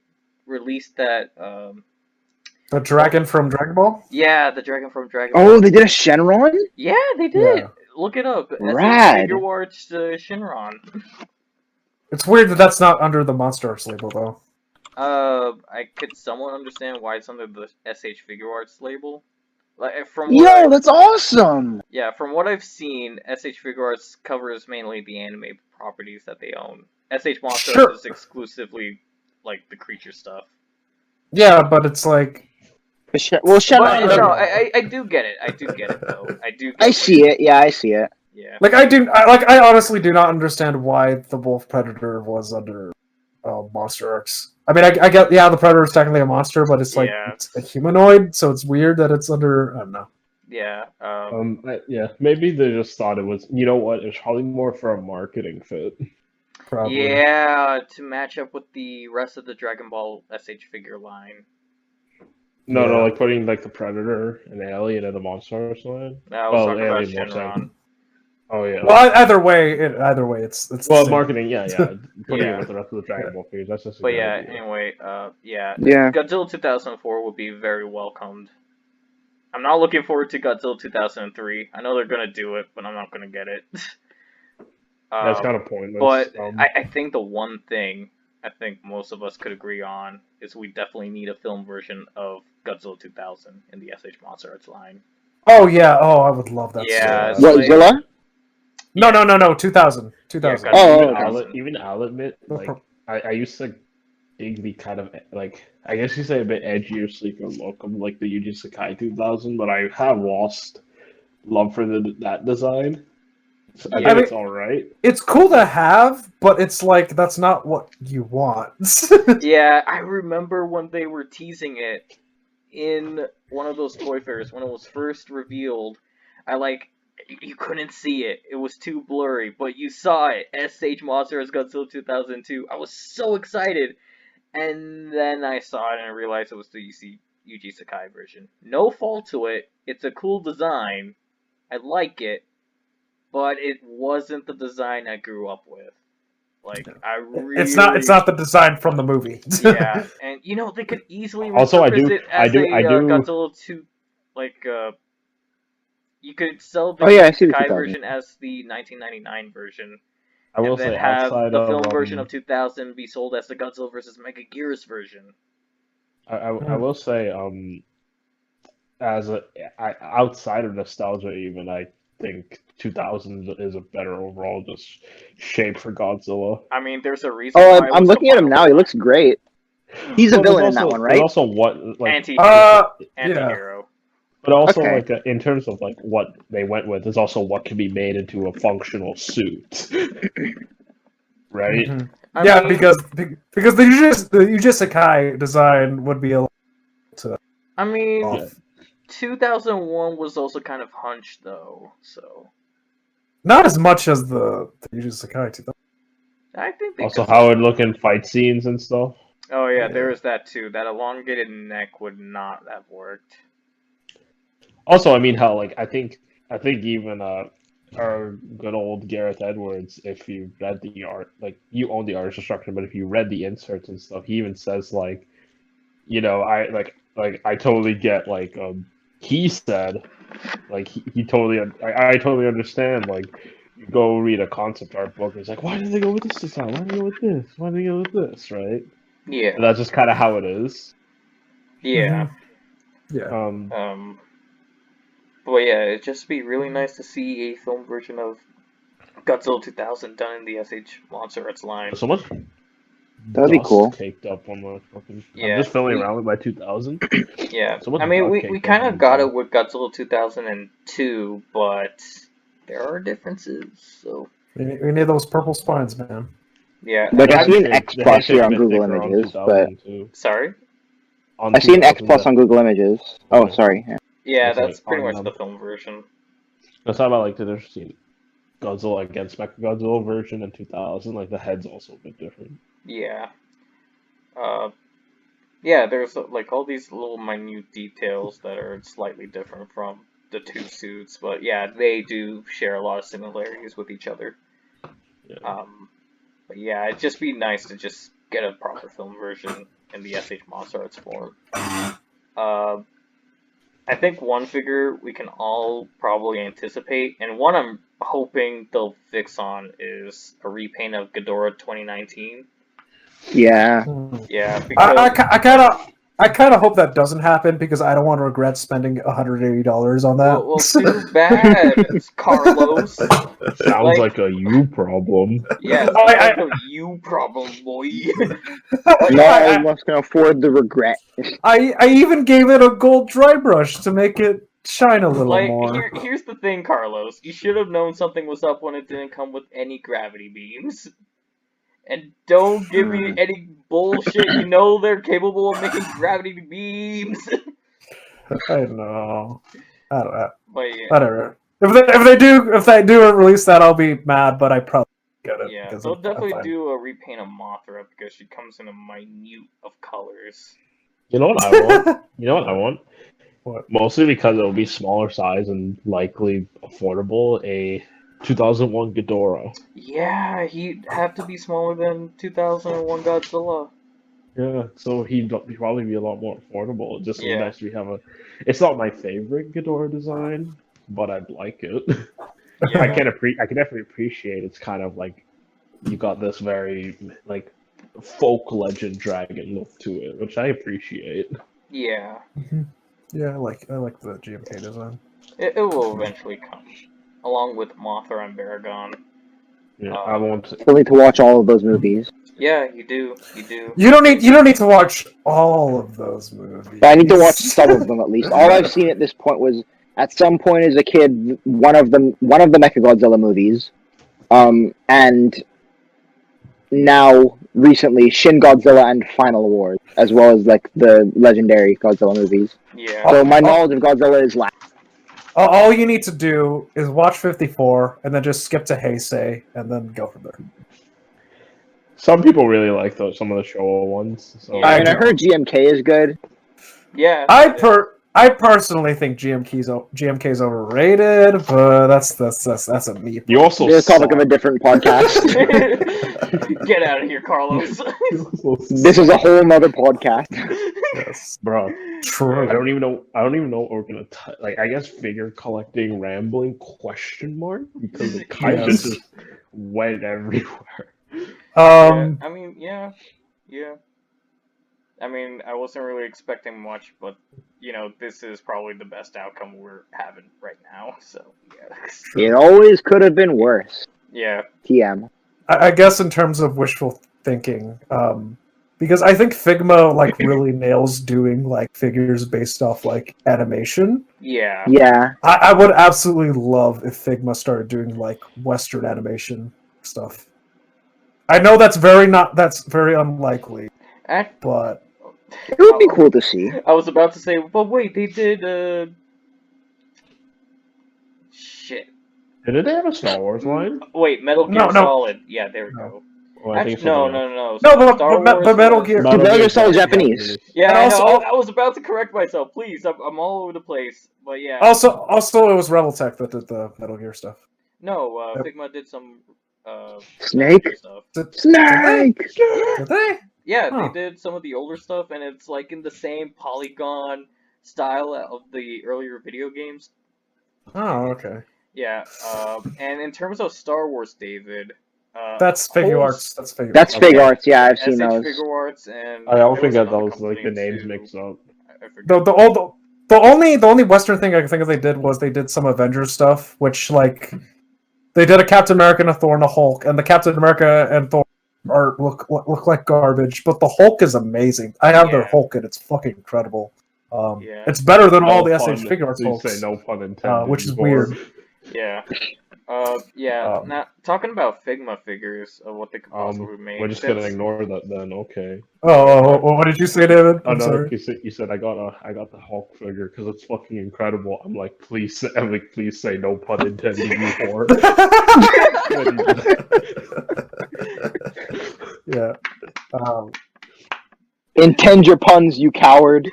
[SPEAKER 2] released that.
[SPEAKER 1] the dragon from Dragon Ball.
[SPEAKER 2] Yeah, the dragon from Dragon
[SPEAKER 3] Oh,
[SPEAKER 2] Ball.
[SPEAKER 3] they did a Shenron?
[SPEAKER 2] Yeah, they did.
[SPEAKER 1] Yeah.
[SPEAKER 2] Look it up. SH
[SPEAKER 3] Rad.
[SPEAKER 2] Figure Arts Shinron.
[SPEAKER 1] It's weird that that's not under the Monster Arts label though.
[SPEAKER 2] I could somewhat understand why it's under the SH Figure Arts label. Like from what
[SPEAKER 3] Yo, that's awesome!
[SPEAKER 2] Yeah, from what I've seen, SH Figure Arts covers mainly the anime properties that they own. SH Monster
[SPEAKER 1] Sure.
[SPEAKER 2] Arts is exclusively like the creature stuff.
[SPEAKER 1] Yeah, but it's like
[SPEAKER 3] Well,
[SPEAKER 2] But
[SPEAKER 3] Shenron.
[SPEAKER 2] no, I do get it. I do get it though. I do. Get
[SPEAKER 3] I see it. Yeah, I see it.
[SPEAKER 2] Yeah.
[SPEAKER 1] I honestly do not understand why the Wolf Predator was under Monster Arts. I mean, I get the Predator is technically a monster, but it's like
[SPEAKER 2] Yeah.
[SPEAKER 1] it's a humanoid, so it's weird that it's under. I don't know.
[SPEAKER 2] Yeah.
[SPEAKER 4] Yeah, maybe they just thought it was. You know what? It's probably more for a marketing fit.
[SPEAKER 1] Probably.
[SPEAKER 2] Yeah, to match up with the rest of the Dragon Ball SH figure line.
[SPEAKER 4] No,
[SPEAKER 1] Yeah.
[SPEAKER 4] like putting like the Predator and Alien and the Monster line.
[SPEAKER 2] I was
[SPEAKER 4] Well,
[SPEAKER 2] talking about
[SPEAKER 4] Alien more so.
[SPEAKER 2] Shenron.
[SPEAKER 4] Oh yeah.
[SPEAKER 1] Well, either way, it's the
[SPEAKER 4] Well,
[SPEAKER 1] same.
[SPEAKER 4] marketing, yeah. Putting
[SPEAKER 2] Yeah.
[SPEAKER 4] it with the rest of the Dragon Ball figures, that's just a
[SPEAKER 2] But
[SPEAKER 4] good
[SPEAKER 2] yeah,
[SPEAKER 4] idea.
[SPEAKER 2] anyway, yeah.
[SPEAKER 3] Yeah.
[SPEAKER 2] Godzilla 2004 would be very welcomed. I'm not looking forward to Godzilla 2003. I know they're gonna do it, but I'm not gonna get it.
[SPEAKER 4] That's kind of pointless.
[SPEAKER 2] But I think the one thing I think most of us could agree on is we definitely need a film version of Godzilla 2000 in the S.H. MonsterArts line.
[SPEAKER 1] Oh yeah. Oh, I would love that.
[SPEAKER 2] Yeah,
[SPEAKER 1] so
[SPEAKER 2] it's
[SPEAKER 1] much.
[SPEAKER 3] What,
[SPEAKER 2] like-
[SPEAKER 3] Zilla?
[SPEAKER 1] No. 2000. 2000.
[SPEAKER 2] Yeah,
[SPEAKER 3] Oh,
[SPEAKER 2] Godzilla
[SPEAKER 3] okay.
[SPEAKER 2] 2000.
[SPEAKER 4] Even I'll admit, like I used to dig the kind of like I guess you say a bit edgier, sleeker look of like the Yuji Sakai 2000, but I have lost love for that design. I
[SPEAKER 2] Yeah.
[SPEAKER 4] think it's alright.
[SPEAKER 1] It's cool to have, but it's like that's not what you want.
[SPEAKER 2] Yeah, I remember when they were teasing it in one of those toy fairs when it was first revealed. You couldn't see it; it was too blurry, but you saw it. S.H.MonsterArts Godzilla 2002. I was so excited, and then I saw it and I realized it was the Yuji Sakai version. No fault to it. It's a cool design. I like it, but it wasn't the design I grew up with. Like, I really...
[SPEAKER 1] It's not the design from the movie.
[SPEAKER 2] Yeah, and they could easily
[SPEAKER 4] Also, I
[SPEAKER 2] repurpose
[SPEAKER 4] do-
[SPEAKER 2] it as
[SPEAKER 4] I do-
[SPEAKER 2] Godzilla 2, you could sell the
[SPEAKER 3] Oh, yeah, I see what
[SPEAKER 2] Sakai
[SPEAKER 3] you're talking
[SPEAKER 2] version as the 1999 version,
[SPEAKER 4] I will
[SPEAKER 2] and then
[SPEAKER 4] say
[SPEAKER 2] have
[SPEAKER 4] outside
[SPEAKER 2] the
[SPEAKER 4] of
[SPEAKER 2] film version of 2000 be sold as the Godzilla vs. Megaguirus version.
[SPEAKER 4] I will say outside of nostalgia, even I think 2000 is a better overall just shape for Godzilla.
[SPEAKER 2] I mean, there's a reason
[SPEAKER 3] Oh,
[SPEAKER 2] why it
[SPEAKER 3] I'm
[SPEAKER 2] was
[SPEAKER 3] looking
[SPEAKER 2] the
[SPEAKER 3] at him now. He looks great. He's a
[SPEAKER 4] Well, there's
[SPEAKER 3] villain in that
[SPEAKER 4] also-
[SPEAKER 3] one,
[SPEAKER 4] There's
[SPEAKER 3] right?
[SPEAKER 4] also what like
[SPEAKER 2] anti-hero.
[SPEAKER 4] But also,
[SPEAKER 3] Okay.
[SPEAKER 4] like in terms of like what they went with, is also what can be made into a functional suit, right?
[SPEAKER 1] Mhm.
[SPEAKER 2] I
[SPEAKER 1] Yeah,
[SPEAKER 2] mean,
[SPEAKER 1] because the Yuji Sakai design would be a
[SPEAKER 2] I mean,
[SPEAKER 1] off.
[SPEAKER 2] 2001 was also kind of hunched though, so
[SPEAKER 1] Not as much as the Yuji Sakai 2000.
[SPEAKER 2] I think they
[SPEAKER 4] Also,
[SPEAKER 2] could
[SPEAKER 4] how it
[SPEAKER 2] still-
[SPEAKER 4] look in fight scenes and stuff.
[SPEAKER 2] Oh yeah,
[SPEAKER 1] Yeah.
[SPEAKER 2] there is that too. That elongated neck would not have worked.
[SPEAKER 4] Also, I mean, how like I think even our good old Gareth Edwards, if you read the art, like you own the art instruction, but if you read the inserts and stuff, he even says like, I totally get he said like he totally I totally understand like you go read a concept art book and it's like why did they go with this design? Why did they go with this? Why did they go with this? Right?
[SPEAKER 2] Yeah,
[SPEAKER 4] And that's just kind of how it is.
[SPEAKER 2] yeah.
[SPEAKER 1] Yeah.
[SPEAKER 2] But yeah, it'd just be really nice to see a film version of Godzilla 2000 done in the S.H.MonsterArts line.
[SPEAKER 4] So much
[SPEAKER 3] That'd be
[SPEAKER 4] dust
[SPEAKER 3] cool.
[SPEAKER 4] caked up on the fucking.
[SPEAKER 2] Yeah,
[SPEAKER 4] I'm just filling
[SPEAKER 2] we-
[SPEAKER 4] around with my 2000.
[SPEAKER 2] Yeah,
[SPEAKER 4] So much
[SPEAKER 2] I mean,
[SPEAKER 4] duct
[SPEAKER 2] we
[SPEAKER 4] tape
[SPEAKER 2] kind
[SPEAKER 4] on
[SPEAKER 2] of got
[SPEAKER 4] these,
[SPEAKER 2] it with Godzilla 2002, but there are differences, so
[SPEAKER 1] We need those purple spines, man.
[SPEAKER 2] yeah.
[SPEAKER 3] Like, I
[SPEAKER 2] I'm-
[SPEAKER 3] see an X
[SPEAKER 4] The
[SPEAKER 3] plus here on
[SPEAKER 4] handshake
[SPEAKER 3] Google
[SPEAKER 4] bit thicker on
[SPEAKER 3] Images,
[SPEAKER 4] 2000 too.
[SPEAKER 2] Sorry?
[SPEAKER 4] On
[SPEAKER 3] I see an X
[SPEAKER 4] 2000,
[SPEAKER 3] plus on Google Images. Oh, sorry. Yeah.
[SPEAKER 2] Yeah,
[SPEAKER 4] It's
[SPEAKER 2] that's
[SPEAKER 4] like
[SPEAKER 2] pretty
[SPEAKER 4] on,
[SPEAKER 2] much the film version.
[SPEAKER 4] Let's talk about like the difference between Godzilla against Mechagodzilla version in 2000. Like the head's also a bit different.
[SPEAKER 2] Yeah. Yeah, there's like all these little minute details that are slightly different from the two suits, but yeah, they do share a lot of similarities with each other.
[SPEAKER 4] Yeah.
[SPEAKER 2] But yeah, it'd just be nice to just get a proper film version in the S.H.MonsterArts form. I think one figure we can all probably anticipate, and one I'm hoping they'll fix on, is a repaint of Ghidorah 2019.
[SPEAKER 3] Yeah.
[SPEAKER 2] Yeah, because
[SPEAKER 1] I kind of hope that doesn't happen because I don't want to regret spending $180 on that.
[SPEAKER 2] well, too bad, Carlos.
[SPEAKER 4] Sounds like a you problem.
[SPEAKER 2] Yeah, it's
[SPEAKER 1] Oh,
[SPEAKER 2] like a you problem, boy.
[SPEAKER 3] No one can afford the regret.
[SPEAKER 1] I even gave it a gold dry brush to make it shine a little
[SPEAKER 2] Like,
[SPEAKER 1] more.
[SPEAKER 2] here's the thing, Carlos. You should have known something was up when it didn't come with any gravity beams. And don't give me any bullshit. You know they're capable of making gravity beams.
[SPEAKER 1] I know. I don't know.
[SPEAKER 2] But yeah,
[SPEAKER 1] Whatever. If they do release that, I'll be mad. But I probably get it.
[SPEAKER 2] yeah,
[SPEAKER 1] because
[SPEAKER 2] they'll
[SPEAKER 1] I'm
[SPEAKER 2] definitely
[SPEAKER 1] fine.
[SPEAKER 2] do a repaint of Mothra because she comes in a minute of colors.
[SPEAKER 4] You know what I want? You know what I want?
[SPEAKER 1] What?
[SPEAKER 4] Mostly because it'll be smaller size and likely affordable. A 2001 Ghidorah.
[SPEAKER 2] Yeah, he'd have to be smaller than 2001 Godzilla.
[SPEAKER 4] Yeah, so he'd probably be a lot more affordable. It just
[SPEAKER 2] Yeah.
[SPEAKER 4] nice to have a. It's not my favorite Ghidorah design, but I'd like it.
[SPEAKER 2] Yeah.
[SPEAKER 4] I can definitely appreciate it's kind of like you got this very like folk legend dragon look to it, which I appreciate.
[SPEAKER 2] Yeah,
[SPEAKER 1] Yeah, I like the GMK design.
[SPEAKER 2] it will eventually come, along with Mothra and Baragon.
[SPEAKER 4] Yeah, I won't.
[SPEAKER 3] Still need to watch all of those movies.
[SPEAKER 2] Yeah, you do.
[SPEAKER 1] You don't need to watch all of those movies.
[SPEAKER 3] But I need to watch some of them at least. All I've seen at this point was at some point as a kid one of the Mechagodzilla movies, and now recently Shin Godzilla and Final Wars, as well as like the legendary Godzilla movies.
[SPEAKER 2] Yeah.
[SPEAKER 3] So my knowledge of Godzilla is lacking.
[SPEAKER 1] All you need to do is watch 54 and then just skip to Heisei and then go from there.
[SPEAKER 4] Some people really like some of the Showa ones. So
[SPEAKER 2] Yeah.
[SPEAKER 3] I mean, I heard GMK is good.
[SPEAKER 2] Yeah.
[SPEAKER 1] I personally think GMK's overrated, but that's a me.
[SPEAKER 4] you also
[SPEAKER 3] This is the topic of a
[SPEAKER 4] suck.
[SPEAKER 3] different podcast.
[SPEAKER 2] Get out of here, Carlos.
[SPEAKER 4] You also
[SPEAKER 3] This is a whole nother podcast.
[SPEAKER 1] Yes,
[SPEAKER 4] Bro,
[SPEAKER 1] true.
[SPEAKER 4] I don't even know what we're gonna like. I guess figure collecting rambling question mark because it kind of
[SPEAKER 1] Yes.
[SPEAKER 4] just went everywhere.
[SPEAKER 2] Yeah, I mean, yeah. I mean, I wasn't really expecting much, but you know, this is probably the best outcome we're having right now. So yeah.
[SPEAKER 3] It always could have been worse.
[SPEAKER 2] Yeah.
[SPEAKER 3] TM.
[SPEAKER 1] I guess in terms of wishful thinking, because I think Figma like really nails doing like figures based off like animation.
[SPEAKER 2] Yeah.
[SPEAKER 3] Yeah.
[SPEAKER 1] I would absolutely love if Figma started doing like Western animation stuff. I know that's very unlikely,
[SPEAKER 2] Act-
[SPEAKER 1] but
[SPEAKER 3] It would be cool to see.
[SPEAKER 2] I was about to say, but wait, they did. Shit.
[SPEAKER 4] Did they have a Star Wars line?
[SPEAKER 2] Wait, Metal Gear
[SPEAKER 1] No.
[SPEAKER 2] Solid. Yeah, there we
[SPEAKER 1] No.
[SPEAKER 2] go.
[SPEAKER 4] Oh, I think
[SPEAKER 2] Actually, no.
[SPEAKER 1] no,
[SPEAKER 2] Star
[SPEAKER 1] but
[SPEAKER 2] Wars
[SPEAKER 1] Metal
[SPEAKER 2] was-
[SPEAKER 1] Gear.
[SPEAKER 3] Metal Gear Solid Japanese.
[SPEAKER 2] Yeah,
[SPEAKER 1] And
[SPEAKER 2] I
[SPEAKER 1] also-
[SPEAKER 2] know. I was about to correct myself. Please, I'm all over the place. But yeah.
[SPEAKER 1] Also, it was Reveltech that did the Metal Gear stuff.
[SPEAKER 2] No,
[SPEAKER 1] Yep.
[SPEAKER 2] Figma did some
[SPEAKER 3] Snake?
[SPEAKER 2] Metal Gear stuff.
[SPEAKER 3] Snake!
[SPEAKER 1] Did they?
[SPEAKER 2] Yeah,
[SPEAKER 1] Huh.
[SPEAKER 2] they did some of the older stuff, and it's like in the same polygon style of the earlier video games.
[SPEAKER 1] Oh, okay.
[SPEAKER 2] Yeah, and in terms of Star Wars, David,
[SPEAKER 1] That's Figure Arts. That's Figure
[SPEAKER 3] That's
[SPEAKER 1] Arts.
[SPEAKER 3] Fig Arts, yeah, I've seen
[SPEAKER 2] SH
[SPEAKER 3] those.
[SPEAKER 2] Figure Arts, and
[SPEAKER 4] I also
[SPEAKER 2] there was
[SPEAKER 4] got
[SPEAKER 2] another
[SPEAKER 4] those like the
[SPEAKER 2] company
[SPEAKER 4] names
[SPEAKER 2] too.
[SPEAKER 4] mixed up.
[SPEAKER 2] I forget.
[SPEAKER 1] The only Western thing I can think of they did was they did some Avengers stuff, which like they did a Captain America and a Thor and a Hulk, and the Captain America and Thor look like garbage, but the Hulk is amazing. I have their
[SPEAKER 2] Yeah.
[SPEAKER 1] Hulk and it's fucking incredible.
[SPEAKER 2] Yeah.
[SPEAKER 1] It's better than all
[SPEAKER 4] No
[SPEAKER 1] the
[SPEAKER 4] pun-
[SPEAKER 1] SH Figure Arts
[SPEAKER 4] please
[SPEAKER 1] Hulks,
[SPEAKER 4] say no pun intended.
[SPEAKER 1] which is
[SPEAKER 4] before.
[SPEAKER 1] weird.
[SPEAKER 2] Yeah. Yeah. Now talking about Figma figures of what they could possibly make.
[SPEAKER 4] We're just
[SPEAKER 2] since-
[SPEAKER 4] gonna ignore that then. Okay.
[SPEAKER 1] What did you say, David?
[SPEAKER 4] Oh
[SPEAKER 1] I'm
[SPEAKER 4] no,
[SPEAKER 1] sorry.
[SPEAKER 4] you said I got the Hulk figure because it's fucking incredible. I'm like, please say no pun intended, you whore.
[SPEAKER 1] Yeah.
[SPEAKER 3] Intend your puns, you coward.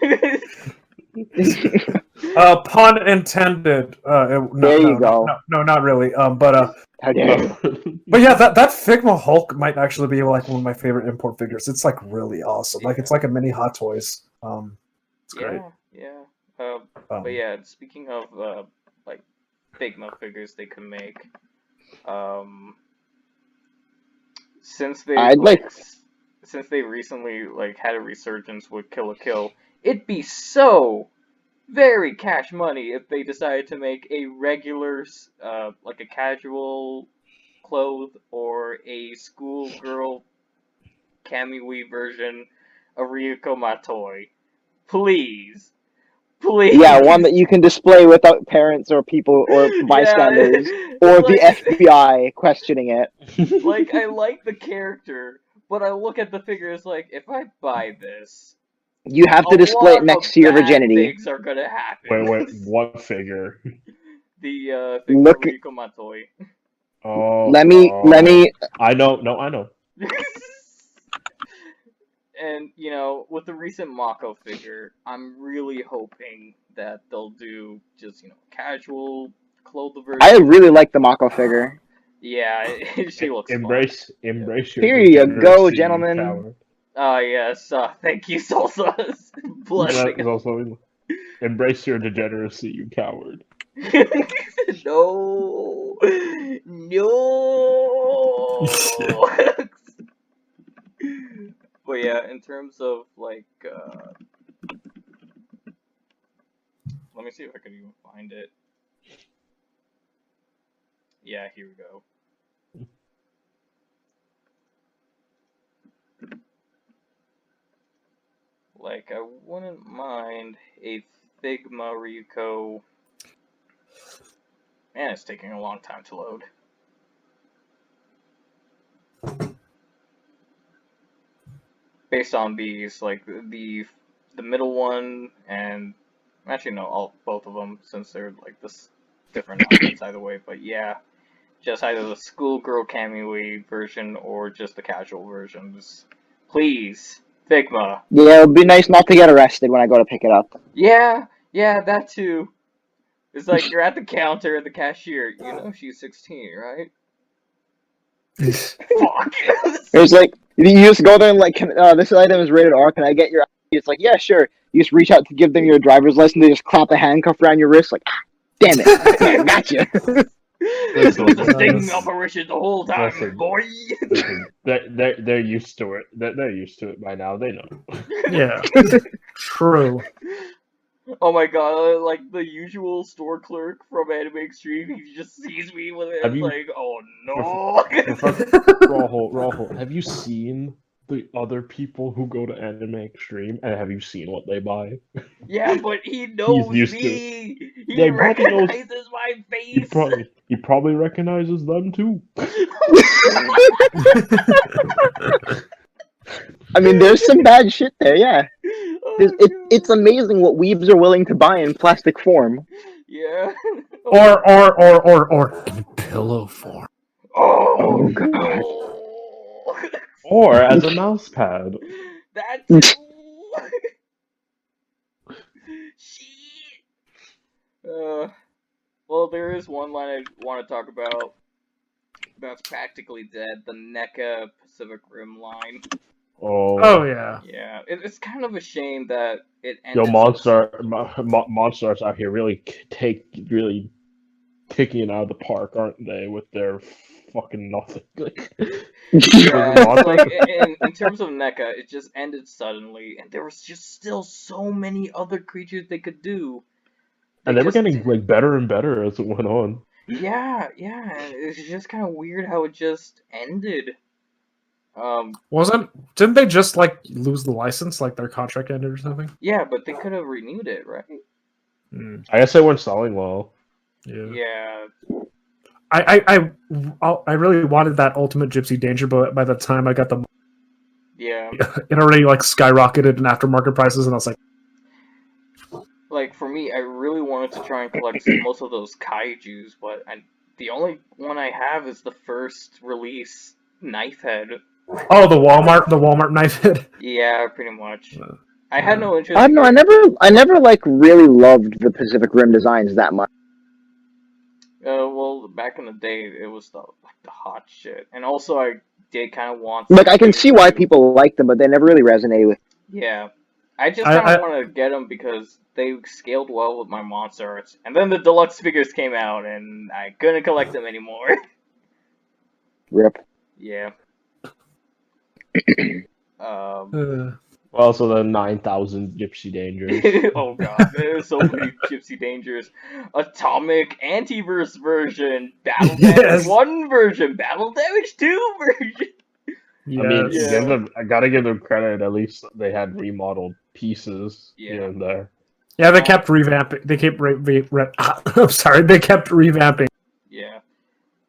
[SPEAKER 1] Pun intended. No,
[SPEAKER 3] There you go.
[SPEAKER 1] No, not really.
[SPEAKER 3] How dare you?
[SPEAKER 1] But yeah, that Figma Hulk might actually be like one of my favorite import figures. It's like really awesome. Like it's like a mini Hot Toys. It's great.
[SPEAKER 2] Yeah. But yeah, speaking of like Figma figures they can make, since they since they recently like had a resurgence with Kill la Kill, it'd be so very cash money if they decided to make a regular like a casual clothes or a schoolgirl Kamui version of Ryuko Matoi. Please.
[SPEAKER 3] Yeah, one that you can display without parents or people or bystanders or the FBI questioning it.
[SPEAKER 2] Like, I like the character, but I look at the figure as like, if I buy this,
[SPEAKER 3] You have to display it next to your virginity.
[SPEAKER 2] Things are gonna happen.
[SPEAKER 4] Wait, what figure?
[SPEAKER 2] The figure
[SPEAKER 3] Look-
[SPEAKER 2] of Ryuko Matoi.
[SPEAKER 4] Oh,
[SPEAKER 3] Let me.
[SPEAKER 4] I know.
[SPEAKER 2] And, you know, with the recent Mako figure, I'm really hoping that they'll do just, you know, casual clothes version.
[SPEAKER 3] I really like the Mako figure.
[SPEAKER 2] Yeah, she looks
[SPEAKER 4] embrace your.
[SPEAKER 3] Here you go,
[SPEAKER 4] degeneracy,
[SPEAKER 3] gentlemen.
[SPEAKER 4] coward.
[SPEAKER 2] Oh, yes. Thank you, Salsa. Blessing.
[SPEAKER 4] That was also- Embrace your degeneracy, you coward.
[SPEAKER 2] No. No. But yeah, in terms of like, let me see if I can even find it. Yeah, here we go. Like, I wouldn't mind a Figma Ryuko Man, it's taking a long time to load. Based on these, like the middle one, and actually no, both of them, since they're like this different outfits either way. But yeah, just either the schoolgirl cameo version or just the casual versions. Please, Figma.
[SPEAKER 3] Yeah, it'd be nice not to get arrested when I go to pick it up.
[SPEAKER 2] Yeah, that too. It's like you're at the counter at the cashier. You know she's 16, right? Fuck.
[SPEAKER 3] It's like, you just go there and like, this item is rated R, can I get your ID? It's like, yeah, sure. You just reach out to give them your driver's license, they just clap a handcuff around your wrist, like, damn it, yeah, gotcha.
[SPEAKER 2] This was a sting operation the whole time,
[SPEAKER 4] Listen.
[SPEAKER 2] boy.
[SPEAKER 4] They're used to it. They're used to it by now. They know.
[SPEAKER 1] Yeah, true.
[SPEAKER 2] Oh my god, like the usual store clerk from Anime Extreme, he just sees me with it, it's like, oh no.
[SPEAKER 4] Rahul, have you seen the other people who go to Anime Extreme, and have you seen what they buy?
[SPEAKER 2] Yeah, but he knows
[SPEAKER 4] used to
[SPEAKER 2] me. He
[SPEAKER 4] Yeah, he probably knows-
[SPEAKER 2] recognizes my face.
[SPEAKER 4] He probably recognizes them too.
[SPEAKER 3] I mean, there's some bad shit there, yeah.
[SPEAKER 2] Oh my
[SPEAKER 3] It's amazing what weebs are willing to buy in plastic form.
[SPEAKER 2] Yeah.
[SPEAKER 1] Or in pillow form.
[SPEAKER 2] Oh
[SPEAKER 3] God.
[SPEAKER 2] no.
[SPEAKER 4] Or as a mouse pad.
[SPEAKER 2] That too. Shit. Well, there is one line I want to talk about that's practically dead. The NECA Pacific Rim line.
[SPEAKER 1] Oh yeah.
[SPEAKER 2] Yeah, it's kind of a shame that it
[SPEAKER 4] Yo,
[SPEAKER 2] ended.
[SPEAKER 4] MonsterArts out here really kicking it out of the park, aren't they? With their fucking nothing.
[SPEAKER 2] Yeah, like in terms of NECA, it just ended suddenly, and there was just still so many other creatures they could do.
[SPEAKER 4] And they were getting like better and better as it went on.
[SPEAKER 2] Yeah, it's just kind of weird how it just ended.
[SPEAKER 1] Didn't they just like lose the license, like their contract ended or something?
[SPEAKER 2] Yeah, but they could have renewed it, right?
[SPEAKER 4] I guess they weren't selling well.
[SPEAKER 2] Yeah.
[SPEAKER 1] I really wanted that Ultimate Gypsy Danger, but by the time I got the
[SPEAKER 2] Yeah.
[SPEAKER 1] it already like skyrocketed in aftermarket prices, and I was
[SPEAKER 2] like for me, I really wanted to try and collect most of those kaijus, but the only one I have is the first release knife head.
[SPEAKER 1] Oh, the Walmart knife head.
[SPEAKER 2] Yeah, pretty much. I had no interest.
[SPEAKER 3] I don't know. I never like really loved the Pacific Rim designs that much.
[SPEAKER 2] Well, back in the day, it was the hot shit, and also I did kind of want.
[SPEAKER 3] Like I can see why people like them, but they never really resonated with.
[SPEAKER 2] Yeah, I just kind of want to get them because they scaled well with my MonsterArts, and then the deluxe figures came out, and I couldn't collect them anymore.
[SPEAKER 3] Rip.
[SPEAKER 2] Yeah.
[SPEAKER 4] Well, so the 9,000 Gypsy Dangers.
[SPEAKER 2] Oh god, there's so many Gypsy Dangers. Atomic Antiverse version, Battle Damage 1 version, Battle Damage 2 version.
[SPEAKER 1] Yes.
[SPEAKER 4] I mean, I gotta give them credit. At least they had remodeled pieces here and there.
[SPEAKER 1] Yeah, they kept revamping. They kept I'm sorry, they kept revamping.
[SPEAKER 2] Yeah.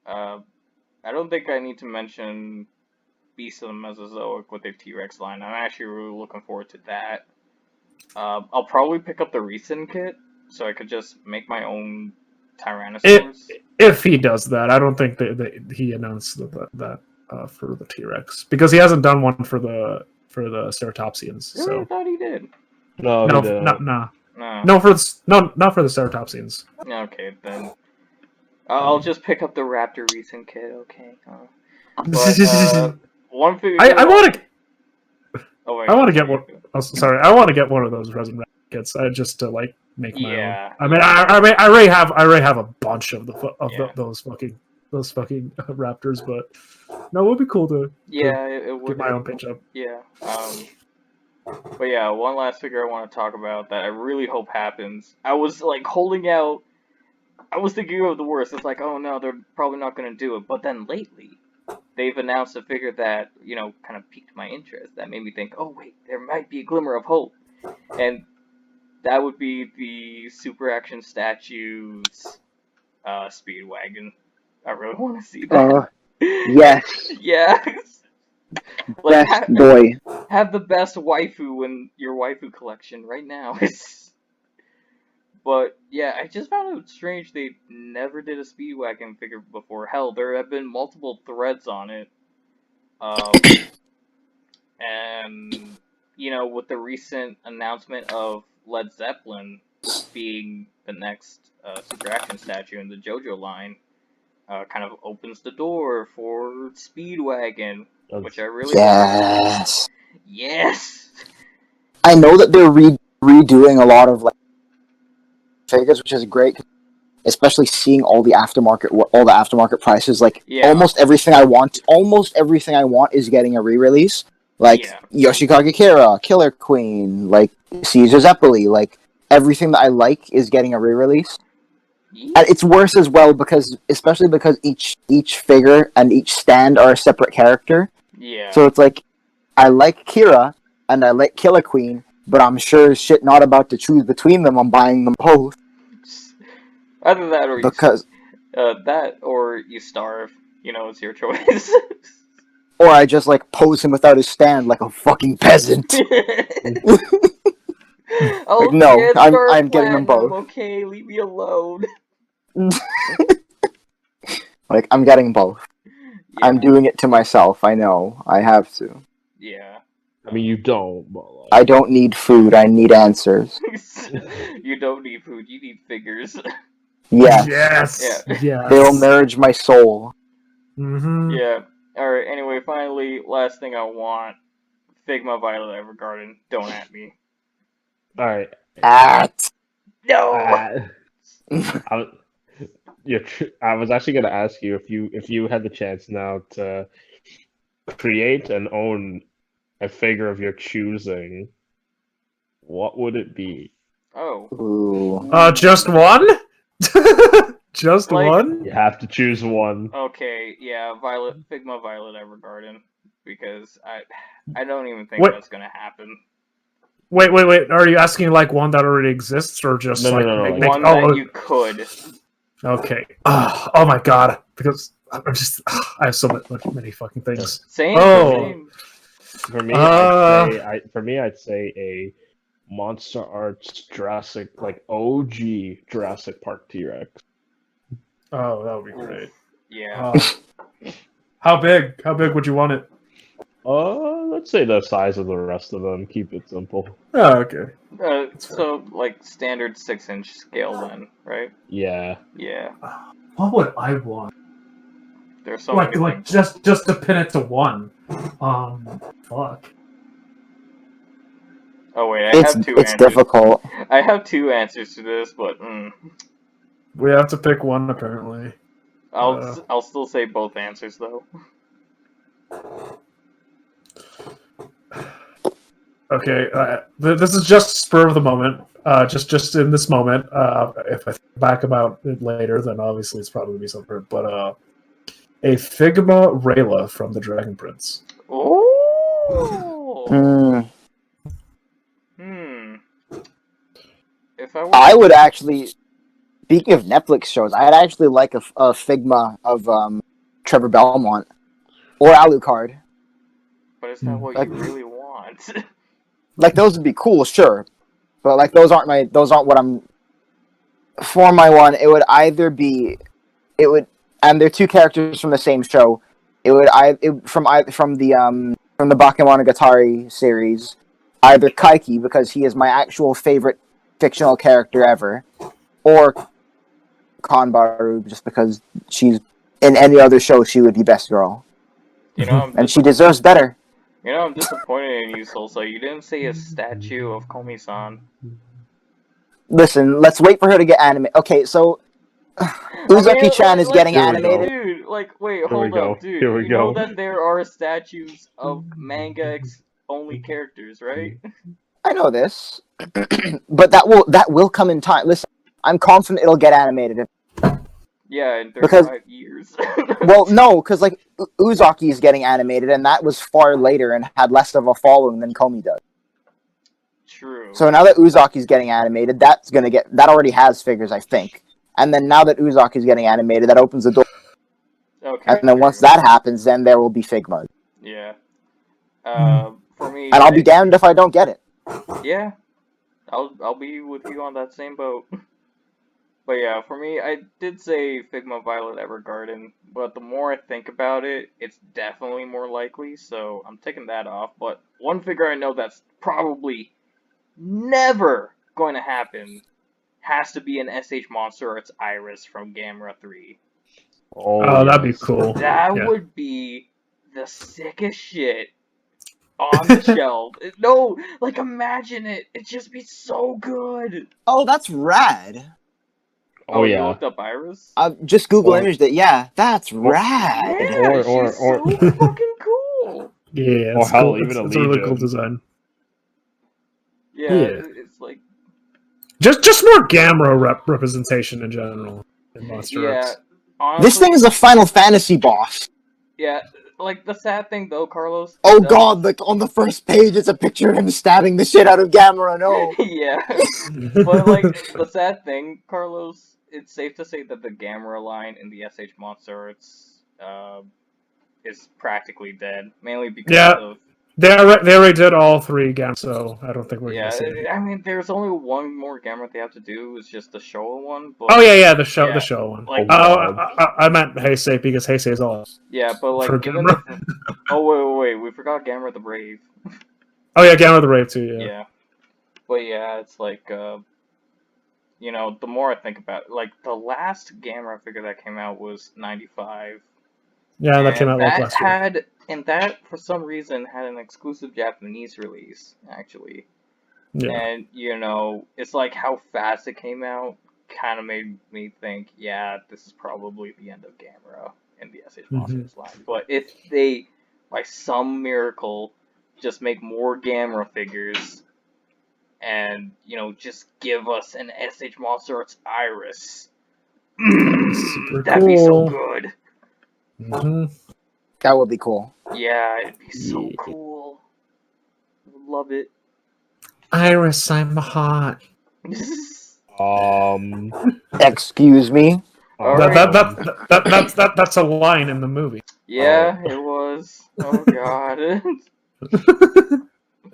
[SPEAKER 2] I don't think I need to mention Beast of the Mesozoic with their T-Rex line. I'm actually really looking forward to that. I'll probably pick up the recent kit, so I could just make my own Tyrannosaurs.
[SPEAKER 1] If he does that, I don't think that he announced that for the T-Rex, because he hasn't done one for the Ceratopsians.
[SPEAKER 2] Really?
[SPEAKER 1] So
[SPEAKER 2] I thought he did.
[SPEAKER 4] No,
[SPEAKER 1] not for the Ceratopsians.
[SPEAKER 2] Okay, then I'll just pick up the Raptor recent kit. Okay. But one figure.
[SPEAKER 1] I want to.
[SPEAKER 2] Oh,
[SPEAKER 1] I want to get one. Oh, sorry, I want to get one of those resin kits. Just to like make my own. I mean, I already have a bunch of those fucking raptors, but no, it would be cool to
[SPEAKER 2] it would
[SPEAKER 1] get my own pitch up.
[SPEAKER 2] Yeah. But yeah, one last figure I want to talk about that I really hope happens. I was like holding out. I was thinking of the worst. It's like, oh no, they're probably not going to do it. But then lately, they've announced a figure that, kind of piqued my interest. That made me think, oh wait, there might be a glimmer of hope. And that would be the Super Action Statues Speedwagon. I really want to see that.
[SPEAKER 3] Yes.
[SPEAKER 2] Yeah. Like,
[SPEAKER 3] Best boy.
[SPEAKER 2] have the best waifu in your waifu collection right now. But yeah, I just found it strange they never did a Speedwagon figure before. Hell, there have been multiple threads on it. And you know, with the recent announcement of Led Zeppelin being the next Super Action statue in the JoJo line, kind of opens the door for Speedwagon, which I really
[SPEAKER 3] Yes.
[SPEAKER 2] yes.
[SPEAKER 3] I know that they're redoing a lot of like figures, which is great. Especially seeing all the aftermarket prices. Like
[SPEAKER 2] Yeah.
[SPEAKER 3] almost everything I want is getting a re-release. Like Yoshikage Kira, Killer Queen, like Caesar Zeppeli, like everything that I like is getting a re-release. And it's worse as well because each figure and each stand are a separate character.
[SPEAKER 2] Yeah.
[SPEAKER 3] So it's like I like Kira and I like Killer Queen, but I'm sure as shit not about to choose between them. I'm buying them both.
[SPEAKER 2] Either that or you starve. You know, it's your choice.
[SPEAKER 3] Or I just like pose him without his stand like a fucking peasant.
[SPEAKER 2] Oh,
[SPEAKER 3] no, I'm getting them both.
[SPEAKER 2] Okay, leave me alone.
[SPEAKER 3] Like I'm getting both. Yeah. I'm doing it to myself. I know. I have to.
[SPEAKER 2] Yeah.
[SPEAKER 4] I mean, you don't. But like...
[SPEAKER 3] I don't need food. I need answers.
[SPEAKER 2] You don't need food. You need figures.
[SPEAKER 3] Yes.
[SPEAKER 1] Yes.
[SPEAKER 2] Yeah.
[SPEAKER 1] Yes.
[SPEAKER 3] They'll nourish my soul.
[SPEAKER 1] Mm-hmm.
[SPEAKER 2] Yeah. Alright, anyway, finally, last thing I want. Figma Violet Evergarden. Don't at me.
[SPEAKER 4] Alright.
[SPEAKER 2] No!
[SPEAKER 4] I was actually going to ask you if you had the chance now to create and own a figure of your choosing, what would it be?
[SPEAKER 2] Oh.
[SPEAKER 3] Ooh.
[SPEAKER 1] Just one? Just
[SPEAKER 2] like,
[SPEAKER 1] one?
[SPEAKER 4] You have to choose one.
[SPEAKER 2] Okay, yeah, Figma Violet Evergarden, because I don't even think that's gonna happen.
[SPEAKER 1] Wait. Are you asking like one that already exists, or just
[SPEAKER 4] no,
[SPEAKER 2] one that you could?
[SPEAKER 1] Okay. Oh my god, because I have so many fucking things.
[SPEAKER 2] Same.
[SPEAKER 4] For me, I'd say a MonsterArts Jurassic, like OG Jurassic Park T-Rex.
[SPEAKER 1] Oh, that would be great.
[SPEAKER 2] Yeah.
[SPEAKER 1] How big? How big would you want it?
[SPEAKER 4] Let's say the size of the rest of them. Keep it simple.
[SPEAKER 1] Oh, okay.
[SPEAKER 2] So like standard 6-inch scale then, right?
[SPEAKER 4] Yeah.
[SPEAKER 2] Yeah.
[SPEAKER 1] What would I want?
[SPEAKER 2] There's so many
[SPEAKER 1] like just to pin it to one. Fuck.
[SPEAKER 2] Oh wait, I have two answers.
[SPEAKER 3] It's difficult.
[SPEAKER 2] I have two answers to this, but
[SPEAKER 1] we have to pick one apparently.
[SPEAKER 2] I'll still say both answers though.
[SPEAKER 1] Okay, this is just spur of the moment. Just in this moment. If I think back about it later, then obviously it's probably gonna be something. But a Figma Rayla from the Dragon Prince.
[SPEAKER 2] Oh. If
[SPEAKER 3] I would actually. Speaking of Netflix shows, I'd actually like a Figma of Trevor Belmont or Alucard.
[SPEAKER 2] But is that what you really want?
[SPEAKER 3] Like those would be cool, sure, but like those aren't what I'm. For my one, it would either be, and they're two characters from the same show. From the Bakemonogatari series, either Kaiki because he is my actual favorite fictional character ever, or Kanbaru just because she's in any other show she would be best girl.
[SPEAKER 2] You know,
[SPEAKER 3] and she deserves better.
[SPEAKER 2] You know, I'm disappointed in you, Solsa. You didn't say a statue of Komi-san.
[SPEAKER 3] Listen, let's wait for her to get animated. Okay, so Uzaki-chan is getting animated.
[SPEAKER 2] Dude, like, wait, hold up, dude. You know that there are statues of manga-only characters, right?
[SPEAKER 3] I know this, but that will come in time. Listen, I'm confident it'll get animated.
[SPEAKER 2] Yeah, in 35 years.
[SPEAKER 3] Well, no, because like Uzaki is getting animated, and that was far later and had less of a following than Komi does.
[SPEAKER 2] True.
[SPEAKER 3] So now that Uzaki's getting animated, that already has figures, I think, And then now that Uzak is getting animated, that opens the door.
[SPEAKER 2] Okay.
[SPEAKER 3] And then once that happens, then there will be Figma.
[SPEAKER 2] Yeah. For me,
[SPEAKER 3] And I'll be damned if I don't get it.
[SPEAKER 2] Yeah, I'll be with you on that same boat. But yeah, for me, I did say Figma Violet Evergarden, but the more I think about it, it's definitely more likely, so I'm taking that off. But one figure I know that's probably never going to happen has to be an S.H.MonsterArts Iris from Gamera 3.
[SPEAKER 1] Oh, that'd be
[SPEAKER 4] yes.
[SPEAKER 1] cool.
[SPEAKER 2] That
[SPEAKER 1] Yeah.
[SPEAKER 2] would be the sickest shit on the shelf. No, like imagine it. It'd just be so good.
[SPEAKER 3] Oh, that's rad.
[SPEAKER 4] Oh
[SPEAKER 2] You
[SPEAKER 4] yeah.
[SPEAKER 2] looked up Iris?
[SPEAKER 3] I've just Google
[SPEAKER 4] Or-
[SPEAKER 3] imaged it. Yeah, that's rad.
[SPEAKER 2] Yeah,
[SPEAKER 4] or-
[SPEAKER 2] she's so fucking cool.
[SPEAKER 1] Yeah,
[SPEAKER 4] Or
[SPEAKER 1] it's
[SPEAKER 4] hell,
[SPEAKER 1] cool.
[SPEAKER 4] even
[SPEAKER 1] It's
[SPEAKER 4] a
[SPEAKER 1] a really cool
[SPEAKER 4] Legion.
[SPEAKER 1] design.
[SPEAKER 2] Yeah,
[SPEAKER 1] Yeah.
[SPEAKER 2] it's like,
[SPEAKER 1] Just more Gamera representation in general in Monster
[SPEAKER 2] yeah,
[SPEAKER 1] Arts.
[SPEAKER 2] honestly,
[SPEAKER 3] This thing is a Final Fantasy boss.
[SPEAKER 2] yeah, like the sad thing though, Carlos.
[SPEAKER 3] Oh
[SPEAKER 2] that-
[SPEAKER 3] god, like on the first page, it's a picture of him stabbing the shit out of Gamera. No.
[SPEAKER 2] Yeah, but like the sad thing, Carlos, it's safe to say that the Gamera line in the S.H. MonsterArts is practically dead, mainly because
[SPEAKER 1] Yeah.
[SPEAKER 2] of
[SPEAKER 1] They already did all three games, so I don't think we're
[SPEAKER 2] yeah.
[SPEAKER 1] gonna see it.
[SPEAKER 2] I mean, there's only one more Gamera they have to do. It's just the Showa one. But,
[SPEAKER 1] Oh yeah, the show
[SPEAKER 2] yeah,
[SPEAKER 1] one.
[SPEAKER 2] like-
[SPEAKER 1] I meant Heisei because Heisei is all.
[SPEAKER 2] yeah, but like
[SPEAKER 1] For
[SPEAKER 2] given
[SPEAKER 1] Gamera.
[SPEAKER 2] the oh wait, we forgot Gamera the Brave.
[SPEAKER 1] Oh yeah, Gamera the Rave too. Yeah.
[SPEAKER 2] Yeah. But yeah, it's like, you know, the more I think about it, like, the last Gamera figure that came out was 95.
[SPEAKER 1] Yeah, that came
[SPEAKER 2] and
[SPEAKER 1] out like
[SPEAKER 2] that
[SPEAKER 1] last year.
[SPEAKER 2] had, and that, for some reason, had an exclusive Japanese release, actually.
[SPEAKER 1] Yeah.
[SPEAKER 2] And, you know, it's like how fast it came out kind of made me think, yeah, this is probably the end of Gamera in the S.H. Monsters line. But if they, by some miracle, just make more Gamera figures and, you know, just give us an S.H. MonsterArts Iris,
[SPEAKER 1] Super
[SPEAKER 2] that'd be so
[SPEAKER 1] cool.
[SPEAKER 2] good.
[SPEAKER 1] Mhm.
[SPEAKER 3] That would be cool.
[SPEAKER 2] Yeah, it'd be so
[SPEAKER 1] Yeah.
[SPEAKER 2] cool. I would love it.
[SPEAKER 1] Iris, I'm hot.
[SPEAKER 3] Excuse me.
[SPEAKER 2] Alright.
[SPEAKER 1] That's a line in the movie.
[SPEAKER 2] Yeah, it was. Oh god.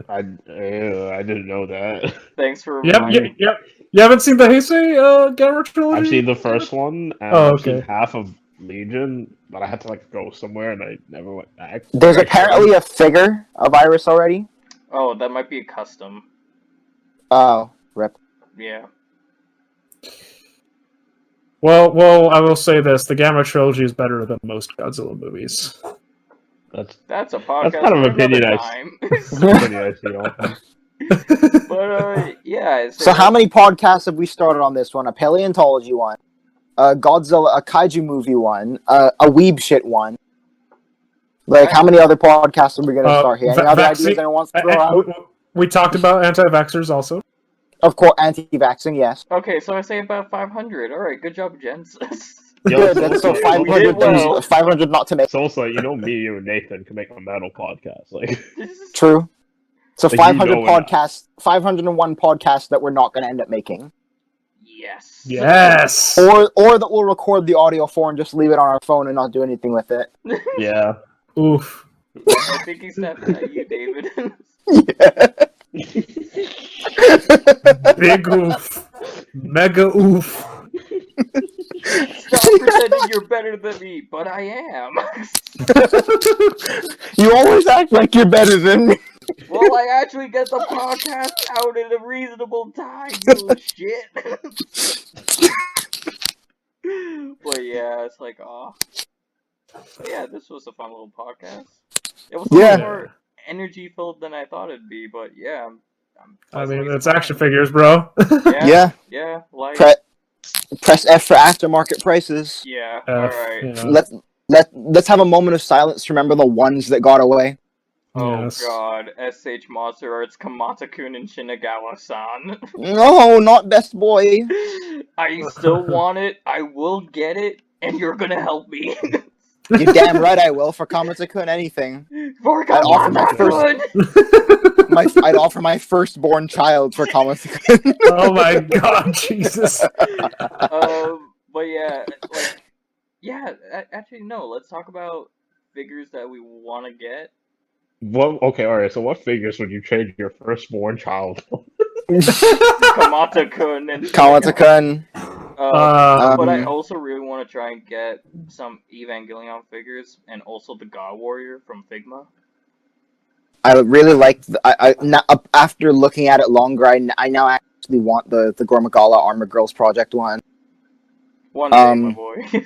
[SPEAKER 4] I didn't know that.
[SPEAKER 2] Thanks for
[SPEAKER 1] Yep.
[SPEAKER 2] reminding.
[SPEAKER 1] You haven't seen the Heisei Gamera trilogy?
[SPEAKER 4] I've seen the first one, and
[SPEAKER 1] Oh,
[SPEAKER 4] I've seen
[SPEAKER 1] okay.
[SPEAKER 4] half of Legion, but I had to like go somewhere, and I never went back.
[SPEAKER 3] There's
[SPEAKER 4] I
[SPEAKER 3] apparently a figure of Iris already.
[SPEAKER 2] Oh, that might be a custom.
[SPEAKER 3] Oh, rip.
[SPEAKER 2] Yeah.
[SPEAKER 1] Well, I will say this: the Gamera trilogy is better than most Godzilla movies.
[SPEAKER 2] That's a podcast
[SPEAKER 4] kind of
[SPEAKER 2] for
[SPEAKER 4] opinion
[SPEAKER 2] another
[SPEAKER 4] I-
[SPEAKER 2] time.
[SPEAKER 4] Pretty I see often.
[SPEAKER 2] But, yeah.
[SPEAKER 3] So how many podcasts have we started on this one? A paleontology one, a Godzilla, a kaiju movie one, a weeb shit one. Like, how many other podcasts are we going to start here? Any other ideas anyone wants to throw out?
[SPEAKER 1] We talked about anti-vaxxers also.
[SPEAKER 3] Of course, anti-vaxxing, yes.
[SPEAKER 2] Okay, so I say about 500. Alright, good job, gents.
[SPEAKER 4] Yo,
[SPEAKER 3] Good, that's so
[SPEAKER 4] Sosa,
[SPEAKER 3] 500,
[SPEAKER 2] well.
[SPEAKER 3] 500 not to make.
[SPEAKER 4] Sosa, you know me, you and Nathan can make a metal podcast. Like,
[SPEAKER 3] True. So
[SPEAKER 4] Like,
[SPEAKER 3] 500
[SPEAKER 4] you know enough.
[SPEAKER 3] podcasts, 501 podcasts that we're not going to end up making.
[SPEAKER 2] Yes.
[SPEAKER 1] Yes.
[SPEAKER 3] Or that we'll record the audio for and just leave it on our phone and not do anything with it.
[SPEAKER 4] yeah.
[SPEAKER 1] Oof.
[SPEAKER 2] I think he's snapping at you, David.
[SPEAKER 1] Big oof. Mega oof.
[SPEAKER 2] Stop pretending you're better than me, but I am.
[SPEAKER 3] You always act like you're better than me.
[SPEAKER 2] Well, I actually get the podcast out at a reasonable time, you little shit. But yeah, it's like, oh. But yeah, this was a fun little podcast. It was a
[SPEAKER 3] Yeah.
[SPEAKER 2] lot more energy filled than I thought it'd be, but yeah, I'm
[SPEAKER 1] I mean,
[SPEAKER 2] pleasantly
[SPEAKER 1] it's action
[SPEAKER 2] surprised.
[SPEAKER 1] figures, bro.
[SPEAKER 2] Yeah, like,
[SPEAKER 3] Press F for aftermarket prices.
[SPEAKER 2] yeah,
[SPEAKER 1] F,
[SPEAKER 2] alright.
[SPEAKER 1] you know.
[SPEAKER 3] Let's have a moment of silence to remember the ones that got away.
[SPEAKER 2] Oh
[SPEAKER 1] Yes.
[SPEAKER 2] god, S.H. MonsterArts, Kamata-kun, and Shinagawa-san.
[SPEAKER 3] No, not best boy.
[SPEAKER 2] I still want it, I will get it, and you're gonna help me.
[SPEAKER 3] You damn right I will for Kamata-kun anything.
[SPEAKER 2] For
[SPEAKER 3] I'd offer my
[SPEAKER 2] Kamata-kun!
[SPEAKER 3] I'd offer my firstborn child for Kamata-kun.
[SPEAKER 1] Oh my god, Jesus.
[SPEAKER 2] But yeah, like, yeah, actually, no, let's talk about figures that we want to get.
[SPEAKER 4] What? Okay, all right. So, what figures would you trade your firstborn child for?
[SPEAKER 2] Kamata-kun and stuff.
[SPEAKER 3] Kawata-kun.
[SPEAKER 2] But I
[SPEAKER 3] Um,
[SPEAKER 2] also really want to try and get some Evangelion figures and also the God Warrior from Figma.
[SPEAKER 3] I really like. After looking at it longer, I now actually want the Gormagala Armor Girls Project one.
[SPEAKER 2] One day, my boy.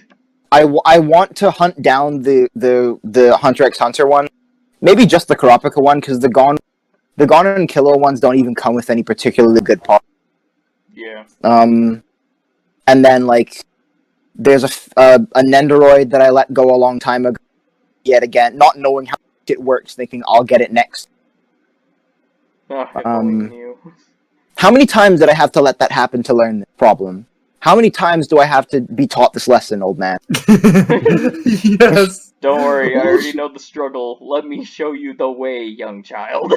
[SPEAKER 3] I want to hunt down the Hunter x Hunter one. Maybe just the Kurapika one, because the Gon and Killer ones don't even come with any particularly good parts.
[SPEAKER 2] Yeah.
[SPEAKER 3] And then like there's a Nendoroid that I let go a long time ago. Yet again, not knowing how it works, thinking I'll get it next.
[SPEAKER 2] Oh, if only you knew.
[SPEAKER 3] How many times did I have to let that happen to learn this problem? How many times do I have to be taught this lesson, old man?
[SPEAKER 1] Yes.
[SPEAKER 2] Don't worry, I already know the struggle. Let me show you the way, young child.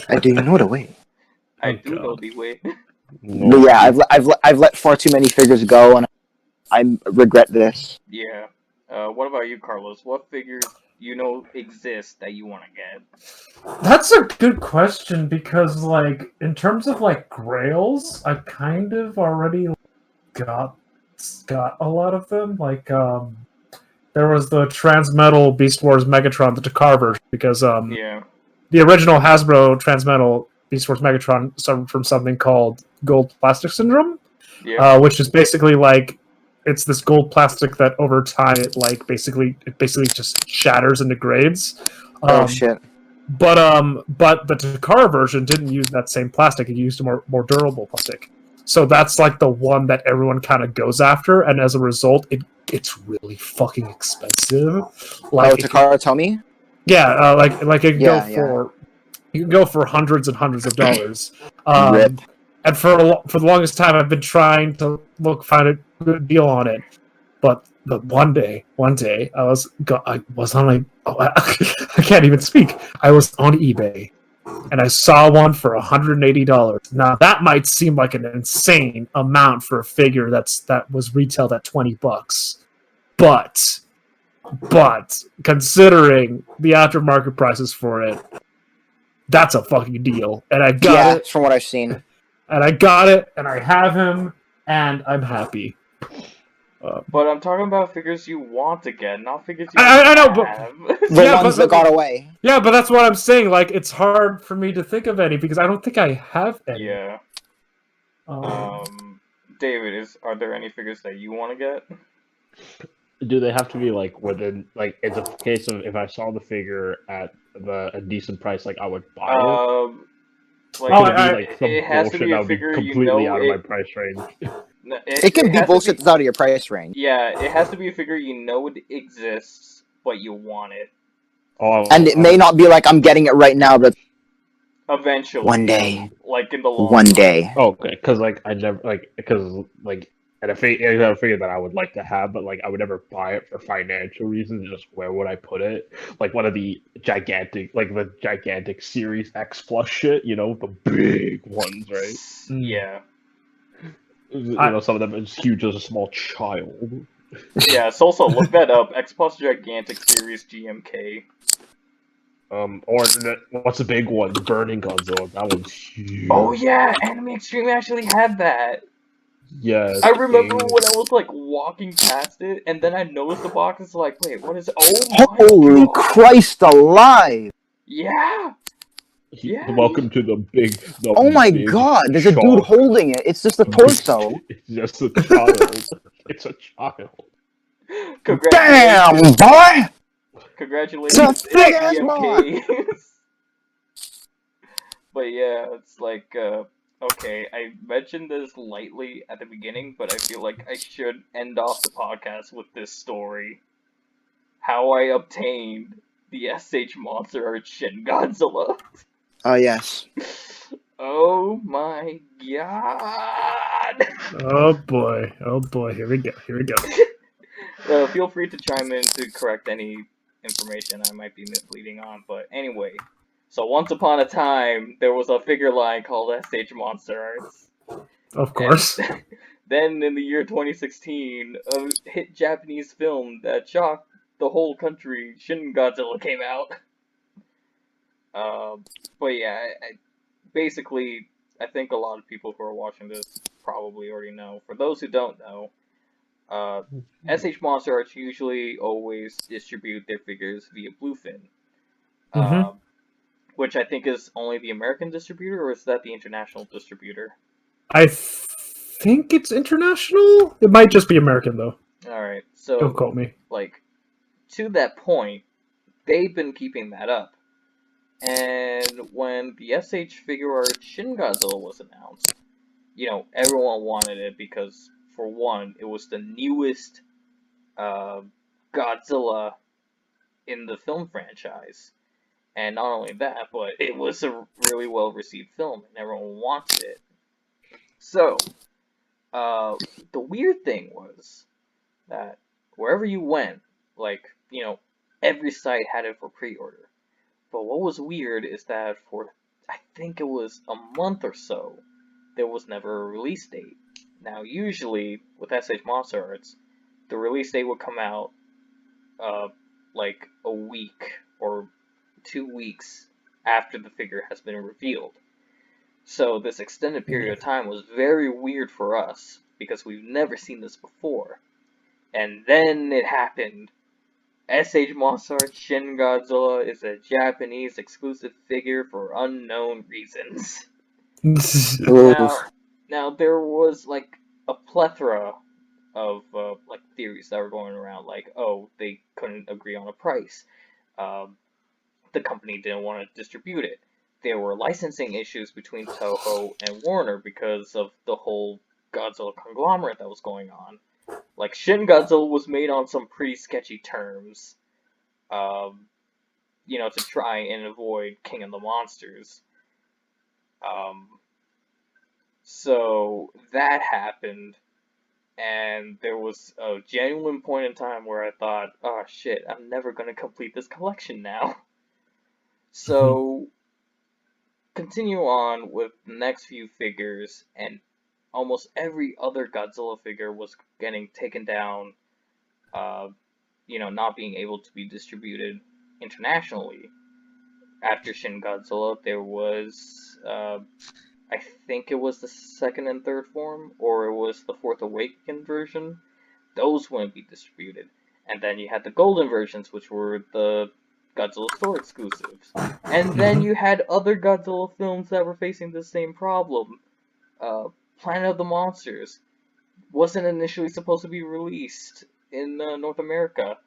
[SPEAKER 3] I do know the way.
[SPEAKER 2] I
[SPEAKER 1] Oh,
[SPEAKER 2] do know
[SPEAKER 1] God.
[SPEAKER 2] the way.
[SPEAKER 3] But yeah, I've let far too many figures go, and I regret this.
[SPEAKER 2] Yeah. What about you, Carlos? What figures you know exist that you want to get?
[SPEAKER 1] That's a good question because, like, in terms of like grails, I kind of already got a lot of them. Like, there was the Transmetal Beast Wars Megatron, the Takar version, because
[SPEAKER 2] Yeah.
[SPEAKER 1] the original Hasbro Transmetal Beast Wars Megatron suffered from something called gold plastic syndrome,
[SPEAKER 2] Yeah.
[SPEAKER 1] which is basically like it's this gold plastic that over time it basically just shatters and degrades.
[SPEAKER 3] Oh shit!
[SPEAKER 1] But the Takara version didn't use that same plastic; it used a more durable plastic. So that's like the one that everyone kind of goes after, and as a result, it's really fucking expensive. Like
[SPEAKER 3] Takara Tomy?
[SPEAKER 1] yeah, like it can
[SPEAKER 3] Yeah,
[SPEAKER 1] go for you can go for hundreds and hundreds of dollars.
[SPEAKER 3] Rip.
[SPEAKER 1] And for the longest time, I've been trying to find a good deal on it. But one day, I was on like I can't even speak. I was on eBay, and I saw one for $180. Now that might seem like an insane amount for a figure that was retailed at $20, but considering the aftermarket prices for it, that's a fucking deal. And I got it.
[SPEAKER 3] From what I've seen.
[SPEAKER 1] And I got it, and I have him, and I'm happy.
[SPEAKER 2] But I'm talking about figures you want to get, not figures you
[SPEAKER 1] I know,
[SPEAKER 2] have.
[SPEAKER 3] The ones that got away.
[SPEAKER 1] Yeah, but that's what I'm saying. Like, it's hard for me to think of any because I don't think I have any.
[SPEAKER 2] Yeah. David, are there any figures that you want to get?
[SPEAKER 4] Do they have to be like within like it's a case of if I saw the figure at a decent price, like I would buy it?
[SPEAKER 2] Like,
[SPEAKER 4] Some
[SPEAKER 2] it has to
[SPEAKER 4] bullshit
[SPEAKER 2] be
[SPEAKER 4] that
[SPEAKER 2] a
[SPEAKER 4] would be
[SPEAKER 2] figure
[SPEAKER 4] completely
[SPEAKER 2] you know
[SPEAKER 4] out of my price range.
[SPEAKER 3] It can be bullshit that's out of your price range.
[SPEAKER 2] Yeah, it has to be a figure you know it exists, but you want it.
[SPEAKER 3] And it may not be like I'm getting it right now, but
[SPEAKER 2] eventually,
[SPEAKER 3] one day,
[SPEAKER 2] like in the long
[SPEAKER 3] one
[SPEAKER 2] run.
[SPEAKER 3] day.
[SPEAKER 4] Oh, okay, because like I never and I figured that I would like to have, but like I would never buy it for financial reasons. Just where would I put it? Like one of the gigantic Series X Plus shit, you know, the big ones, right?
[SPEAKER 2] Yeah.
[SPEAKER 4] You know, some of them are as huge as a small child.
[SPEAKER 2] Yeah, so also look that up. X Plus Gigantic Series GMK.
[SPEAKER 4] Or what's the big one? Burning Godzilla. That one's huge.
[SPEAKER 2] Oh yeah, Anime Extreme actually had that.
[SPEAKER 4] Yes.
[SPEAKER 2] I remember when I was like walking past it, and then I noticed the box. It's like, wait, what is it? Oh my
[SPEAKER 3] Holy
[SPEAKER 2] God.
[SPEAKER 3] Christ alive!
[SPEAKER 2] Yeah. Yeah.
[SPEAKER 4] Welcome to the big.
[SPEAKER 3] Oh my God! There's a dude holding it. It's just a torso.
[SPEAKER 4] It's just a child. It's a child.
[SPEAKER 3] Damn, boy!
[SPEAKER 2] Congratulations,
[SPEAKER 3] it's a big ass
[SPEAKER 2] GMK. But yeah, it's like, okay, I mentioned this lightly at the beginning, but I feel like I should end off the podcast with this story. How I obtained the S.H.MonsterArts Shin Godzilla.
[SPEAKER 3] Oh, yes.
[SPEAKER 2] Oh my God!
[SPEAKER 1] Oh boy, here we go.
[SPEAKER 2] Feel free to chime in to correct any information I might be misleading on, but anyway. So once upon a time, there was a figure line called S.H.MonsterArts.
[SPEAKER 1] Of course.
[SPEAKER 2] And Then in the year 2016, a hit Japanese film that shocked the whole country, Shin Godzilla, came out. But yeah, basically, I think a lot of people who are watching this probably already know. For those who don't know, S.H.MonsterArts usually always distribute their figures via Bluefin,
[SPEAKER 1] Mm-hmm.
[SPEAKER 2] which I think is only the American distributor, or is that the international distributor?
[SPEAKER 1] I think it's international. It might just be American though.
[SPEAKER 2] Alright,
[SPEAKER 1] Don't
[SPEAKER 2] so,
[SPEAKER 1] quote me.
[SPEAKER 2] like, to that point, they've been keeping that up. And when the SH figure art Shin Godzilla was announced, everyone wanted it because, for one, it was the newest Godzilla in the film franchise. And not only that, but it was a really well received film and everyone wanted it. So, the weird thing was that wherever you went, every site had it for pre-order. But what was weird is that for, I think it was a month or so, there was never a release date. Now, usually, with S.H.MonsterArts, the release date would come out, like a week or 2 weeks after the figure has been revealed. So this extended period of time was very weird for us, because we've never seen this before. And then it happened. S.H.MonsterArts Shin Godzilla is a Japanese exclusive figure for unknown reasons. Now there was like a plethora of theories that were going around, like, oh, they couldn't agree on a price. The company didn't want to distribute it. There were licensing issues between Toho and Warner because of the whole Godzilla conglomerate that was going on. Like, Shin Godzilla was made on some pretty sketchy terms, to try and avoid King of the Monsters. So that happened, and there was a genuine point in time where I thought, oh shit, I'm never gonna complete this collection now. So, continue on with the next few figures, and almost every other Godzilla figure was getting taken down, not being able to be distributed internationally. After Shin Godzilla, there was, I think it was the second and third form, or it was the Fourth Awakened version. Those wouldn't be distributed. And then you had the golden versions, which were the Godzilla Store exclusives. And then you had other Godzilla films that were facing the same problem. Planet of the Monsters wasn't initially supposed to be released in North America.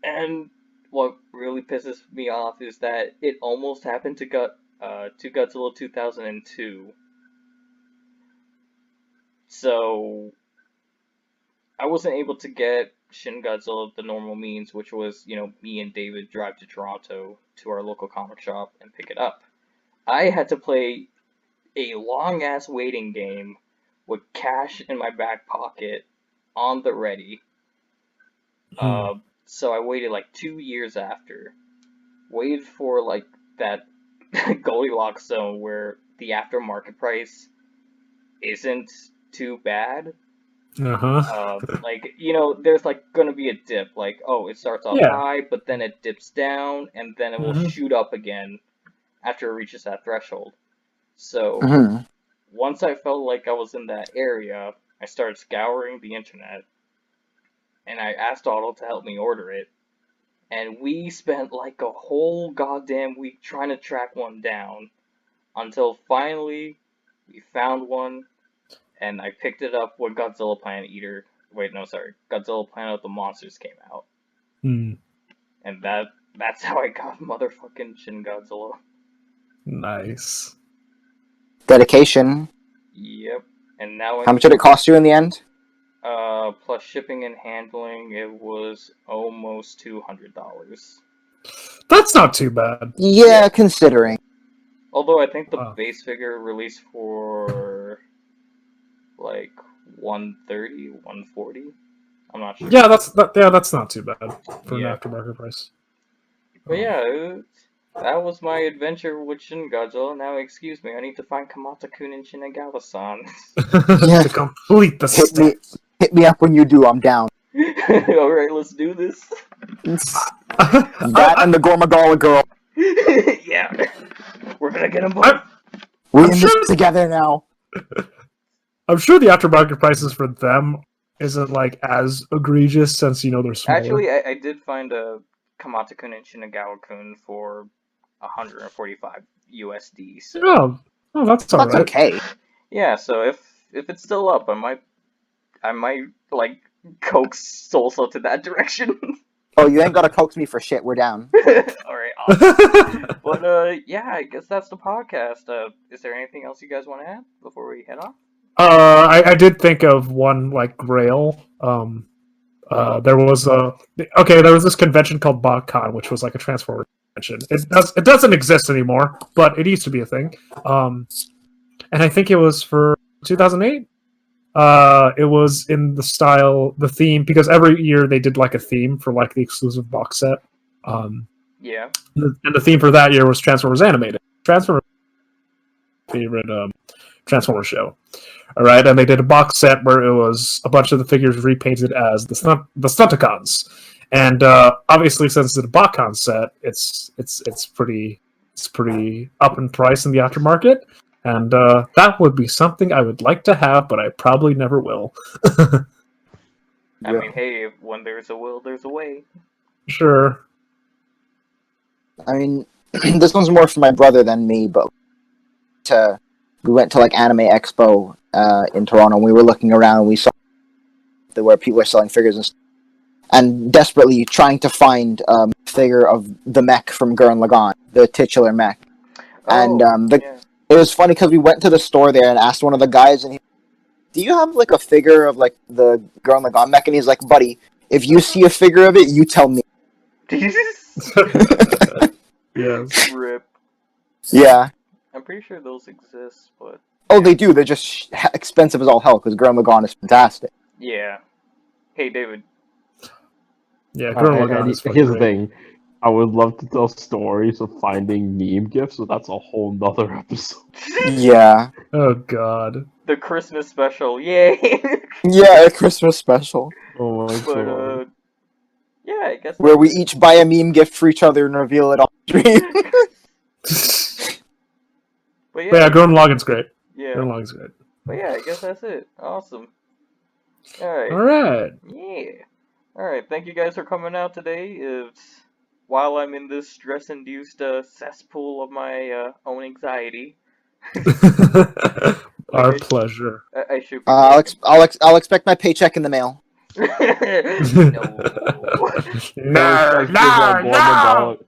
[SPEAKER 2] And what really pisses me off is that it almost happened to Godzilla 2002. So, I wasn't able to get Shin Godzilla the normal means, which was, me and David drive to Toronto to our local comic shop and pick it up. I had to play a long-ass waiting game with cash in my back pocket on the ready. So I waited like 2 years after. Waited for like that Goldilocks zone where the aftermarket price isn't too bad. There's like gonna be a dip, like, oh, it starts off high, but then it dips down, and then it will shoot up again after it reaches that threshold. So, once I felt like I was in that area, I started scouring the internet, and I asked Otto to help me order it, and we spent like a whole goddamn week trying to track one down, until finally we found one. And I picked it up when Godzilla Planet of the Monsters came out. And that's how I got motherfucking Shin Godzilla.
[SPEAKER 1] Nice.
[SPEAKER 3] Dedication.
[SPEAKER 2] Yep. And now
[SPEAKER 3] how much did it cost you in the end?
[SPEAKER 2] Plus shipping and handling, it was almost $200.
[SPEAKER 1] That's not too bad.
[SPEAKER 3] Yeah, considering.
[SPEAKER 2] Although I think the base figure released for like 130, 140. I'm not sure.
[SPEAKER 1] Yeah, that's not too bad for an aftermarket price.
[SPEAKER 2] But yeah, that was my adventure with Shin Godzilla. Now, excuse me, I need to find Kamata-kun and Shinagawa-san.
[SPEAKER 1] To complete the
[SPEAKER 3] Hit
[SPEAKER 1] set.
[SPEAKER 3] me up when you do. I'm down.
[SPEAKER 2] Alright, let's do this.
[SPEAKER 3] That and the Gormagala girl.
[SPEAKER 2] Yeah, we're gonna get them both.
[SPEAKER 3] We're
[SPEAKER 1] I'm
[SPEAKER 3] in
[SPEAKER 1] sure-
[SPEAKER 3] this together now.
[SPEAKER 1] I'm sure the aftermarket prices for them isn't like as egregious since they're smaller.
[SPEAKER 2] Actually, I did find a Kamata-kun and Shinagawa-kun for 145 USD. So
[SPEAKER 1] Oh, that's all
[SPEAKER 3] That's
[SPEAKER 1] right.
[SPEAKER 3] okay.
[SPEAKER 2] yeah, so if it's still up, I might like coax Solso to that direction.
[SPEAKER 3] Oh, you ain't gotta coax me for shit. We're down.
[SPEAKER 2] Alright, awesome. But yeah, I guess that's the podcast. Is there anything else you guys want to add before we head off?
[SPEAKER 1] I did think of one like Grail. There was there was this convention called BotCon, which was like a Transformers convention. It doesn't exist anymore, but it used to be a thing. And I think it was for 2008. It was in the theme, because every year they did like a theme for like the exclusive box set.
[SPEAKER 2] Yeah.
[SPEAKER 1] And the theme for that year was Transformers Animated. Transformers favorite Transformers show. All right, and they did a box set where it was a bunch of the figures repainted as the Stunticons, and obviously since it's a BotCon set, it's pretty up in price in the aftermarket, and that would be something I would like to have, but I probably never will.
[SPEAKER 2] I mean, hey, when there's a will, there's a way.
[SPEAKER 1] Sure.
[SPEAKER 3] I mean, this one's more for my brother than me, but we went to like Anime Expo in Toronto, and we were looking around, and we saw where people were selling figures and desperately trying to find a figure of the mech from Gurren Lagann, the titular mech. And
[SPEAKER 2] Yeah.
[SPEAKER 3] it was funny because we went to the store there and asked one of the guys, and do you have like a figure of like the Gurren Lagann mech? And he's like, buddy, if you see a figure of it, you tell me.
[SPEAKER 1] Yes.
[SPEAKER 2] Rip.
[SPEAKER 3] Yeah.
[SPEAKER 2] I'm pretty sure those exist, but
[SPEAKER 3] Oh, they do. They're just expensive as all hell because Gurren Lagann is fantastic.
[SPEAKER 2] yeah. Hey, David.
[SPEAKER 1] Yeah, Gurren Lagann is
[SPEAKER 4] Here's the
[SPEAKER 1] great.
[SPEAKER 4] thing. I would love to tell stories of finding meme gifts, so that's a whole nother episode.
[SPEAKER 3] Yeah.
[SPEAKER 1] Oh God.
[SPEAKER 2] The Christmas special, yay!
[SPEAKER 3] Yeah, a Christmas special
[SPEAKER 4] Oh my
[SPEAKER 2] But
[SPEAKER 4] god.
[SPEAKER 2] yeah, I guess
[SPEAKER 3] where we each buy a meme gift for each other and reveal it on stream.
[SPEAKER 2] But
[SPEAKER 1] Yeah,
[SPEAKER 2] yeah,
[SPEAKER 1] Gurren Lagann's great.
[SPEAKER 2] yeah.
[SPEAKER 1] Gurren Lagann's great.
[SPEAKER 2] But yeah, I guess that's it. Awesome. Alright.
[SPEAKER 1] All right.
[SPEAKER 2] Yeah. Alright, thank you guys for coming out today. It's, while I'm in this stress-induced cesspool of my own anxiety.
[SPEAKER 1] Our pleasure.
[SPEAKER 2] I should be
[SPEAKER 3] I'll expect my paycheck in the mail.
[SPEAKER 2] No.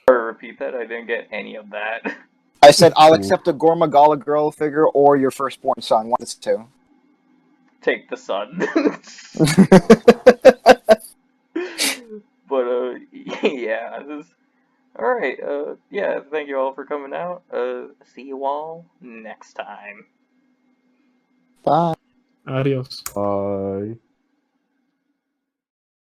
[SPEAKER 2] Repeat that. I didn't get any of that.
[SPEAKER 3] I said I'll accept a Gormagala girl figure or your firstborn son. One of the two.
[SPEAKER 2] Take the sun. But yeah. All right. Yeah. Thank you all for coming out. See you all next time.
[SPEAKER 3] Bye.
[SPEAKER 1] Adios.
[SPEAKER 4] Bye.